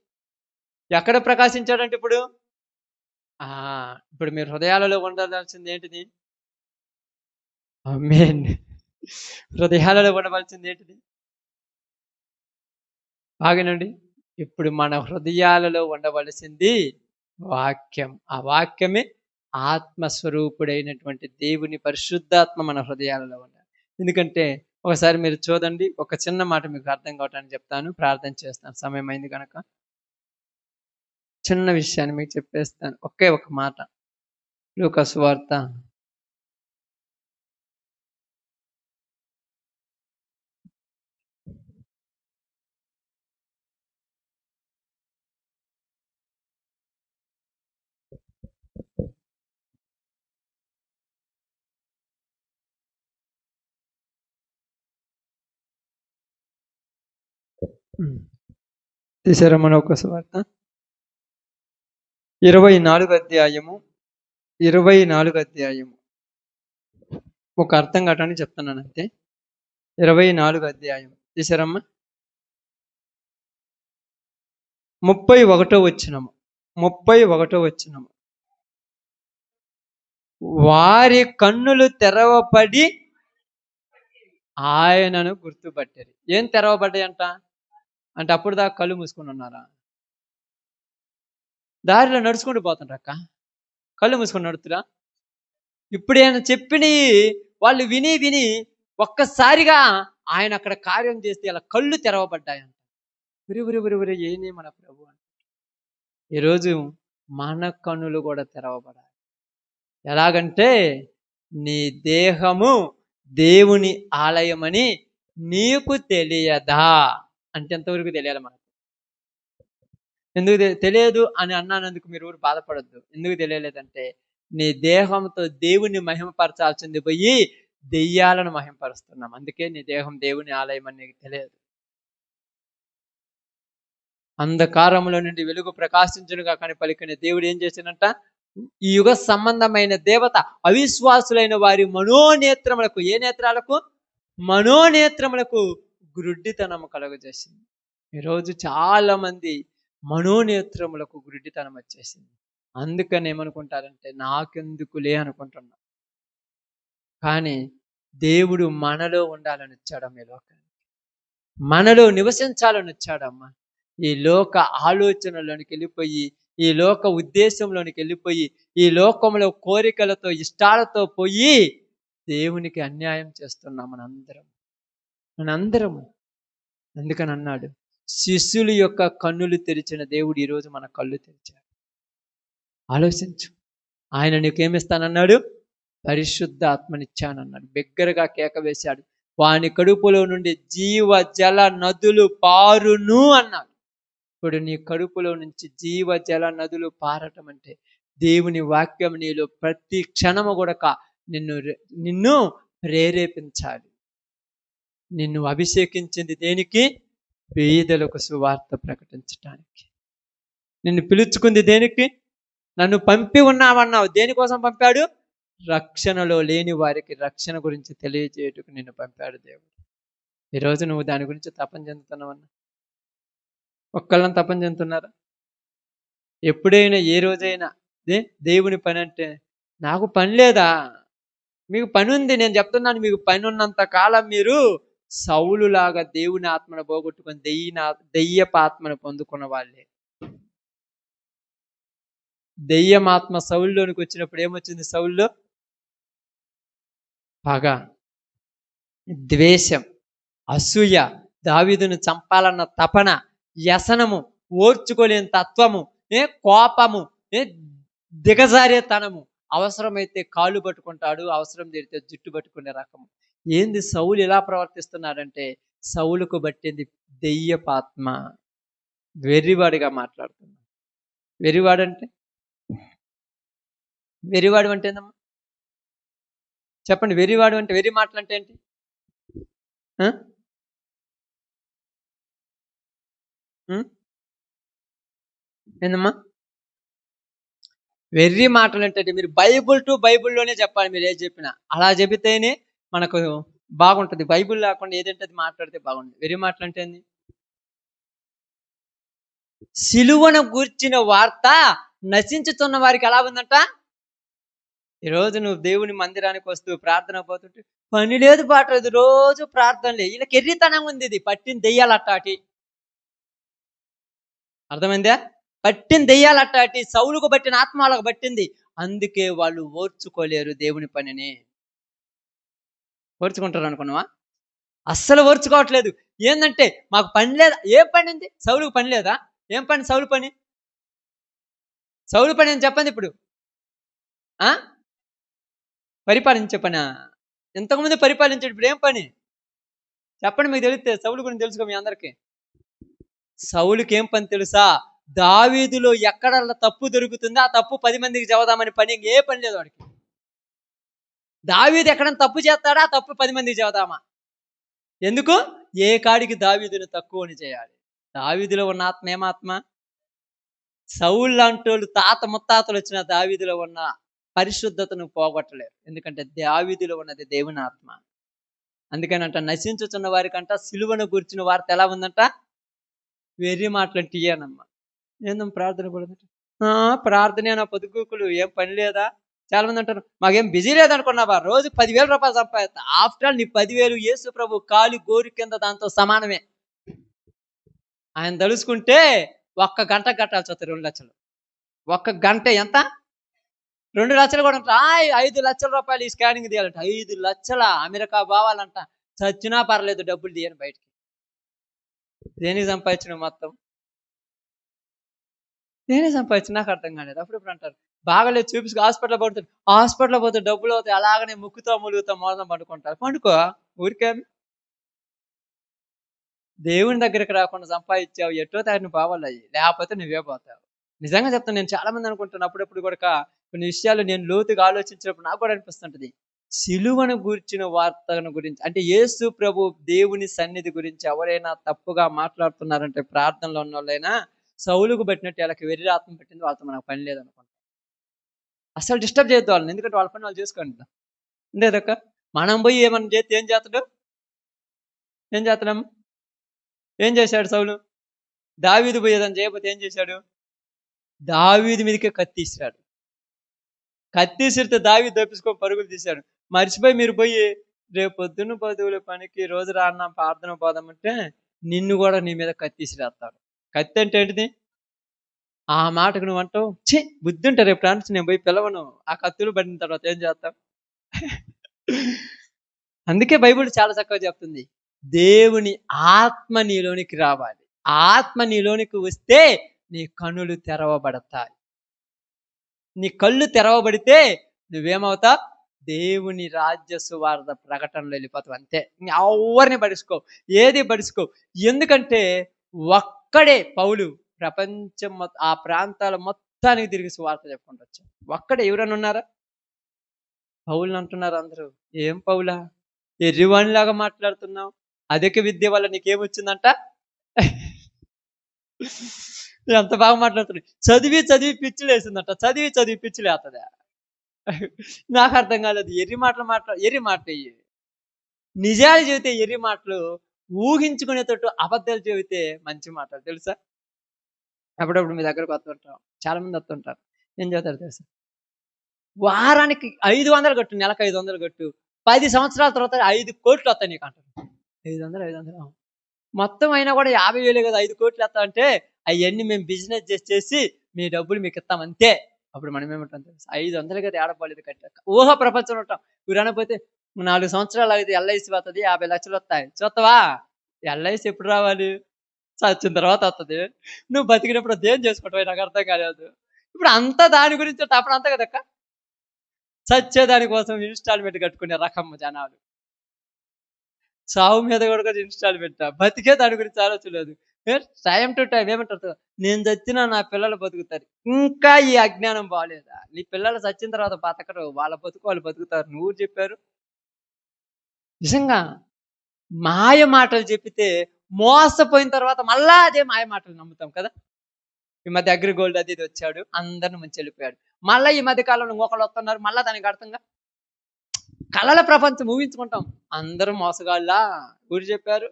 ఎక్కడ ప్రకాశించాడంటే ఇప్పుడు ఇప్పుడు మీరు హృదయాలలో ఉండవలసింది ఏంటిది? ఆమేన్. హృదయాలలో ఉండవలసింది ఏంటిది? ఆగనండి. ఇప్పుడు మన హృదయాలలో ఉండవలసింది వాక్యం. ఆ వాక్యమే ఆత్మస్వరూపుడైనటువంటి దేవుని పరిశుద్ధాత్మ మన హృదయాలలో ఉండాలి. ఎందుకంటే ఒకసారి మీరు చూడండి, ఒక చిన్న మాట మీకు అర్థం కావటానికి చెప్తాను, ప్రార్థన చేస్తాను. సమయం అయింది కనుక చిన్న విషయాన్ని మీకు చెప్పేస్తాను. ఒకే ఒక మాట. లూకా సువార్త 24వ అధ్యాయము 24వ అధ్యాయము ఒక అర్థం కావటానికి చెప్తున్నాను అంతే. 24వ అధ్యాయం తీసారమ్మా. 31వ వచనము. వారి కన్నులు తెరవబడి ఆయనను గుర్తుపట్టారు. ఏం తెరవబడ్డాయి అంటే అప్పుడు దాకా కళ్ళు మూసుకొని ఉన్నారా? దారిలో నడుచుకుంటూ పోతుండ్రక్క, కళ్ళు మూసుకొని నడుతురా? ఇప్పుడు ఆయన చెప్పిన వాళ్ళు విని విని ఒక్కసారిగా ఆయన అక్కడ కార్యం చేస్తే అలా కళ్ళు తెరవబడ్డాయంట. ఉరి ఏనే మన ప్రభు ఈరోజు మన కన్నులు కూడా తెరవబడాలి. ఎలాగంటే నీ దేహము దేవుని ఆలయమని నీకు తెలియదా అంటే ఎంతవరకు తెలియాలి మనకు? ఎందుకు తెలియదు అని అన్నానందుకు మీరు ఊరు బాధపడద్దు. ఎందుకు తెలియలేదంటే నీ దేహంతో దేవుని మహిమపరచాల్సింది పోయి దెయ్యాలను మహిమపరుస్తున్నాం. అందుకే నీ దేహం దేవుని ఆలయం అని నీకు తెలియదు. అంధకారంలో నుండి వెలుగు ప్రకాశించునుగా కానీ పలికిన దేవుడు ఏం చేసినంట? ఈ యుగ సంబంధమైన దేవత అవిశ్వాసులైన వారి మనోనేత్రములకు, ఏ నేత్రాలకు? మనోనేత్రములకు గురుడ్డితనము కలుగజేసింది. ఈరోజు చాలా మంది మనోనేత్రములకు గురుడ్డితనం వచ్చేసింది. అందుకని ఏమనుకుంటారంటే నాకెందుకులే అనుకుంటున్నా. కానీ దేవుడు మనలో ఉండాలని వచ్చాడమ్మ, ఈ లోకానికి మనలో నివసించాలని వచ్చాడమ్మా. ఈ లోక ఆలోచనలోనికి వెళ్ళిపోయి, ఈ లోక ఉద్దేశంలోనికి వెళ్ళిపోయి, ఈ లోకంలో కోరికలతో ఇష్టాలతో పోయి దేవునికి అన్యాయం చేస్తున్నాం మనందరము. అందుకని అన్నాడు, శిష్యుల యొక్క కన్నులు తెరిచిన దేవుడు ఈరోజు మన కళ్ళు తెరిచాడు. ఆలోచించు. ఆయన నీకేమిస్తానన్నాడు? పరిశుద్ధ ఆత్మనిచ్చానన్నాడు. బిగ్గరగా కేక వేశాడు. వాని కడుపులో నుండి జీవ జల నదులు పారును అన్నాడు. ఇప్పుడు నీ కడుపులో నుంచి జీవ జల నదులు పారటం అంటే దేవుని వాక్యం నీలో ప్రతి క్షణము కూడా నిన్ను ప్రేరేపించాలి. నిన్ను అభిషేకించింది దేనికి? పేదలకు సువార్త ప్రకటించటానికి. నిన్ను పిలుచుకుంది దేనికి? నన్ను పంపి ఉన్నావన్నావు. దేనికోసం పంపాడు? రక్షణలో లేని వారికి రక్షణ గురించి తెలియజేయటకు నిన్ను పంపాడు దేవుడు. ఈరోజు నువ్వు దాని గురించి తపన చెందుతున్నావన్నా? ఒక్కళ్ళని తపన చెందుతున్నారా? ఎప్పుడైనా ఏ రోజైనా దేవుని పని అంటే నాకు పని లేదా? మీకు పని ఉంది. నేను చెప్తున్నాను, మీకు పని ఉన్నంత కాలం మీరు సౌలులాగా దేవుని ఆత్మను పోగొట్టుకొని దెయ్యపు ఆత్మను పొందుకున్న వాళ్ళే. దెయ్యమాత్మ సౌలులోనికి వచ్చినప్పుడు ఏమొచ్చింది? సౌలులో పగ, ద్వేషం, అసూయ, దావీదును చంపాలన్న తపన, వ్యసనము, ఓర్చుకోలేని తత్వము, కోపము, దిగజారేతనము. అవసరమైతే కాళ్ళు పట్టుకుంటాడు, అవసరం తీరితే జుట్టు పట్టుకునే రకము. ఏంది సౌలు ఎలా ప్రవర్తిస్తున్నాడంటే సౌలుకు బట్టింది దెయ్యపాత్మ. వెర్రివాడిగా మాట్లాడుతున్నాడు. వెర్రివాడు అంటే ఏందమ్మా చెప్పండి? వెర్రివాడు అంటే, వెర్రి మాటలు అంటే ఏంటి? ఏందమ్మా వెర్రి మాటలు అంటే? మీరు బైబుల్ టు బైబుల్లోనే చెప్పాలి. మీరు ఏది చెప్పినా అలా చెబితేనే మనకు బాగుంటుంది. బైబుల్ లేకుండా ఏదంటే అది మాట్లాడితే బాగుంటుంది. వెర్రి మాటలు అంటే ఏంది? సిలువను గూర్చిన వార్త నశించుతున్న వారికి ఎలా ఉందంట? ఈరోజు నువ్వు దేవుని మందిరానికి వస్తూ ప్రార్థన పోతుంటే పని లేదు, పాట లేదు, రోజు ప్రార్థనలే. వీళ్ళకి ఎర్రితనం ఉంది. ఇది పట్టిన దెయ్యాలట్టాటి. అర్థమైందా? పట్టిన దెయ్యాలట్టాటి. సౌలుకు పట్టిన ఆత్మ వాళ్ళకు పట్టింది. అందుకే వాళ్ళు ఓర్చుకోలేరు దేవుని పనిని. ఓర్చుకుంటారు అనుకున్నావా? అస్సలు ఓర్చుకోవట్లేదు. ఏంటంటే మాకు పని లేదా. ఏం పని ఉంది? సౌలుకు పని లేదా? ఏం పని సౌలు పని? సౌలు పని అని చెప్పండి ఇప్పుడు. పరిపాలించే పనా? ఇంతకుముందు పరిపాలించాడు, ఇప్పుడు ఏం పని చెప్పండి? మీకు తెలిస్తే సౌలు గురించి తెలుసుకో. మీ అందరికీ సౌలుకి ఏం పని తెలుసా? దావీదులో ఎక్కడ తప్పు దొరుకుతుందో ఆ తప్పు 10 మందికి చెబుదామని పని. ఏ పని లేదు వాడికి. దావీదు ఎక్కడైనా తప్పు చేస్తాడా ఆ తప్పు 10 మందికి చెబుదామా? ఎందుకు? ఏ కాడికి దావీదుని తక్కువని చేయాలి. దావీదులో ఉన్న ఆత్మ ఏమాత్మ? సౌలు లాంటి వాళ్ళు తాత ముత్తాతలు వచ్చిన దావీదులో ఉన్న పరిశుద్ధతను పోగొట్టలేరు. ఎందుకంటే దావీదులో ఉన్నది దేవుని ఆత్మ. అందుకనంట నశించుతున్న వారికంట సిలువను గుర్చిన వార్త ఎలా ఉందంట? వెర్రి మాటలు టీయనమ్మా. ఏందమ్మా ప్రార్థన కూడా? ప్రార్థనే నా పొదుగుకులు. ఏం పని లేదా? చాలా మంది అంటారు మాకేం బిజీ లేదనుకున్నావా? రోజు 10,000 రూపాయలు సంపాదిస్తా. ఆఫ్టర్ ఆల్ నీ 10,000 యేసు ప్రభు కాలి గోరు కింద దాంతో సమానమే. ఆయన తలుసుకుంటే 1 గంట కట్టాల్సి వస్తుంది 2 లక్షలు. 1 గంట ఎంత? 2 లక్షలు కూడా ఉంటా. 5 లక్షల రూపాయలు ఈ స్కానింగ్ తీయాలంట. 5 లక్షల అమెరికా పోవాలంట. చచ్చినా పర్లేదు డబ్బులు తీయను బయటికి. దేనికి సంపాదించిన మొత్తం? నేనే సంపాదించి నాకు అర్థం కాలేదు. అప్పుడప్పుడు అంటారు బాగాలేదు చూపించుకో హాస్పిటల్ పడుతుంది. హాస్పిటల్ పోతే డబ్బులు అవుతాయి. అలాగనే ముక్కుతో ములుగుతా మోసం పండుకుంటారు. పండుకో ఊరికే దేవుని దగ్గరికి రాకుండా సంపాదించావు ఎటో తాగిన పోవాలి అయ్యి. లేకపోతే నువ్వే పోతావు. నిజంగా చెప్తాను నేను చాలా మంది అనుకుంటాను అప్పుడప్పుడు కూడా కొన్ని విషయాలు నేను లోతుగా ఆలోచించినప్పుడు నాకు కూడా అనిపిస్తుంటది. సిలువను గూర్చిన వార్తను గురించి అంటే యేసు ప్రభు దేవుని సన్నిధి గురించి ఎవరైనా తప్పుగా మాట్లాడుతున్నారంటే ప్రార్థనలో ఉన్నోళ్ళైనా సౌలుకు పట్టినట్టు వాళ్ళకి వెర్రి ఆత్మ పెట్టింది వాళ్ళతో మనకు పని లేదనుకుంటా. అసలు డిస్టర్బ్ చేయొద్దు వాళ్ళని. ఎందుకంటే వాళ్ళ పని వాళ్ళు చేసుకోండి. అంతేదక్క మనం పోయి ఏమన్నా చేస్తే ఏం చేస్తాడు? ఏం చేస్తున్నాం? ఏం చేశాడు సౌలు? దావీదు పోయేదని చేయకపోతే ఏం చేశాడు? దావీదు మీదకే కత్తిసిరాడు. కత్తిసిరితే దావీదు తప్పించుకొని పరుగులు తీశాడు. మర్చిపోయి మీరు పోయి రేపు పొద్దున్న పదువుల పనికి రోజు రాన్న ప్రార్థన పోదామంటే నిన్ను కూడా నీ మీద కత్తిసిరేస్తాడు. కత్తి అంటే ఏంటిది? ఆ మాటకు నువ్వు అంటావు బుద్ధి ఉంటే రేపు ఫ్రాన్స్ నేను పోయి పిలవను. ఆ కత్తులు పడిన తర్వాత ఏం చేస్తాం? అందుకే బైబిల్ చాలా చక్కగా చెప్తుంది. దేవుని ఆత్మ నీలోనికి రావాలి. ఆత్మ నీలోనికి వస్తే నీ కన్నులు తెరవబడతాయి. నీ కళ్ళు తెరవబడితే నువ్వేమవుతావు? దేవుని రాజ్య సువార్త ప్రకటనలో వెళ్ళిపోతావు. అంతే. ఎవరిని పడుచుకో, ఏది పడుచుకో. ఎందుకంటే ఒక్కడే పౌలు ప్రపంచం ఆ ప్రాంతాల మొత్తానికి తిరిగి సువార్త చెప్పుకుంటూ వచ్చాడు. ఒక్కడే. ఎవరైనా ఉన్నారా? పౌలు అంటున్నారు అందరూ. ఏం పౌలా ఎర్రివాణిలాగా మాట్లాడుతున్నావు? అధిక విద్య వల్ల నీకేమొచ్చిందంట? ఎంత బాగా మాట్లాడుతున్నావు. చదివి చదివి పిచ్చిలు వేసిందంట. చదివి చదివి పిచ్చిలు వేస్తుందా? నాకు అర్థం కాలేదు. ఎర్రి మాటలు నిజాలు చెబితే ఎర్రి మాటలు, ఊహించుకునేటట్టు అబద్ధాలు చెబితే మంచి మాటలు. తెలుసా? అప్పుడప్పుడు మీ దగ్గరకు వస్తుంటాం. చాలా మంది వస్తుంటారు. ఏం చెబుతారు తెలుసా? వారానికి 500 కట్టు, నెలకు 500 కట్టు, 10 సంవత్సరాల తర్వాత 5 కోట్లు వస్తాయి నీకు అంటారు. 500 మొత్తం అయినా కూడా 50,000 కదా 5 కోట్లు వస్తా అంటే అవన్నీ మేము బిజినెస్ చేసి మీ డబ్బులు మీకు ఇస్తాం అంతే. అప్పుడు మనం ఏమంటాం తెలుసు? 500 కదా ఏడపలేదు కట్టాక ఊహ ప్రపంచంలో ఉంటాం. మీరు అనకపోతే 4 సంవత్సరాలు అయితే ఎల్ఐసి వస్తుంది, 50 లక్షలు వస్తాయి. చూస్తావా? ఎల్ఐసి ఎప్పుడు రావాలి? చచ్చిన తర్వాత వస్తుంది. నువ్వు బతికినప్పుడు దేని చేసుకుంటావు నాకు అర్థం కాలేదు. ఇప్పుడు అంతా దాని గురించి అప్పుడు అంతా కదక్క. చచ్చేదాని కోసం ఇన్స్టాల్మెంట్ కట్టుకునే రకం జనాలు. సావు మీద కూడా ఇన్స్టాల్మెంట్. బతికే దాని గురించి ఆలోచన లేదు. టైం టు టైం ఏమంటారు? నేను చచ్చినా నా పిల్లలు బతుకుతారు. ఇంకా ఈ అజ్ఞానం బాగాలేదా? నీ పిల్లలు చచ్చిన తర్వాత బతకరు. వాళ్ళ బతుకు వాళ్ళు బతుకుతారు. నువ్వు చెప్పారు? నిజంగా మాయ మాటలు చెప్పితే మోసపోయిన తర్వాత మళ్ళా అదే మాయ మాటలు నమ్ముతాం కదా. ఈ మధ్య అగ్రిగోల్డ్ అది ఇది వచ్చాడు, అందరిని ముంచి వెళ్ళిపోయాడు. మళ్ళీ ఈ మధ్య కాలంలో ఇంకొకళ్ళు వస్తున్నారు. మళ్ళా దానికి అర్థంగా కళల ప్రపంచం ఊహించుకుంటాం. అందరూ మోసగాళ్ళ. ఊరు చెప్పారు?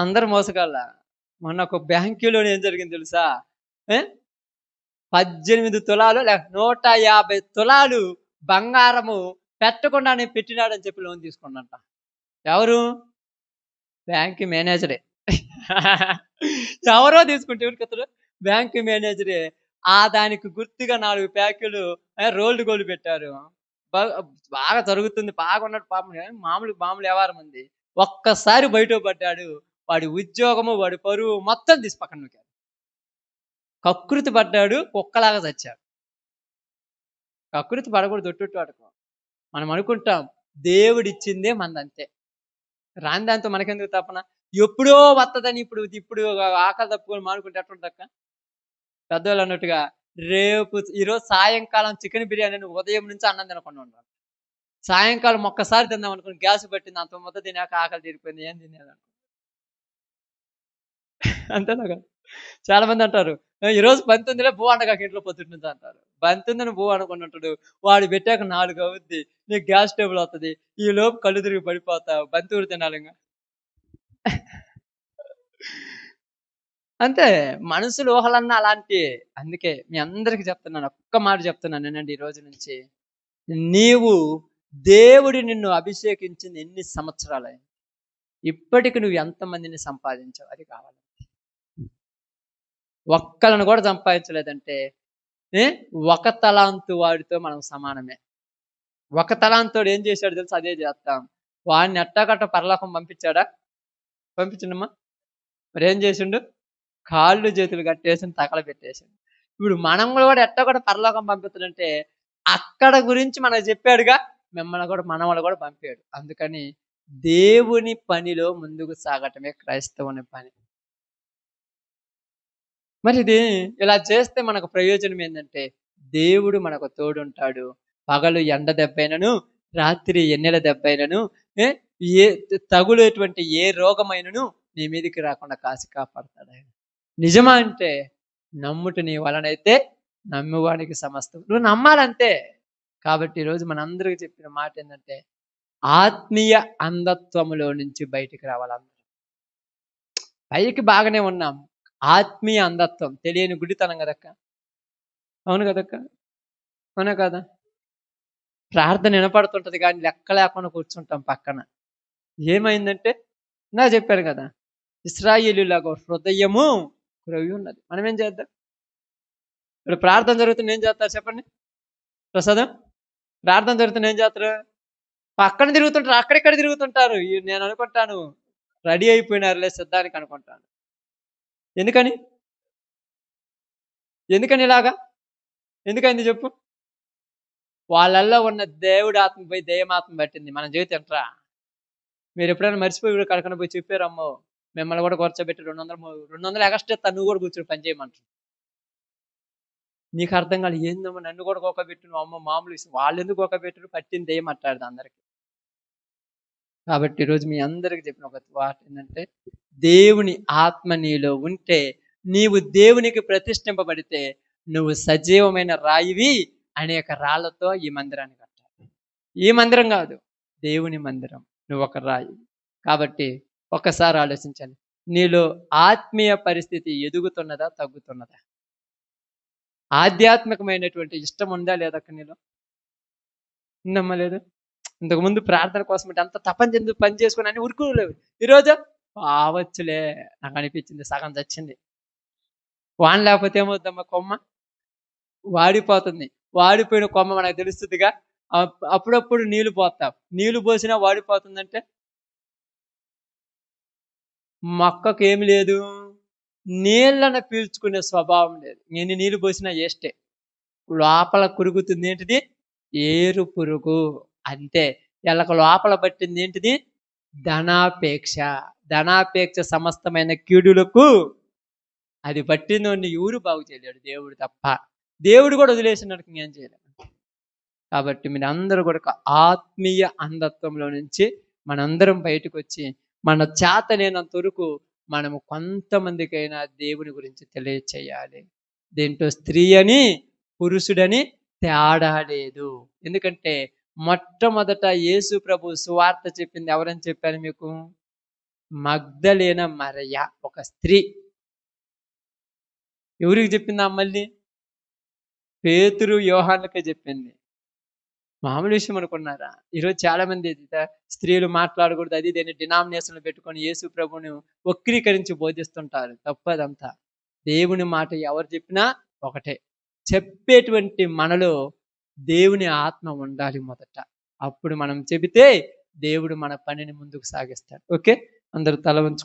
అందరూ మోసగాళ్ళ. మొన్న ఒక బ్యాంకులో ఏం జరిగింది తెలుసా? 18 తులాలు 150 తులాలు బంగారము పెట్టకుండానే పెట్టినాడని చెప్పి లోన్ తీసుకున్నట్ట. ఎవరు? బ్యాంక్ మేనేజరే. ఎవరో తీసుకుంటే ఎవరికతడు? బ్యాంక్ మేనేజరే. దానికి గుర్తుగా 4 ప్యాకులు రోల్డ్ గోల్డ్ పెట్టారు. బాగా జరుగుతుంది, బాగున్నాడు పాపం. మామూలు వ్యవహారం ఉంది. ఒక్కసారి బయట పడ్డాడు. వాడి ఉద్యోగము, వాడి పరువు మొత్తం తీసి పక్కన నొక్కాడు. కకృతి పడ్డాడు, కుక్కలాగా చచ్చాడు. కకృతి పడకూడదు. దొట్టు ఆడుకో. మనం అనుకుంటాం దేవుడిచ్చిందే మందంతే, రాని దాంతో మనకెందుకు తప్పన? ఎప్పుడో వత్తదని ఇప్పుడు ఆకలి తప్పుకొని మానుకుంటే ఎట్లుంటక్క? పెద్దవాళ్ళు అన్నట్టుగా ఈరోజు సాయంకాలం చికెన్ బిర్యానీ ఉదయం నుంచి అన్నం తినకుండా ఉంటాను. సాయంకాలం ఒక్కసారి తిందాం అనుకుని గ్యాస్ పట్టింది. అంత మొత్తం తినాక ఆకలి తీరిపోయింది. ఏం తినేదాన్ని అంతేనా? చాలా మంది అంటారు ఈరోజు 19 భూ అండగాక ఇంట్లో పొద్దుటి నుంచి అంటారు. 19 భూ అనుకుని ఉంటాడు. వాడు పెట్టాక 4 అవుద్ది. నీకు గ్యాస్ టేబుల్ వస్తుంది. ఈ లోపు కళ్ళు తిరిగి పడిపోతావు. బంతిూరు తినాలి. అంతే. మనుషులు ఊహలన్నా అలాంటి. అందుకే మీ అందరికి చెప్తున్నాను, ఒక్క మాట చెప్తున్నాను నేనండి ఈ రోజు నుంచి. నీవు దేవుడు నిన్ను అభిషేకించింది ఎన్ని సంవత్సరాలైంది? ఇప్పటికి నువ్వు ఎంతమందిని సంపాదించావు? అది కావాలి. ఒక్కలను కూడా సంపాదించలేదంటే ఒక తలాంతు వాడితో మనం సమానమే. ఒక తలాంతోడు ఏం చేశాడు తెలుసు? అదే చేస్తాం. వాడిని ఎట్టాగట్ట పరలోకం పంపించాడా? పంపించిండమ్మా. మరి ఏం చేసిండు? కాళ్ళు చేతులు కట్టేసి తగల పెట్టేసిండు. ఇప్పుడు మనం కూడా ఎట్టా కూడా పరలోకం పంపిస్తాడంటే అక్కడ గురించి మనకు చెప్పాడుగా, మిమ్మల్ని కూడా మనవలు కూడా పంపాడు. అందుకని దేవుని పనిలో ముందుకు సాగటమే క్రైస్తవుని పని. మరి ఇది ఇలా చేస్తే మనకు ప్రయోజనం ఏంటంటే దేవుడు మనకు తోడుంటాడు. పగలు ఎండ దెబ్బైనను, రాత్రి ఎన్నెల దెబ్బైనను, ఏ ఏ తగులేటువంటి ఏ రోగమైనను నీ మీదికి రాకుండా కాసి కాపాడతాడు ఆయన. నిజమా అంటే నమ్ముట నీ వలనైతే నమ్మువానికి సమస్తం. నువ్వు నమ్మాలంతే. కాబట్టి ఈరోజు మనందరికి చెప్పిన మాట ఏంటంటే ఆత్మీయ అంధత్వములో నుంచి బయటికి రావాలి అందరూ. పైకి బాగానే ఉన్నాం, ఆత్మీయ అంధత్వం తెలియని గుడితనం కదక్క. అవును కదక్క, అవునా కదా? ప్రార్థన వినపడుతుంటది కానీ లెక్క లేకుండా కూర్చుంటాం పక్కన. ఏమైందంటే నా చెప్పాను కదా, ఇశ్రాయేలీయులాగా హృదయము క్రొవ్వి ఉన్నది. మనం ఏం చేద్దాం? ఇప్పుడు ప్రార్థన జరుగుతుంది, ఏం చేస్తారు చెప్పండి ప్రసాదం? ప్రార్థన జరుగుతుంది, ఏం చేస్తారు? పక్కన తిరుగుతుంటారు, అక్కడిక్కడ తిరుగుతుంటారు. నేను అనుకుంటాను రెడీ అయిపోయినారులే సిద్ధానికి అనుకుంటాను. ఎందుకని ఇలాగా ఎందుకైంది చెప్పు? వాళ్ళల్లో ఉన్న దేవుడి ఆత్మ పోయి దయ్యమాత్మ పట్టింది. మన జీవితం ఎంట్రా. మీరు ఎప్పుడైనా మర్చిపోయి కడకన పోయి చెప్పారమ్మో, మిమ్మల్ని కూడా కూర్చోబెట్టి 200 ఎగస్ట్రా ఇస్తా, నువ్వు కూడా కూర్చొని పని చేయమంటారు. నీకు అర్థం కాదు, ఏందమ్మా నన్ను కూడా గోకబెట్టు, నువ్వు అమ్మ మామూలు విషయం. వాళ్ళు ఎందుకు గోకబెట్టరు? పట్టింది దయ్యం మాట్లాడదు అందరికి. కాబట్టి ఈరోజు మీ అందరికి చెప్పిన ఒక మాట ఏంటంటే దేవుని ఆత్మ నీలో ఉంటే, నీవు దేవునికి ప్రతిష్ఠింపబడితే నువ్వు సజీవమైన రాయివి. అనేక రాళ్లతో ఈ మందిరాన్ని కట్టాలి. ఈ మందిరం కాదు, దేవుని మందిరం. నువ్వు ఒక రాయి. కాబట్టి ఒక్కసారి ఆలోచించండి, నీలో ఆత్మీయ పరిస్థితి ఎదుగుతున్నదా తగ్గుతున్నదా? ఆధ్యాత్మికమైనటువంటి ఇష్టం ఉందా లేదా నీలో? ఉందమ్మా లేదు? ఇంతకుముందు ప్రార్థన కోసం అంత తపన చెంది పని చేసుకుని అన్ని ఉరుకులేవు. ఈరోజు కావచ్చులే, నాకు అనిపించింది సగం చచ్చింది. వాన లేకపోతే ఏమవుద్దమ్మా? కొమ్మ వాడిపోతుంది. వాడిపోయిన కొమ్మ మనకు తెలుస్తుందిగా. అప్పుడప్పుడు నీళ్లు పోతాం, నీళ్లు పోసినా వాడిపోతుందంటే మొక్కకు ఏమి లేదు, నీళ్ళను పీల్చుకునే స్వభావం లేదు. ఎన్ని నీళ్లు పోసినా వేస్టే. లోపల కురుగుతుంది ఏంటిది? ఏరు పురుగు. అంతే. ఎల్లక లోపల పట్టింది ఏంటిది? ధనాపేక్ష సమస్తమైన కీడులకు అది పట్టినోడిని ఎవరు బాగు చేయలేడు, దేవుడు తప్ప. దేవుడు కూడా వదిలేసినాడు, ఏం చేయలేడు. కాబట్టి మీరు అందరూ కూడా ఆత్మీయ అంధత్వంలో నుంచి మనందరం బయటకు వచ్చి మన చేతనైనంత వరకు మనము కొంతమందికైనా దేవుని గురించి తెలియచేయాలి. దీంట్లో స్త్రీ అని పురుషుడని తేడా లేదు. ఎందుకంటే మొట్టమొదట యేసు ప్రభు సువార్త చెప్పింది ఎవరని చెప్పాను మీకు? మగ్దలేన మరియ, ఒక స్త్రీ. ఎవరికి చెప్పిందా? మళ్ళీ పేతురు యోహానులకే చెప్పింది. మామూలు విషయం అనుకున్నారా? ఈరోజు చాలా మంది స్త్రీలు మాట్లాడకూడదు అది దీన్ని డినామినేషన్లు పెట్టుకొని యేసు ప్రభుని వక్రీకరించి బోధిస్తుంటారు. తప్పదంతా. దేవుని మాట ఎవరు చెప్పినా ఒకటే. చెప్పేటువంటి మనలో దేవుని ఆత్మ ఉండాలి మొదట. అప్పుడు మనం చెబితే దేవుడు మన పనిని ముందుకు సాగిస్తాడు. ఓకే, అందరూ తల వంచు.